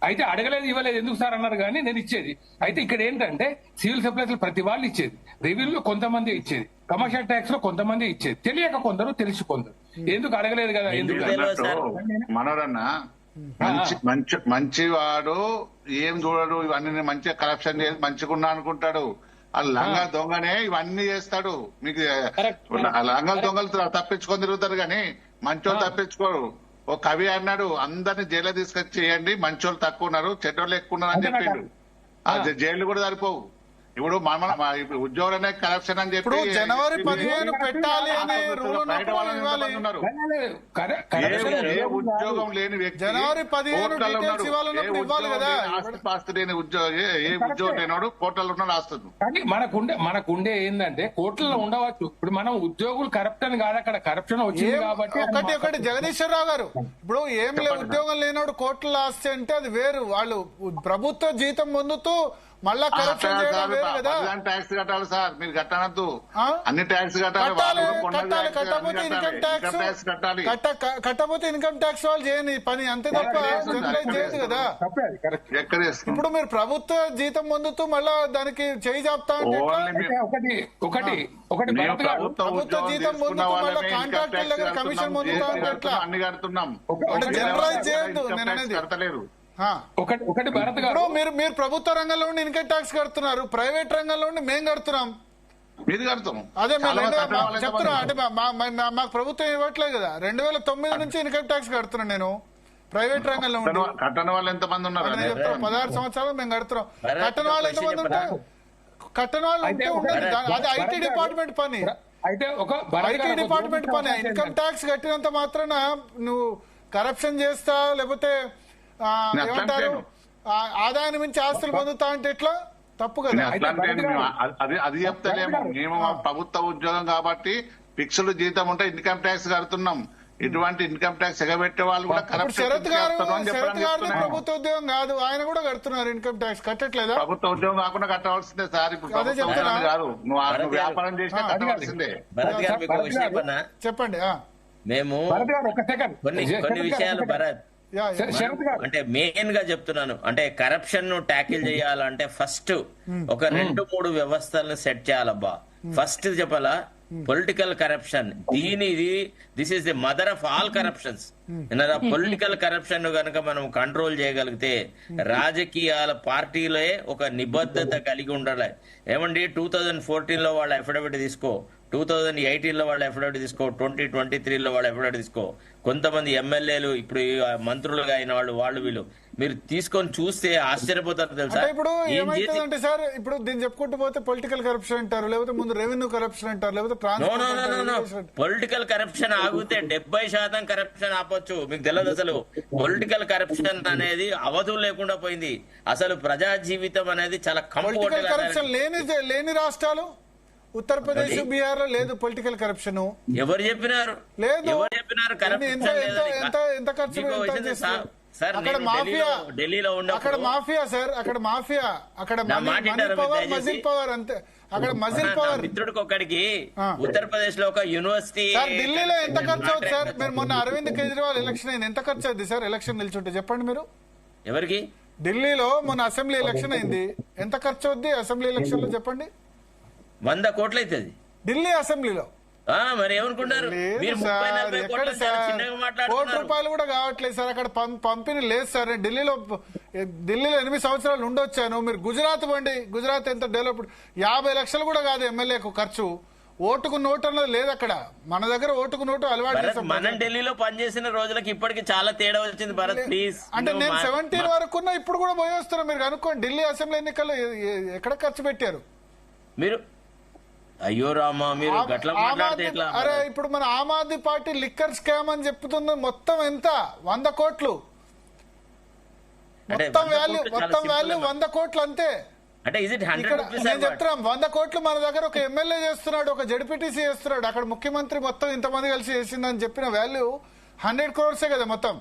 అయితే అడగలేదు, ఇవ్వలేదు ఎందుకు సార్ అన్నారు కానీ నేను ఇచ్చేది. అయితే ఇక్కడ ఏంటంటే, సివిల్ సప్లైస్ లో ప్రతి వాళ్ళు ఇచ్చేది, రెవెన్యూలో కొంతమంది ఇచ్చేది, కమర్షియల్ ట్యాక్స్ లో కొంతమంది ఇచ్చేది, తెలియక కొందరు, తెలిసి కొందరు. ఎందుకు అడగలేదు కదా? ఎందుకు మనోరన్న మంచివాడు ఏం చూడడు, ఇవన్నీ మంచిగా కరప్షన్ చేసి మంచిగున్నా అనుకుంటాడు. ఆ లంగ దొంగనే ఇవన్నీ చేస్తాడు. మీకు లంగల దొంగలు తప్పించుకొని తిరుగుతారు కానీ మంచోళ్ళు తప్పించుకోరు. ఓ కవి అన్నాడు, అందరిని జైలు తీసుకొచ్చి చేయండి, మంచోళ్ళు తక్కువ ఉన్నారు, చెడ్డోళ్ళు ఎక్కువ ఉన్నారు అని చెప్పిండు. జైలు కూడా సరిపోవు. ఇప్పుడు ఉద్యోగులనే కరప్షన్ అని చెప్పి జనవరి 15 పెట్టాలి అనే రూల్ ఉద్యోగం లేని వ్యక్తి జనవరి 15 ఇవ్వాలి కదా. ఆస్తి లేని ఉద్యోగి, ఏ ఉద్యోగం లేనివాడు కోర్టులో ఉన్నాడు ఆస్తుంది. కానీ మనకుండే ఏంటంటే కోర్టులో ఉండవచ్చు. ఇప్పుడు మనం ఉద్యోగులు కరప్షన్ కాదు, అక్కడ కరప్షన్ వచ్చింది కాబట్టి. ఒకటి జగదీశ్వరరావు గారు, ఇప్పుడు ఏం లేదు ఉద్యోగం లేనివాడు కోర్టులో ఆస్తి అంటే అది వేరు. వాళ్ళు ప్రభుత్వ జీతం పొందుతూ మళ్ళా కరప్షన్ చేయడం వేరు కదా. ట్యాక్స్ కట్టాలి సార్, మీరు కట్టనద్దు. అన్ని ట్యాక్స్ కట్టకపోతే ఇన్కమ్ ట్యాక్స్ వాళ్ళు చేయని పని అంతే తప్ప జనరలైజ్ చేయదు కదా. ఇప్పుడు మీరు ప్రభుత్వ జీతం పొందుతూ మళ్ళా దానికి చేయి జాపుతా అంటే ప్రభుత్వ జీతం పొందుతూ మళ్ళీ కాంట్రాక్టర్ దగ్గర కమిషన్ పొందుతా అంటే ఎట్లా? అన్ని కడుతున్నాం, జనరలైజ్ చేయొద్దు నేను అనేది. ఇప్పుడు మీరు ప్రభుత్వ రంగంలో ఉండి ఇన్కమ్ ట్యాక్స్ కడుతున్నారు, ప్రైవేట్ రంగంలో ఉండి మేము కడుతున్నాం. మీరు కడతాం అదే చెప్తున్నా అంటే మాకు ప్రభుత్వం ఇవ్వట్లేదు కదా. 2009 నుంచి ఇన్కమ్ ట్యాక్స్ కడుతున్నాను నేను ప్రైవేట్ రంగంలో ఉండి. కట్టని వాళ్ళు ఎంతమంది ఉన్నారు? 16 సంవత్సరాలు మేము కడుతున్నాం. కట్టని వాళ్ళు ఎంతమంది ఉంటారు? కట్టని వాళ్ళు ఉంటే ఉండదు. అది ఐటీ డిపార్ట్మెంట్ పని. ఐటీ డిపార్ట్మెంట్ పని. ఇన్కమ్ ట్యాక్స్ కట్టినంత మాత్రాన నువ్వు కరప్షన్ చేస్తా లేకపోతే ఏమంటారు ఆదాయాన్ని మించి ఆస్తులు పొందుతా అంటే ఎట్లా? తప్పు కదా. అది చెప్తలేము మేము. ప్రభుత్వ ఉద్యోగం కాబట్టి ఫిక్స్డ్ జీతం ఉంటే ఇన్కమ్ ట్యాక్స్ కడుతున్నాం. ఇటువంటి ఇన్కమ్ ట్యాక్స్ ఎగబెట్టే వాళ్ళు కూడా శరత్ గారు ప్రభుత్వ ఉద్యోగం కాదు, ఆయన కూడా కడుతున్నారు ఇన్కమ్ ట్యాక్స్. కట్టట్లేదా? ప్రభుత్వ ఉద్యోగం కాకుండా కట్టవలసిందే సార్. ఇప్పుడు కాదు, నువ్వు వ్యాపారం చేసినా కట్టవలసిందే. చెప్పండి. మేము కొన్ని విషయాలు భరత్ అంటే మెయిన్ గా చెప్తున్నాను. అంటే కరప్షన్ ను ట్యాకిల్ చేయాలంటే ఫస్ట్ ఒక 2-3 వ్యవస్థలను సెట్ చేయాలబ్బా. ఫస్ట్ చెప్పాలా political corruption. This is the mother of all corruptions. Political corruption కనుక మనం కంట్రోల్ చేయగలిగితే రాజకీయాల పార్టీలే ఒక నిబద్ధత కలిగి ఉండాలి. ఏమండి 2014 లో వాళ్ళ అఫిడవిట్ తీసుకో, 2018 లో వాళ్ళ అఫిడవిట్ తీసుకో, 2023 లో వాళ్ళ అఫిడవిట్ తీసుకో. కొంతమంది ఎమ్మెల్యేలు ఇప్పుడు మంత్రులుగా అయిన వాళ్ళు వీళ్ళు మీరు తీసుకొని చూస్తే ఆశ్చర్యపోతారు తెలుసా. ఇప్పుడు ఏమైతుందంటే సార్, ఇప్పుడు దీన్ని చెప్పుకుంటూ పోతే పొలిటికల్ కరప్షన్ అంటారు, లేకపోతే ముందు రెవెన్యూ కరప్షన్ అంటారు, లేకపోతే పొలిటికల్ కరప్షన్ ఆగితే 70% కరప్షన్ ఆపొచ్చు. మీకు తెలియదు అసలు పొలిటికల్ కరప్షన్ అనేది అవధులు లేకుండా పోయింది. అసలు ప్రజా జీవితం అనేది చాలా పొలిటికల్ కరప్షన్ లేని రాష్ట్రాలు ఉత్తరప్రదేశ్, బీహార్ లో లేదు పొలిటికల్ కరప్షన్. ఎవరు చెప్పినారు? లేదు. ఎవరు చెప్పినారు ఎంత ఖర్చు అక్కడ మాఫియా, ఢిల్లీలో అక్కడ మాఫియా సార్, అక్కడ మాఫియా, అక్కడ మజిల్ పవర్ అంతే. అక్కడ మజిల్ పవర్. మిత్రుడికి ఒక్కడికి ఉత్తరప్రదేశ్ లో ఒక యూనివర్సిటీ. సార్ ఢిల్లీలో ఎంత ఖర్చు అవుతుంది సార్? మీరు మొన్న అరవింద్ కేజ్రీవాల్ ఎలక్షన్ అయింది, ఎంత ఖర్చు అవుతుంది సార్ ఎలక్షన్ నిల్చుంటే? చెప్పండి మీరు. ఎవరికి? ఢిల్లీలో మొన్న అసెంబ్లీ ఎలక్షన్ అయింది, ఎంత ఖర్చు అవుద్ది అసెంబ్లీ ఎలక్షన్ లో చెప్పండి? 100 కోట్లు అవుతుంది ఢిల్లీ అసెంబ్లీలో. మరి ఏమనుకుంటారు? కోటి రూపాయలు కూడా కావట్లేదు సార్. అక్కడ పంపిణీ లేదు సార్. ఢిల్లీలో 8 సంవత్సరాలు ఉండొచ్చాను. మీరు గుజరాత్ పండి, గుజరాత్ ఎంత డెవలప్డ్. 50 లక్షలు కూడా కాదు ఎమ్మెల్యేకు ఖర్చు. ఓటుకు నోటు అన్నది లేదు అక్కడ. మన దగ్గర ఓటుకు నోటు అలవాటు. మనం ఢిల్లీలో పనిచేసిన రోజులకి ఇప్పటికి చాలా తేడా వచ్చింది భరత్ ప్లీజ్. అంటే నేను 17 వరకు ఉన్నా, ఇప్పుడు కూడా పోయి వస్తున్నా. మీరు కనుక్కోండి ఢిల్లీ అసెంబ్లీ ఎన్నికల్లో ఎక్కడ ఖర్చు పెట్టారు మీరు. అయ్యో రామా, మీరు గట్ల మాట్లాడితే ఎట్లా? అరే ఇప్పుడు మన Aam Aadmi party liquor scam అని చెప్తుంది. మొత్తం ఎంత? 100 కోట్లు. మొత్తం వాల్యూ 100 కోట్లు అంతే. అంటే నేను చెప్తున్నాం 100 కోట్లు మన దగ్గర ఒక ఎమ్మెల్యే చేస్తున్నాడు, ఒక జడ్పీటీసీ చేస్తున్నాడు. అక్కడ ముఖ్యమంత్రి మొత్తం ఇంతమంది కలిసి చేసిందని చెప్పిన వాల్యూ 100 crores కదా మొత్తం.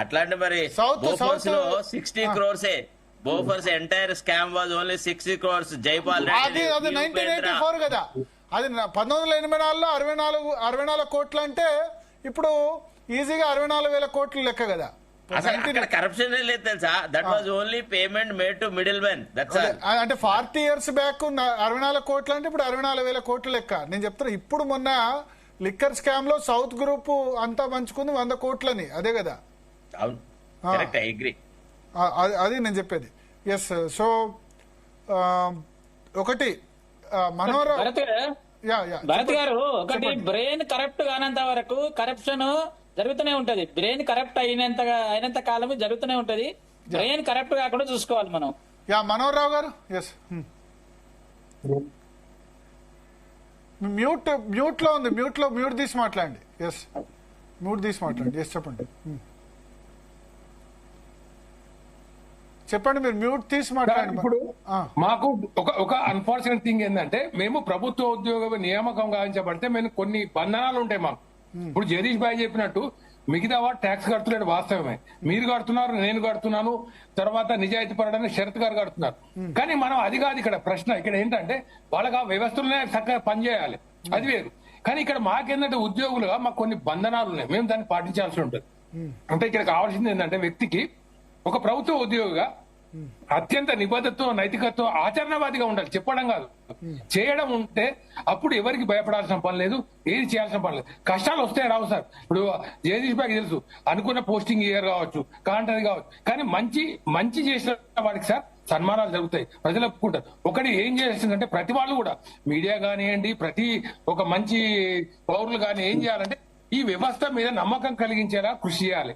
అట్లాంటి మరి సౌత్ లో 60 crores. Bofors entire scam was only 60 crores. Jaipal Reddy అది 1984 కదా. అది 1984లో 64 కోట్లు అంటే ఇప్పుడు ఈజీగా 64,000 కోట్లు లెక్క కదా. కరప్షన్ లేదు తెలుసా. That was only payment made to middle men. అంటే 40 years బ్యాక్ 64 కోట్లు అంటే ఇప్పుడు 64,000 కోట్లు లెక్క. నేను చెప్తున్నా ఇప్పుడు మొన్న లిక్కర్ స్కామ్ లో సౌత్ గ్రూప్ అంతా పంచుకుంది 100 కోట్లని, అదే కదా? అవును, కరెక్ట్, ఐ అగ్రీ. అది నేను చెప్పేది. ఎస్. సో ఒకటి మనోహర్ భరత్ గారు, ఒకటి బ్రెయిన్ కరప్ట్ కానంత వరకు కరప్షన్ జరుగుతూనే ఉంటది. బ్రెయిన్ కరప్ట్ అయినంత కాలము జరుగుతూనే ఉంటది. బ్రెయిన్ కరప్ట్ కాకుండా చూసుకోవాలి మనం. మనోహర్ రావు గారు, ఎస్. మ్యూట్ లో ఉంది, మ్యూట్ తీసి మాట్లాడండి. ఎస్, మ్యూట్ తీసి మాట్లాడండి. ఎస్, చెప్పండి. చెప్పండి, మీరు మ్యూట్ తీసి మాట్లాడండి. ఇప్పుడు మాకు ఒక అన్ఫార్చునేట్ థింగ్ ఏంటంటే, మేము ప్రభుత్వ ఉద్యోగ నియామకం గావించబడితే మేము కొన్ని బంధనాలు ఉంటాయి మాకు. ఇప్పుడు జగదీష్ భాయ్ చెప్పినట్టు మిగతా వాడు ట్యాక్స్ కడుతున్నాడు, వాస్తవమే. మీరు కడుతున్నారు, నేను కడుతున్నాను, తర్వాత నిజాయితీ పరడని శరత్ గారు కడుతున్నారు. కానీ మనం అది కాదు ఇక్కడ ప్రశ్న. ఇక్కడ ఏంటంటే వాళ్ళకి ఆ వ్యవస్థలనే చక్కగా పనిచేయాలి, అది వేరు. కానీ ఇక్కడ మాకేంటంటే ఉద్యోగులుగా మాకు కొన్ని బంధనాలు ఉన్నాయి, మేము దాన్ని పాటించాల్సి ఉంటుంది. అంటే ఇక్కడ కావాల్సింది ఏంటంటే వ్యక్తికి ఒక ప్రభుత్వ ఉద్యోగిగా అత్యంత నిబద్ధతతో, నైతికతతో, ఆచరణవాదిగా ఉండాలి. చెప్పడం కాదు, చేయడం ఉంటే అప్పుడు ఎవరికి భయపడాల్సిన పని లేదు, ఏది చేయాల్సిన పని లేదు. కష్టాలు వస్తాయి, రావు సార్. ఇప్పుడు జగదీష్ బాబు తెలుసు, అనుకున్న పోస్టింగ్ ఇయర్ కావచ్చు, కాంట్రాక్ట్ కావచ్చు, కానీ మంచి చేసిన వాడికి సార్ సన్మానాలు జరుగుతాయి, ప్రజలు ఒప్పుకుంటారు. ఒకటి ఏం చేస్తుందంటే ప్రతి వాళ్ళు కూడా, మీడియా కానివ్వండి, ప్రతి ఒక మంచి పౌరులు కానీ ఏం చేయాలంటే ఈ వ్యవస్థ మీద నమ్మకం కలిగించేలా కృషి చేయాలి.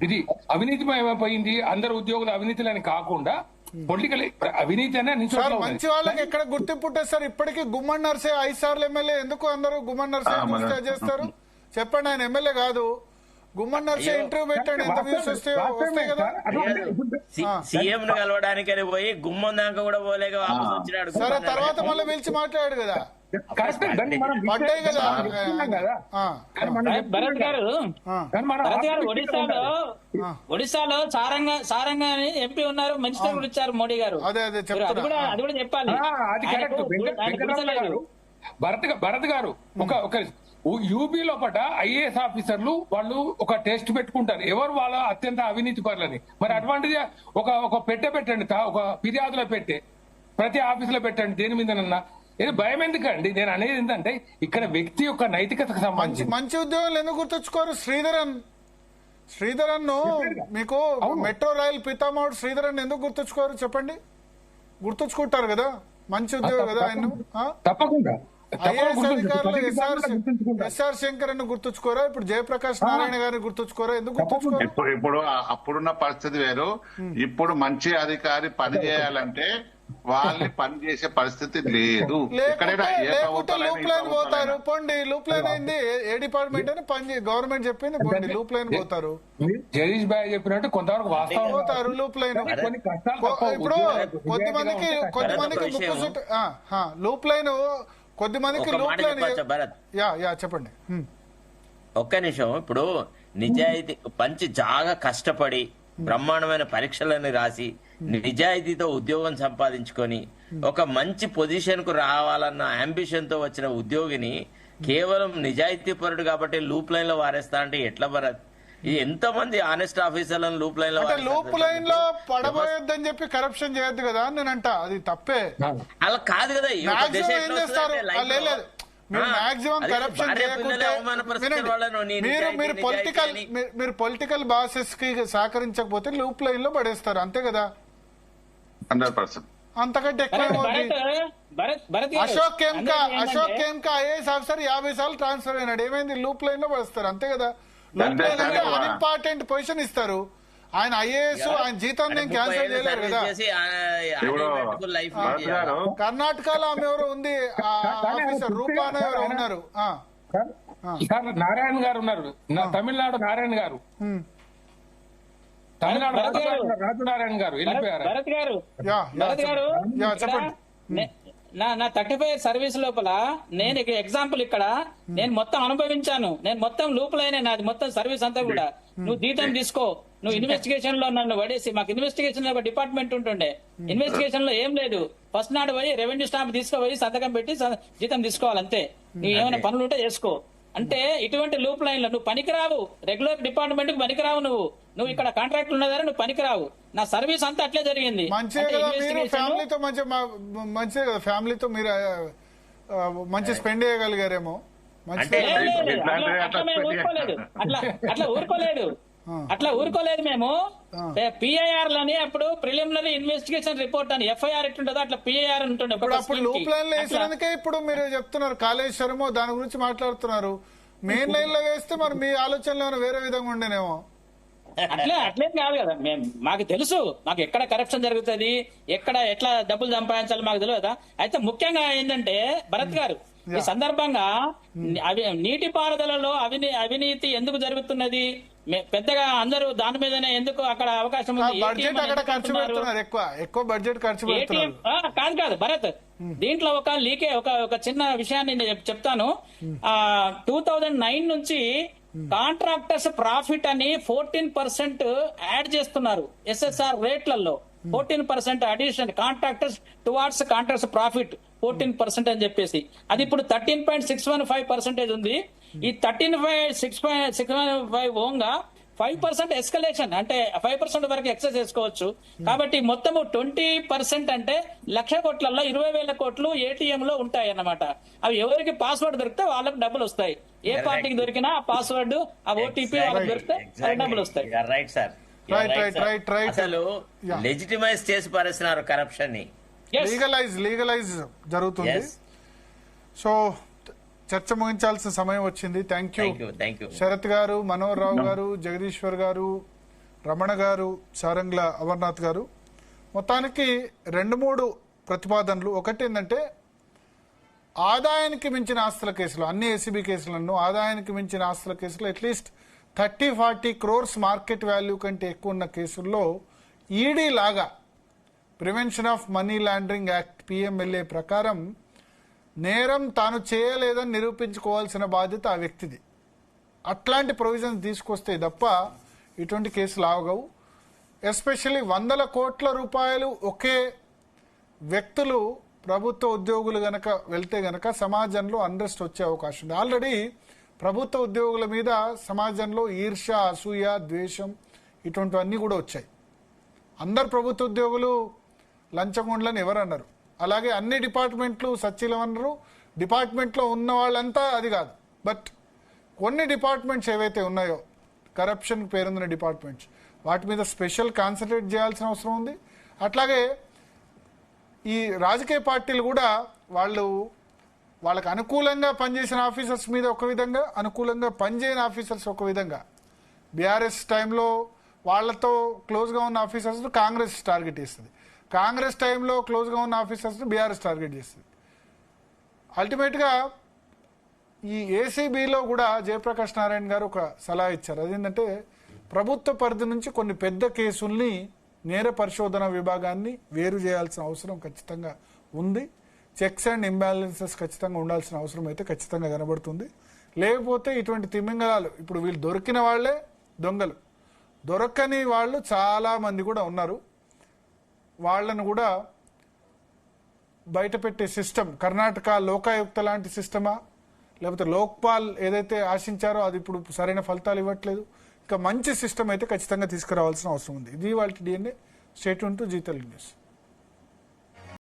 ఇది అవినీతిమయమైపోయింది, అందరు ఉద్యోగులు అవినీతులని కాకుండా పొలిటికల్ అవినీతి అనే మంచి వాళ్ళకి ఎక్కడ గుర్తింపు ఉంటుంది సార్? ఇప్పటికీ గుమ్మన్ నర్సే 5 సార్లు ఎమ్మెల్యే. ఎందుకు అందరూ గుమ్మన్ నర్సే చేస్తారు? చెప్పండి, ఆయన ఎమ్మెల్యే కాదు. గుమ్మన్ నర్సే ఇంటర్వ్యూ పెట్టండి, ఎంత వ్యూస్ వస్తాయి కదా. సీఎం ను కలవడానికని పోయి గుమ్మం దాకా కూడా పోలేక వాపస్ వచ్చినాడు. సరే, తర్వాత మళ్ళీ పిలిచి మాట్లాడాడు కదా. పడ్డాయి కదా. భరత్ గారు, ఒడిశాలో సారంగా అని ఎంపీ ఉన్నారు, మినిస్టర్ కూడా ఇచ్చారు మోడీ గారు. అది కూడా చెప్పాలి. భరత్ గారు, ఒక యూపీ లోపల ఐఏఎస్ ఆఫీసర్లు వాళ్ళు ఒక టెస్ట్ పెట్టుకుంటారు, ఎవరు వాళ్ళ అత్యంత అవినీతి పరులని. మరి అటువంటిది ఒక పెట్టండి, ఒక ఫిర్యాదులో పెట్టే ప్రతి ఆఫీసులో పెట్టండి, దేని మీదనన్నా. ఇది భయం ఎందుకండి? నేను అనేది ఏంటంటే ఇక్కడ వ్యక్తి యొక్క నైతికతకు సంబంధించి మంచి ఉద్యోగాలు ఎందుకు గుర్తుంచుకోరు? శ్రీధరన్ మీకు మెట్రో రైల్ పితామహుడు శ్రీధరన్ ఎందుకు గుర్తుంచుకోరు? చెప్పండి. గుర్తుంచుకుంటారు కదా, మంచి ఉద్యోగం కదా ఆయన. తప్పకుండా ఐఏఎస్ అధికారులు ఎస్ఆర్ శంకర్ అని గుర్తుంచుకోరా? ఇప్పుడు జయప్రకాష్ నారాయణ గారిని గుర్తుంచుకోరా? ఎందుకు గుర్తుంచుకోరు? ఇప్పుడు అప్పుడున్న పరిస్థితి వేరు. ఇప్పుడు మంచి అధికారి పని చేయాలంటే వాళ్ళని పని చేసే పరిస్థితి లేదు. లేకుంటే లూప్ లైన్ పోతారు. పోండి, లూప్ లైన్ అయింది, ఏ డిపార్ట్మెంట్ అని పని గవర్నమెంట్ చెప్పింది, పోండి లూప్ లైన్ పోతారు. జగదీష్ బాయ్ చెప్పినట్టు కొంతవరకు వాస్తవం పోతారు లూప్ లైన్. ఇప్పుడు కొద్దిమందికి ముక్కు లూప్ లైన్, కొద్దిమందికి లూప్ లైన్. చెప్పండి. ఒక్క నిమిషం. ఇప్పుడు నిజాయితీ పంచి జాగా కష్టపడి బ్రహ్మాండమైన పరీక్షలను రాసి నిజాయితీతో ఉద్యోగం సంపాదించుకొని ఒక మంచి పొజిషన్ కు రావాలన్న అంబిషన్ తో వచ్చిన ఉద్యోగిని కేవలం నిజాయితీ పరుడు కాబట్టి లూప్ లైన్ లో వారేస్తా అంటే ఎట్లా భరత్? ఇది ఎంత మంది ఆనెస్ట్ ఆఫీసర్లను లూప్ లైన్ లో లూప్ లైన్ లో పడబోయొద్దని చెప్పి కరప్షన్ చేయొద్దు కదా అని నేనంట. అది తప్పే. అలా కాదు కదా. ఏం చేస్తారు? లేదు, మీరు మాక్సిమం కరప్షన్ చేయకుంటే మీరు పొలిటికల్ బాసెస్ కి సహకరించకపోతే లూప్ లైన్ లో పడేస్తారు, అంతే కదా. 100%. అంతకంటే ఎక్కువ. అశోక్ కేమ్కా ఐఏఎస్ ఆఫీసర్ 50 సార్లు ట్రాన్స్ఫర్ అయినాడు, ఏమైంది? లూప్ లైన్ లో పడేస్తారు, అంతే కదా. లూప్ లైన్ అంటే అన్ఇంపార్టెంట్ పొజిషన్ ఇస్తారు. ఆయన ఐఏఎస్, ఆయన జీతం నేను క్యాన్సిల్ చేయలేరు కదా. కర్ణాటకలో ఆమె ఎవరు ఉంది ఆఫీసర్, రూపాన ఎవరు ఉన్నారు. నారాయణ గారు ఉన్నారు, తమిళనాడు నారాయణ గారు, తమిళనాడు రాజు నారాయణ గారు వెళ్ళిపోయారు. భరత్ గారు, నా 35 సర్వీస్ లోపల నేను ఎగ్జాంపుల్ ఇక్కడ నేను మొత్తం అనుభవించాను. నేను మొత్తం లూప్ లైనే నాది, మొత్తం సర్వీస్ అంతా కూడా. నువ్వు జీతం తీసుకో, నువ్వు ఇన్వెస్టిగేషన్ లో నన్ను పడేసి, మాకు ఇన్వెస్టిగేషన్ లో ఒక డిపార్ట్మెంట్ ఉంటుండే, ఇన్వెస్టిగేషన్ లో ఏం లేదు, ఫస్ట్ నాడు పోయి రెవెన్యూ స్టాంప్ తీసుకుపోయి సంతకం పెట్టి జీతం తీసుకోవాలి, అంతే. నువ్వు ఏమైనా పనులు ఉంటే చేసుకో. అంటే ఇటువంటి లూప్ లైన్ లో నువ్వు పనికిరావు, రెగ్యులర్ డిపార్ట్మెంట్ కు పనికిరావు. నువ్వు ఇక్కడ కాంట్రాక్ట్ ఉన్నదారా, నువ్వు పనికిరావు. నా సర్వీస్ అంతా అట్లే జరిగింది. మంచిదే కదా, ఫ్యామిలీతో మీరు మంచి స్పెండ్ చేయగలిగారేమో. అంటే లేదు, లేదు, అట్లా మేము ఊరుకోలేదు. అట్లా ఊరుకోలేదు మేము. పిఐఆర్ లని అప్పుడు ప్రిలిమినరీ ఇన్వెస్టిగేషన్ రిపోర్ట్ అని ఎఫ్ఐఆర్ ఎట్లుంటుందో అట్లా పిఐఆర్ ఉంటుండే. అప్పుడు లూప్ లైన్ లో వేసినందుకే ఇప్పుడు మీరు చెప్తున్నారు కాళేశ్వరమో దాని గురించి మాట్లాడుతున్నారు. మెయిన్ లైన్ లో వేస్తే మరి మీ ఆలోచనలో వేరే విధంగా ఉండేనేమో. అట్లేం కాదు కదా, మేము మాకు తెలుసు, మాకు ఎక్కడ కరప్షన్ జరుగుతుంది, ఎక్కడ ఎట్లా డబ్బులు సంపాదించాలో మాకు తెలియదా. అయితే ముఖ్యంగా ఏంటంటే భరత్ గారు, ఈ సందర్భంగా నీటిపారుదలలో అవినీతి ఎందుకు జరుగుతున్నది, పెద్దగా అందరూ దాని మీదనే ఎందుకు అక్కడ అవకాశం ఉంది. బడ్జెట్ అక్కడ ఖర్చు పెడుతున్నారు, ఎక్కువ బడ్జెట్ ఖర్చు పెడుతున్నారు. కాదు భరత్, దీంట్లో ఒక లీకే ఒక చిన్న విషయాన్ని నేను చెప్తాను. 2009 నుంచి కాంట్రాక్టర్స్ ప్రాఫిట్ అని 14% యాడ్ చేస్తున్నారు ఎస్ఎస్ఆర్ రేట్లలో. 14% addition contractors towards contractors profit 14% అని చెప్పేసి, అది ఇప్పుడు 13.615% ఉంది. ఈ 13.615 ఓంగా 5% ఎస్కలేషన్, అంటే 5% వరకు ఎక్సెస్ చేసుకోవచ్చు. కాబట్టి మొత్తము 20% అంటే 1,00,000 కోట్లలో 20,000 కోట్లు ఏటీఎం లో ఉంటాయి అన్నమాట. అవి ఎవరికి పాస్వర్డ్ దొరికితే వాళ్ళకి డబ్బులు వస్తాయి. ఏ పార్టీకి దొరికినా ఆ పాస్వర్డ్, ఆ ఓటీపీ వాళ్ళకి దొరికితే డబ్బులు వస్తాయి. రైట్ సార్, అసలు లెజిటిమైజ్ చేసి పరిస్తున్నారు కరప్షన్ ని, లీగలైజ్ జరుగుతుంది. సో చర్చ ముగించాల్సిన సమయం వచ్చింది. థ్యాంక్ యూ శరత్ గారు, మనోహర్ రావు గారు, జగదీశ్వర్ గారు, రమణ గారు, సారంగ్ల అమర్నాథ్ గారు. మొత్తానికి 2-3 ప్రతిపాదనలు. ఒకటి ఏంటంటే ఆదాయానికి మించిన ఆస్తుల కేసులు, అన్ని ఏసీబీ కేసులను ఆదాయానికి మించిన ఆస్తుల కేసులు అట్లీస్ట్ 30-40 crores మార్కెట్ వాల్యూ కంటే ఎక్కువ ఉన్న కేసుల్లో ఈడీ లాగా prevention of money laundering act PMLA ప్రకారం నేరం తాను చేయలేదని నిరూపించుకోవాల్సిన బాధ్యత ఆ వ్యక్తిది. అట్లాంటి ప్రొవిజన్స్ తీసుకొస్తే తప్ప ఇటువంటి కేసులు ఆగవు. ఎస్పెషల్లీ 100 కోట్ల రూపాయలు ఒకే వ్యక్తులు ప్రభుత్వ ఉద్యోగులు గనక వెళ్తే గనక సమాజంలో అన్రెస్ట్ వచ్చే అవకాశం ఉంది. ఆల్రెడీ ప్రభుత్వ ఉద్యోగుల మీద సమాజంలో ఈర్ష, అసూయ, ద్వేషం ఇటువంటివన్నీ కూడా వచ్చాయి. అందరు ప్రభుత్వ ఉద్యోగులు లంచగొండ్లని ఎవరు అన్నారు? అలాగే అన్ని డిపార్ట్మెంట్లు సచ్చీలం అన్నారు. డిపార్ట్మెంట్లో ఉన్న వాళ్ళంతా అది కాదు, బట్ కొన్ని డిపార్ట్మెంట్స్ ఏవైతే ఉన్నాయో కరప్షన్ పేరున్న డిపార్ట్మెంట్స్, వాటి మీద స్పెషల్ కాన్సన్ట్రేట్ చేయాల్సిన అవసరం ఉంది. అట్లాగే ఈ రాజకీయ పార్టీలు కూడా వాళ్ళకు అనుకూలంగా పనిచేసిన ఆఫీసర్స్ మీద ఒక విధంగా, అనుకూలంగా పనిచేయని ఆఫీసర్స్ ఒక విధంగా. బీఆర్ఎస్ టైంలో వాళ్లతో క్లోజ్గా ఉన్న ఆఫీసర్స్ కాంగ్రెస్ టార్గెట్ చేస్తుంది, కాంగ్రెస్ టైంలో క్లోజ్గా ఉన్న ఆఫీసర్స్ని బీఆర్ఎస్ టార్గెట్ చేస్తుంది. అల్టిమేట్గా ఈ ఏసీబీలో కూడా జయప్రకాష్ నారాయణ గారు ఒక సలహా ఇచ్చారు. అదేంటంటే ప్రభుత్వ పరిధి నుంచి కొన్ని పెద్ద కేసుల్ని నేర పరిశోధన విభాగాన్ని వేరు చేయాల్సిన అవసరం ఖచ్చితంగా ఉంది. చెక్స్ అండ్ ఇంబ్యాలెన్సెస్ ఖచ్చితంగా ఉండాల్సిన అవసరం అయితే ఖచ్చితంగా కనబడుతుంది. లేకపోతే ఇటువంటి తిమింగలాలు, ఇప్పుడు వీళ్ళు దొరికిన వాళ్లే దొంగలు, దొరకని వాళ్ళు చాలా మంది కూడా ఉన్నారు. వాళ్లను కూడా బయట పెట్టే సిస్టమ్ కర్ణాటక లోకాయుక్త లాంటి సిస్టమా, లేకపోతే లోక్పాల్ ఏదైతే ఆశించారో అది ఇప్పుడు సరైన ఫలితాలు ఇవ్వట్లేదు. ఇంకా మంచి సిస్టమ్ అయితే ఖచ్చితంగా తీసుకురావాల్సిన అవసరం ఉంది. ఇది వాళ్ళ DNA. Stay tune to Zee Telugu news.